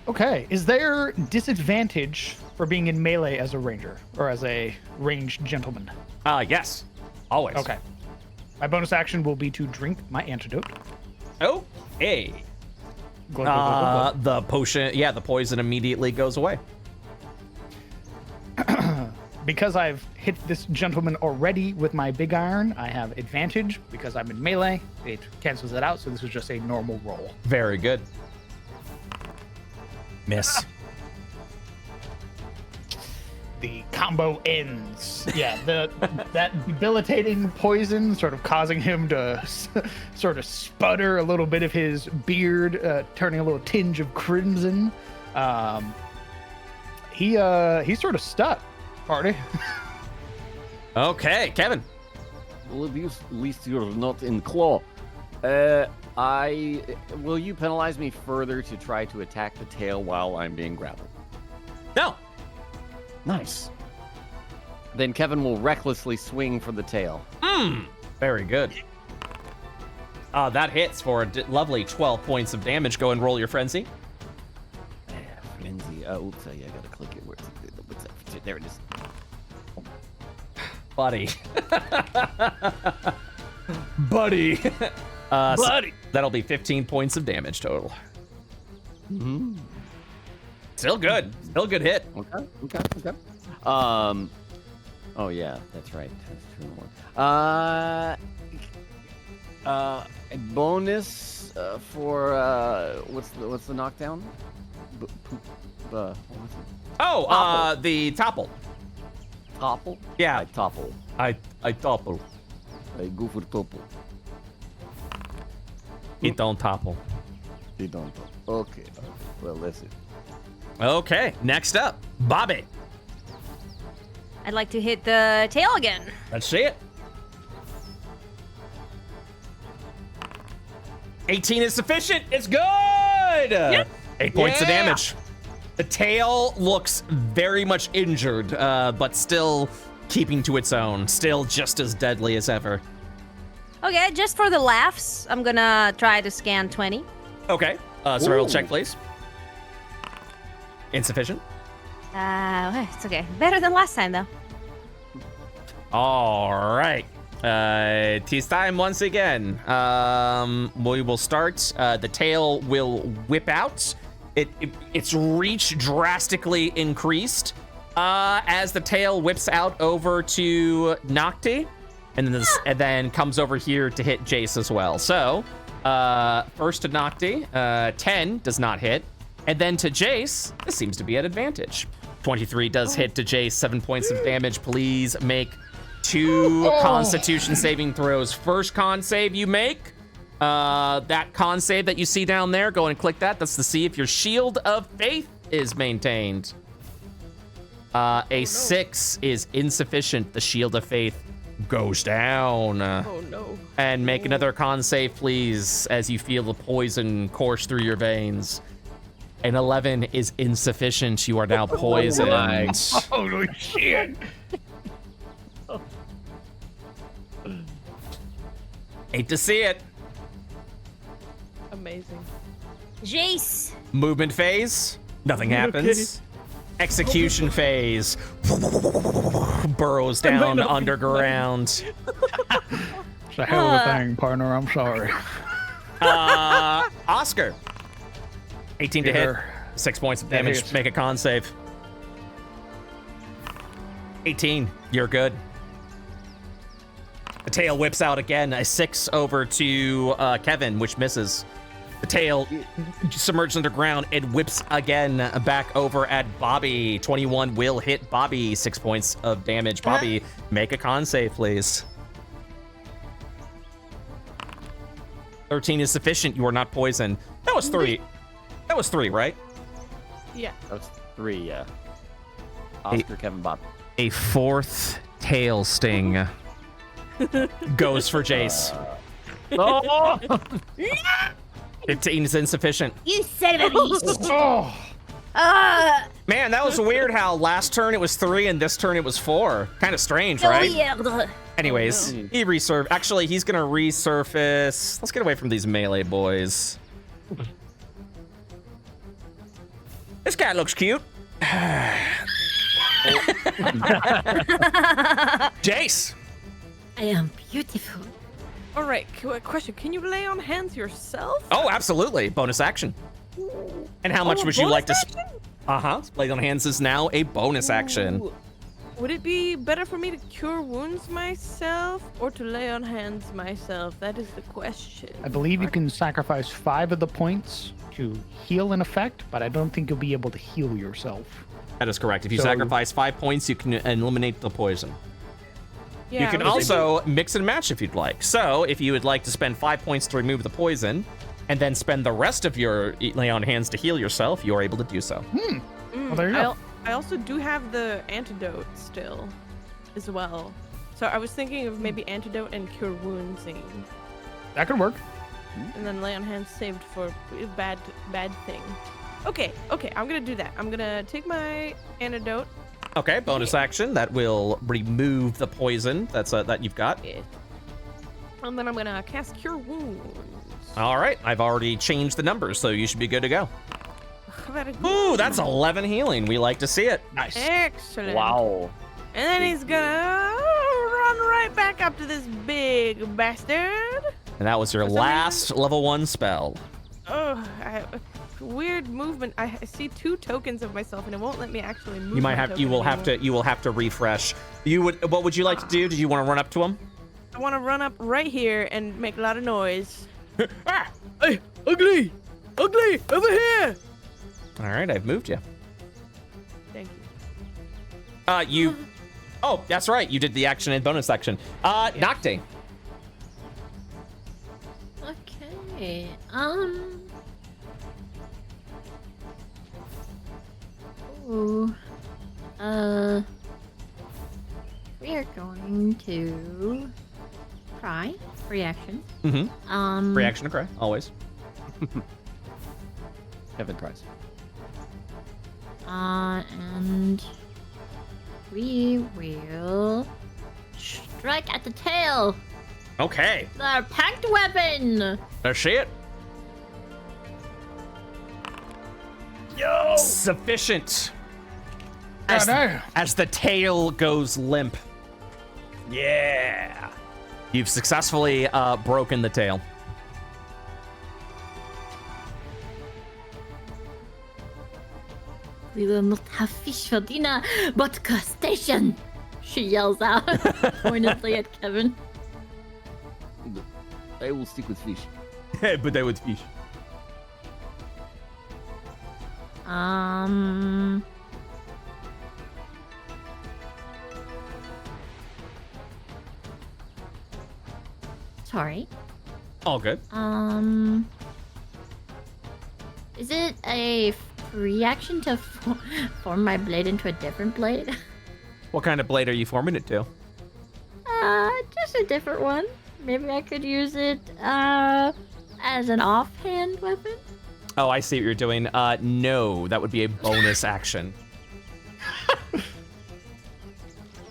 Okay, is there disadvantage for being in melee as a ranger or as a ranged gentleman? Yes. Always. Okay. My bonus action will be to drink my antidote. Oh, hey. Glug, glug, glug, glug, The potion, yeah, the poison immediately goes away. Because I've hit this gentleman already with my big iron, I have advantage because I'm in melee. It cancels it out, so this is just a normal roll. Very good. Miss. The combo ends. Yeah, that debilitating poison sort of causing him to sort of sputter, a little bit of his beard turning a little tinge of crimson. He's sort of stuck. Party. Okay, Kevin. Well, at least you're not in claw. Will you penalize me further to try to attack the tail while I'm being grappled? No. Nice. Then Kevin will recklessly swing for the tail. Very good. That hits for a lovely 12 points of damage. Go and roll your frenzy. Frenzy. Oops, I gotta click it. What's that? There it is. Buddy. Buddy. Buddy. That'll be 15 points of damage total. Mm-hmm. Still good. Still a good hit. Okay. Oh yeah, that's right. That's 2 and 1. A bonus for what's the knockdown? What was it? Oh, Topple. the topple. Topple? Yeah. I topple. I topple. I go for topple. He don't topple. They don't. Okay. Well, listen. Okay, next up, Bobby. I'd like to hit the tail again. Let's see it. 18 is sufficient. It's good. Yep. 8 points of damage. The tail looks very much injured, but still keeping to its own. Still just as deadly as ever. Okay, just for the laughs, I'm gonna try to scan 20. Okay, survival check, please. Insufficient. It's okay. Better than last time, though. All right. Tis time once again. We will start. The tail will whip out. Its reach drastically increased as the tail whips out over to Nocti, and then comes over here to hit Jace as well. So first to Nocti, 10 does not hit, and then to Jace, this seems to be at advantage. 23 does hit to Jace, 7 points of damage. Please make 2 Constitution saving throws. First con save you make. That con save that you see down there, go and click that. That's to see if your Shield of Faith is maintained. A 6 is insufficient. The Shield of Faith goes down. Oh no. And make another con save, please, as you feel the poison course through your veins. An 11 is insufficient. You are now poisoned. Holy shit. Hate to see it. Amazing. Jace. Movement phase. Nothing happens. Execution phase. Burrows down underground. It's a hell of a thing, partner. I'm sorry. Oscar. 18 to hit. 6 points of damage. hits. Make a con save. 18. You're good. The tail whips out again. A 6 over to Kevin, which misses. The tail submerged underground. It whips again back over at Bobby. 21 will hit Bobby. 6 points of damage. Bobby, make a con save, please. 13 is sufficient. You are not poisoned. That was 3. That was 3, right? Yeah. That was 3, yeah. Oscar, Kevin, Bob. A 4th tail sting goes for Jace. Oh! 15 is insufficient. You son of a beast. Oh, Man, that was weird how last turn it was 3 and this turn it was 4. Kind of strange, Oh, right? yeah. Anyways, he resurfaced. Actually, he's gonna resurface. Let's get away from these melee boys. This cat looks cute. Jace. I am beautiful. All right. Question: can you lay on hands yourself? Oh, absolutely. Bonus action. And how much a would you like to? bonus action? Lay on hands is now a bonus action. Ooh. Would it be better for me to cure wounds myself or to lay on hands myself? That is the question. I believe you can sacrifice 5 of the points to heal an effect, but I don't think you'll be able to heal yourself. That is correct. If you So- sacrifice 5 points, you can eliminate the poison. Yeah, You can I was also mix and match if you'd like. So if you would like to spend 5 points to remove the poison, and then spend the rest of your lay on hands to heal yourself, you are able to do so. thinking- Well, there you go. I also do have the antidote still, as well. So I was thinking of maybe antidote and cure woundsing, That could work. and then lay on hands saved for a bad thing. Okay, I'm gonna do that. I'm gonna take my antidote. Okay, bonus action. That will remove the poison that you've got. And then I'm gonna cast Cure Wounds. All right, I've already changed the numbers, so you should be good to go. Very good. Ooh, that's 11 healing. We like to see it. Nice. Excellent. Wow. And then he's gonna run right back up to this big bastard. And that was your For some last level 1 spell. Oh, weird movement. I see 2 tokens of myself, and it won't let me actually move. You might my have. token You will have anymore. to. You will have to refresh. You would. What would you like to do? Did you want to run up to him? I want to run up right here and make a lot of noise. Ah! Hey, ugly, over here. All right, I've moved you. Thank you. You. Oh, that's right. You did the action and bonus action. Nocte. Okay. Ooh. We are going to try reaction. Mm-hmm. Reaction to cry, always. Kevin tries. And we will strike at the tail. Okay. The packed weapon. Let's see it. Yo! Sufficient. As the tail goes limp. Yeah. You've successfully broken the tail. We will not have fish for dinner, but crustacean. She yells out pointedly at Kevin. I will stick with fish. But I would fish. Sorry. All good. Is it a reaction to form my blade into a different blade? What kind of blade are you forming it to? Just a different one. Maybe I could use it, as an offhand weapon? Oh, I see what you're doing. No, that would be a bonus action.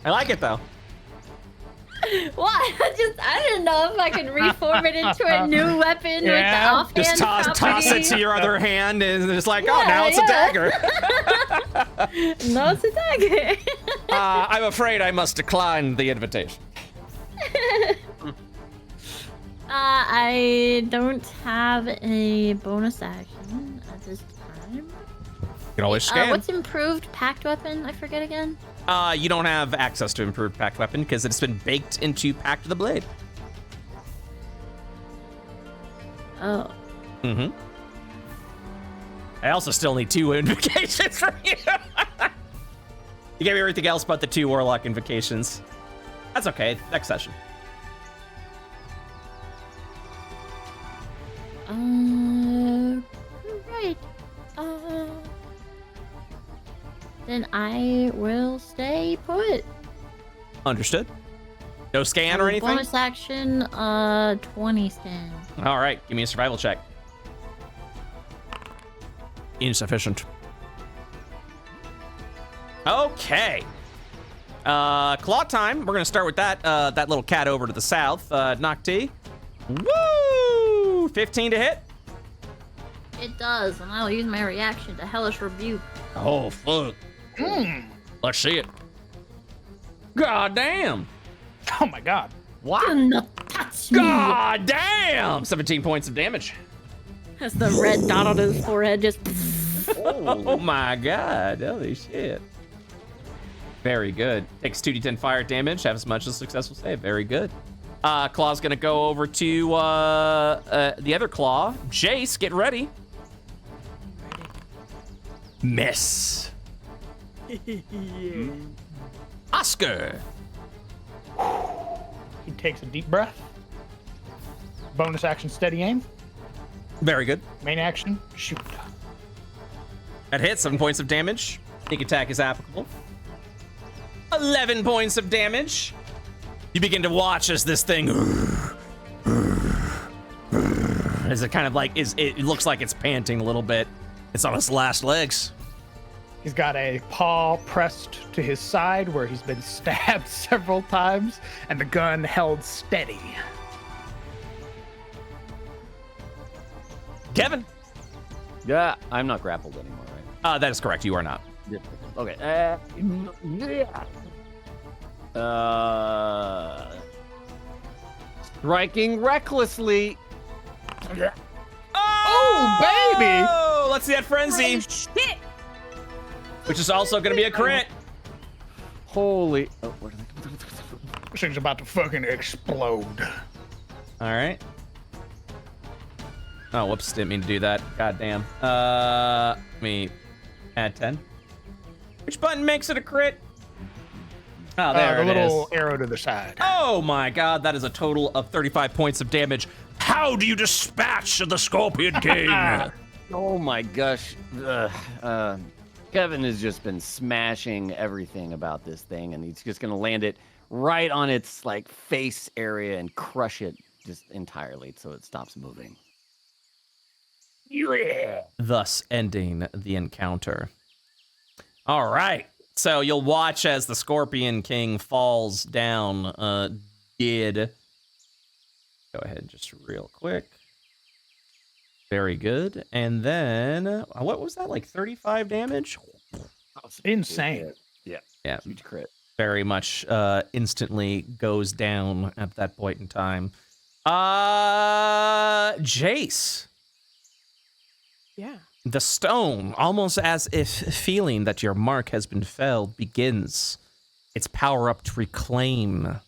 I like it, though. What? I didn't know if I could reform it into a new weapon with the offhand Just toss property. it to your other hand, and it's like, oh, now it's a dagger. No, it's a dagger. I'm afraid I must decline the invitation. I don't have a bonus action at this time. You can always scan. What's improved packed weapon? I forget again. You don't have access to improved packed weapon because it's been baked into Pact of the Blade. Oh. Mm-hmm. I also still need 2 invocations from you. You gave me everything else but the 2 Warlock invocations. That's okay. Next session. Right. Then I will stay put. Understood. No scan or anything? Bonus action, 20 scan. All right, give me a survival check. Insufficient. Okay. Claw time. We're gonna start with that little cat over to the south. Nocti. Woo! 15 to hit. It does, and I'll use my reaction to Hellish Rebuke. Oh, fuck. Let's see it. God damn. Oh my god. Do not touch me. God damn. 17 points of damage. That's the red dot on his forehead just... Oh my god. Holy shit. Very good. Takes 2d10 fire damage. Have as much as a successful save. Very good. Claw's gonna go over to the other Claw. Jace, get ready. Miss. Oscar. He takes a deep breath. Bonus action, steady aim. Very good. Main action, shoot. That hits. 7 points of damage. Sneak attack is applicable. 11 points of damage. You begin to watch as this thing, as it kind of like it looks like it's panting a little bit. It's on its last legs. He's got a paw pressed to his side where he's been stabbed several times, and the gun held steady. Kevin. Yeah, I'm not grappled anymore, right? That is correct. You are not. Okay. Striking recklessly. Oh, baby! Oh, let's see that frenzy. Shit! Which is also going to be a crit. Holy. This thing's about to fucking explode. All right. Oh, whoops. Didn't mean to do that. God damn. Let me add 10. Which button makes it a crit? Oh, there the it little is. arrow to the side. Oh my god, that is a total of 35 points of damage. How do you dispatch the Scorpion King? Oh my gosh. Kevin has just been smashing everything about this thing, and he's just gonna land it right on its like face area and crush it just entirely so it stops moving. Thus ending the encounter. All right. So you'll watch as the Scorpion King falls down dead. Go ahead just real quick. Very good. And then, what was that, like 35 damage? Insane. Yeah. Huge crit. Very much instantly goes down at that point in time. Jace. Yeah. The stone, almost as if feeling that your mark has been felled, begins its power up to reclaim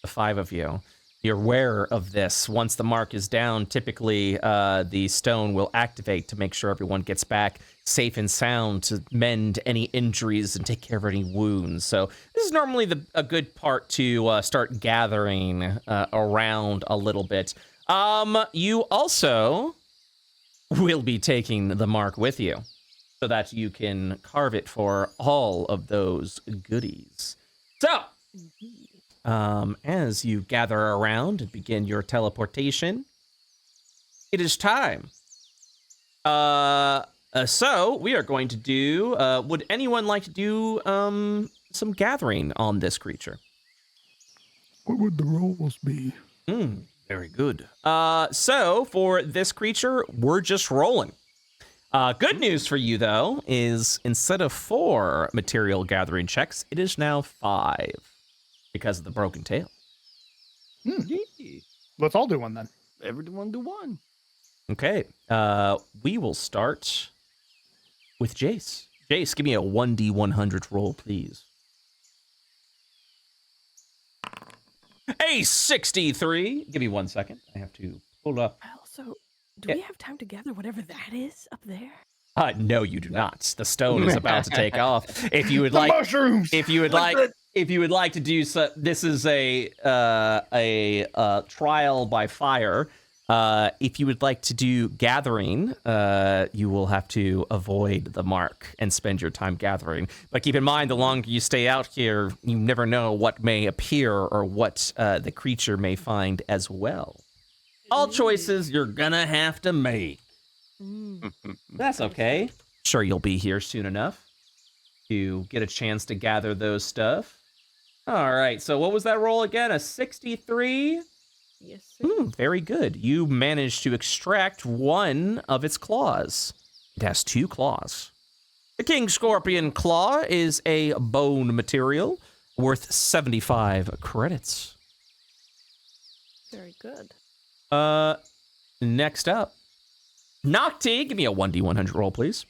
the 5 of you. You're aware of this. Once the mark is down, typically the stone will activate to make sure everyone gets back safe and sound to mend any injuries and take care of any wounds. So this is normally a good part to start gathering around a little bit. You also will be taking the mark with you so that you can carve it for all of those goodies. So, as you gather around and begin your teleportation, it is time. So we are going to do, would anyone like to do some gathering on this creature? What would the rolls be? Very good. So for this creature, we're just rolling. Good news for you, though, is instead of 4 material gathering checks, it is now 5 because of the broken tail. Let's all do one then. Everyone do one. Okay. We will start with Jace. Jace, give me a 1d100 roll, please. A 63. Give me 1 second. I have to pull up. Also, do we have time to gather whatever that is up there? No, you do not. The stone is about to take off. If you would The like, mushrooms! if you would like to do so, this is a trial by fire. If you would like to do gathering, you will have to avoid the mark and spend your time gathering. But keep in mind, the longer you stay out here, you never know what may appear or what the creature may find as well. All choices you're gonna have to make. That's okay. Sure, you'll be here soon enough to get a chance to gather those stuff. All right, so what was that roll again? A 63? Yes, sir. Very good. You managed to extract one of its claws. It has 2 claws. The King Scorpion Claw is a bone material worth 75 credits. Very good. Next up, Nocti. Give me a 1d100 roll, please.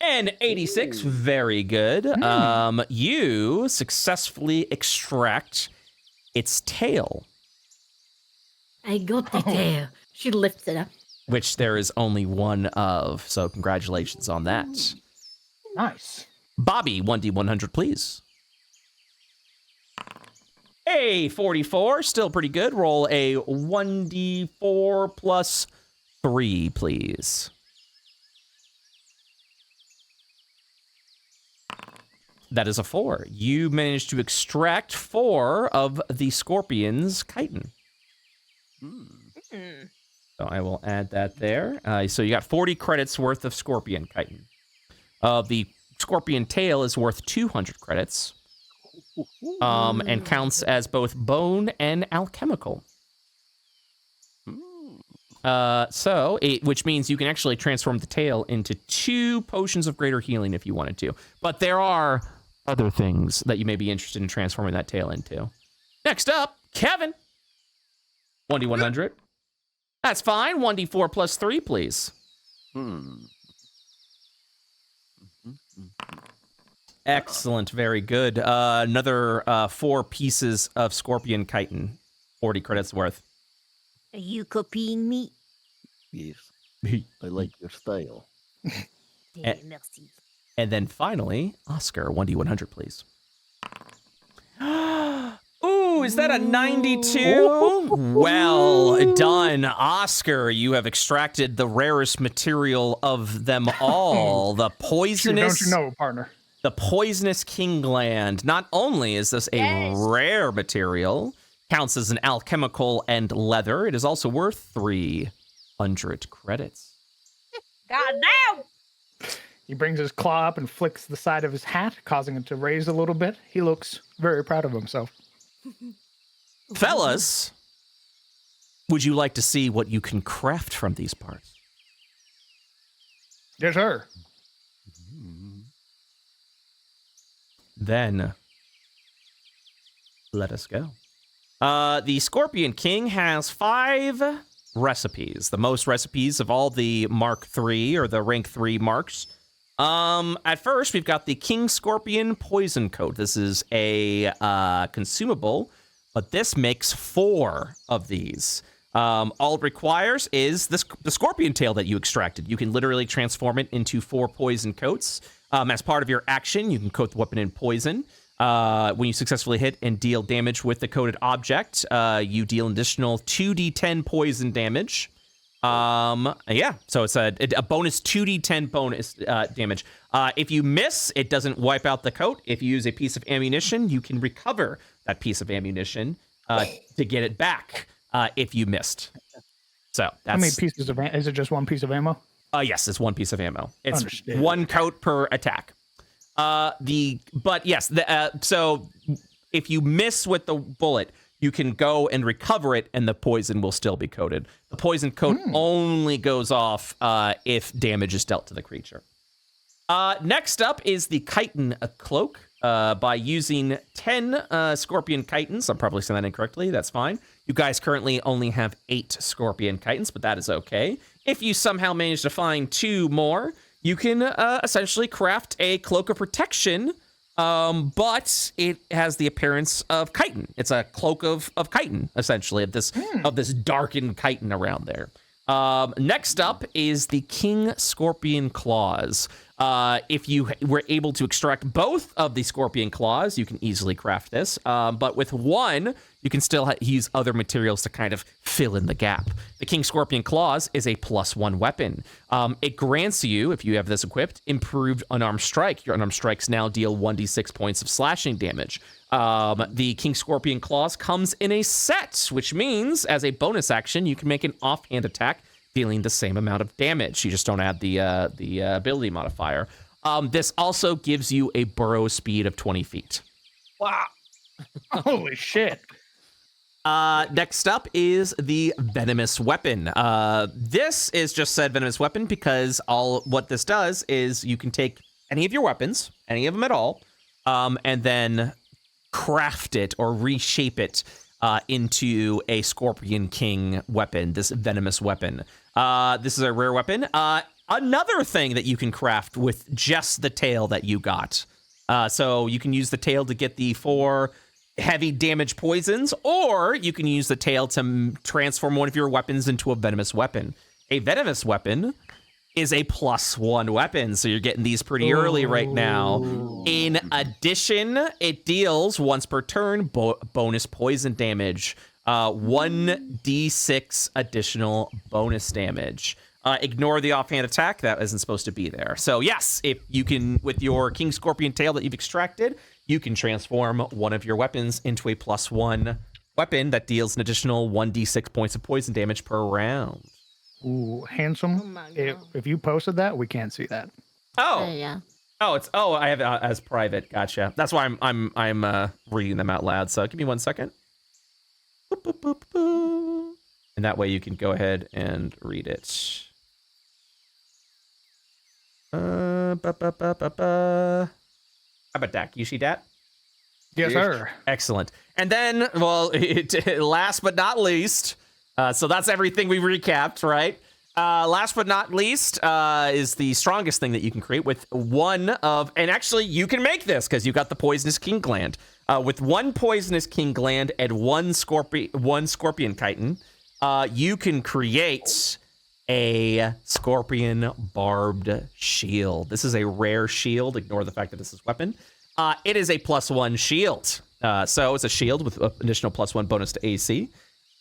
And 86, very good. You successfully extract its tail, I got the tail. She lifts it up. which there is only one of, so congratulations on that. Nice. Bobby, 1d100, please. A 44, still pretty good. Roll a 1d4 plus 3, please. That is a 4. You managed to extract 4 of the scorpion's chitin. So I will add that there. So you got 40 credits worth of scorpion chitin. The scorpion tail is worth 200 credits. And counts as both bone and alchemical. Which means you can actually transform the tail into 2 potions of greater healing if you wanted to. But there are other things that you may be interested in transforming that tail into. Next up, Kevin. 1d100. That's fine. 1d4 plus 3, please. Excellent. Very good. Another 4 pieces of scorpion chitin. 40 credits worth. Are you copying me? Yes. I like your style. Merci. And then finally, Oscar, 1d100, please. Ooh, is that a 92? Well done, Oscar. You have extracted the rarest material of them all, the poisonous... Don't you know, partner? The poisonous kingland. Not only is this a rare material, counts as an alchemical and leather, it is also worth 300 credits. God damn! He brings his claw up and flicks the side of his hat, causing it to raise a little bit. He looks very proud of himself. Fellas, would you like to see what you can craft from these parts? Yes, sir. Then, let us go. The Scorpion King has 5 recipes, the most recipes of all the Mark III or the rank 3 marks. At first, we've got the King Scorpion Poison Coat. This is a consumable, but this makes 4 of these. All it requires is the scorpion tail that you extracted. You can literally transform it into 4 poison coats. As part of your action, you can coat the weapon in poison. When you successfully hit and deal damage with the coated object, you deal an additional 2d10 poison damage. Yeah, so it's a bonus 2d10 bonus damage. If you miss, it doesn't wipe out the coat. If you use a piece of ammunition, you can recover that piece of ammunition to get it back if you missed. So that's... How many pieces of is it just one piece of ammo? Yes, it's 1 piece of ammo. It's Understood. 1 coat per attack. So if you miss with the bullet, you can go and recover it, and the poison will still be coated. The poison coat only goes off if damage is dealt to the creature. Next up is the chitin cloak. By using 10 scorpion chitins, I'm probably saying that incorrectly, that's fine. You guys currently only have 8 scorpion chitins, but that is okay. If you somehow manage to find 2 more, you can essentially craft a cloak of protection, but it has the appearance of chitin. It's a cloak of chitin, essentially, of this darkened chitin around there. Next up is the King Scorpion Claws. If you were able to extract both of the Scorpion Claws, you can easily craft this. But with one, you can still use other materials to kind of fill in the gap. The King Scorpion Claws is a +1 weapon. It grants you, if you have this equipped, improved unarmed strike. Your unarmed strikes now deal 1d6 points of slashing damage. The King Scorpion Claws comes in a set, which means as a bonus action, you can make an offhand attack dealing the same amount of damage. You just don't add the ability modifier. This also gives you a burrow speed of 20 feet. Wow. Holy shit. Next up is the Venomous Weapon. This is just said Venomous Weapon because what this does is you can take any of your weapons, any of them at all, and then craft it or reshape it into a Scorpion King weapon, this Venomous Weapon. This is a rare weapon. Another thing that you can craft with just the tail that you got. So you can use the tail to get the 4 heavy damage poisons, or you can use the tail to transform one of your weapons into a venomous weapon. A venomous weapon is a +1 weapon, so you're getting these pretty early right now. In addition, it deals once per turn bonus poison damage, 1d6 additional bonus damage. Ignore the offhand attack, that isn't supposed to be there. So yes, if you can, with your King Scorpion tail that you've extracted, you can transform one of your weapons into a +1 weapon that deals an additional 1d6 points of poison damage per round. Ooh, handsome. If you posted that, we can't see that. Oh, yeah. Oh, I have it as private. Gotcha. That's why I'm reading them out loud. So give me 1 second. Boop, boop, boop, boop. And that way you can go ahead and read it. How about that? You see that? Yes, sir. Excellent. And then, well, last but not least, so that's everything we recapped, right? Last but not least is the strongest thing that you can create with one of, and actually you can make this because you got the Poisonous King Gland. With 1 Poisonous King Gland and 1 Scorpion Chitin, you can create a Scorpion Barbed Shield. This is a rare shield. Ignore the fact that this is weapon. It is a +1 shield. So it's a shield with an additional +1 bonus to AC.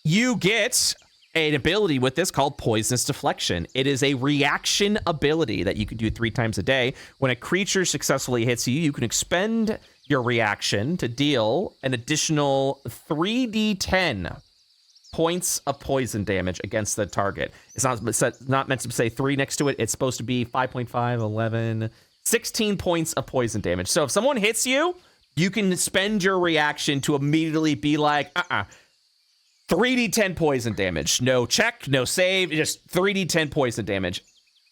You get an ability with this called Poisonous Deflection. It is a reaction ability that you can do 3 times a day. When a creature successfully hits you, you can expend your reaction to deal an additional 3d10 points of poison damage against the target. It's not meant to say 3 next to it. It's supposed to be 5.5, 11, 16 points of poison damage. So if someone hits you, you can spend your reaction to immediately be like, 3d10 poison damage. No check, no save, just 3d10 poison damage.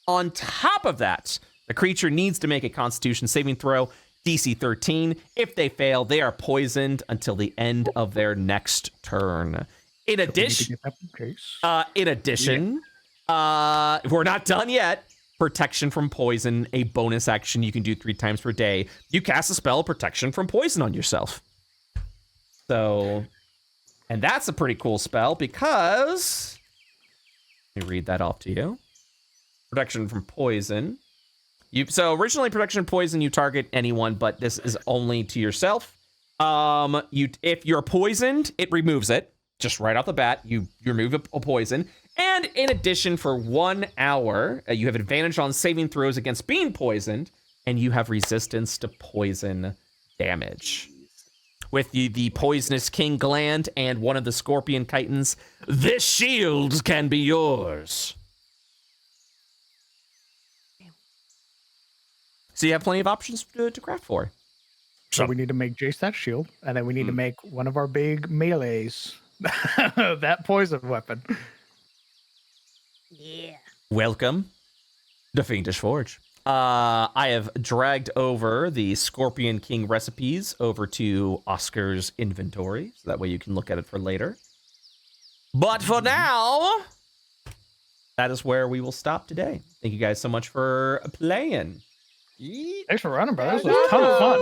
On top of that, the creature needs to make a Constitution saving throw, DC 13. If they fail, they are poisoned until the end of their next turn. In addition, we're not done yet. Protection from poison, a bonus action you can do 3 times per day. You cast a spell, Protection from Poison, on yourself. So, and that's a pretty cool spell because, let me read that off to you. Protection from poison. So originally Protection from poison, you target anyone, but this is only to yourself. If you're poisoned, it removes it. Just right off the bat, you remove a poison. And in addition, for 1 hour, you have advantage on saving throws against being poisoned, and you have resistance to poison damage. With the Poisonous King Gland and one of the Scorpion Chitins, this shield can be yours. So you have plenty of options to craft for. So we need to make Jace that shield, and then we need to make one of our big melees that poison weapon. Yeah. Welcome, the Fiendish Forge. I have dragged over the Scorpion King recipes over to Oscar's inventory, so that way you can look at it for later. But for now, that is where we will stop today. Thank you guys so much for playing. Thanks for running, bro. This was a ton of fun.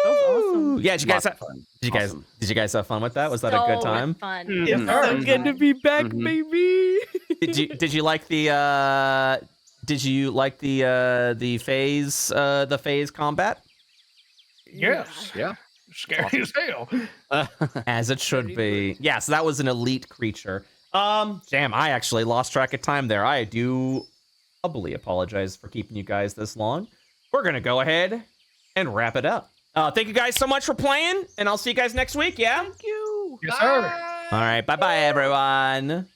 Awesome. Yeah, did you guys have fun with that? Was that a good time? Fun. It's so good to be back, baby. Did you like the the phase combat? Yes. Yeah. Scary as hell. As it should be. Yeah, so that was an elite creature. Damn, I actually lost track of time there. I do humbly apologize for keeping you guys this long. We're gonna go ahead and wrap it up. Thank you guys so much for playing, and I'll see you guys next week, yeah? Thank you. Yes, sir. All right, bye-bye, everyone.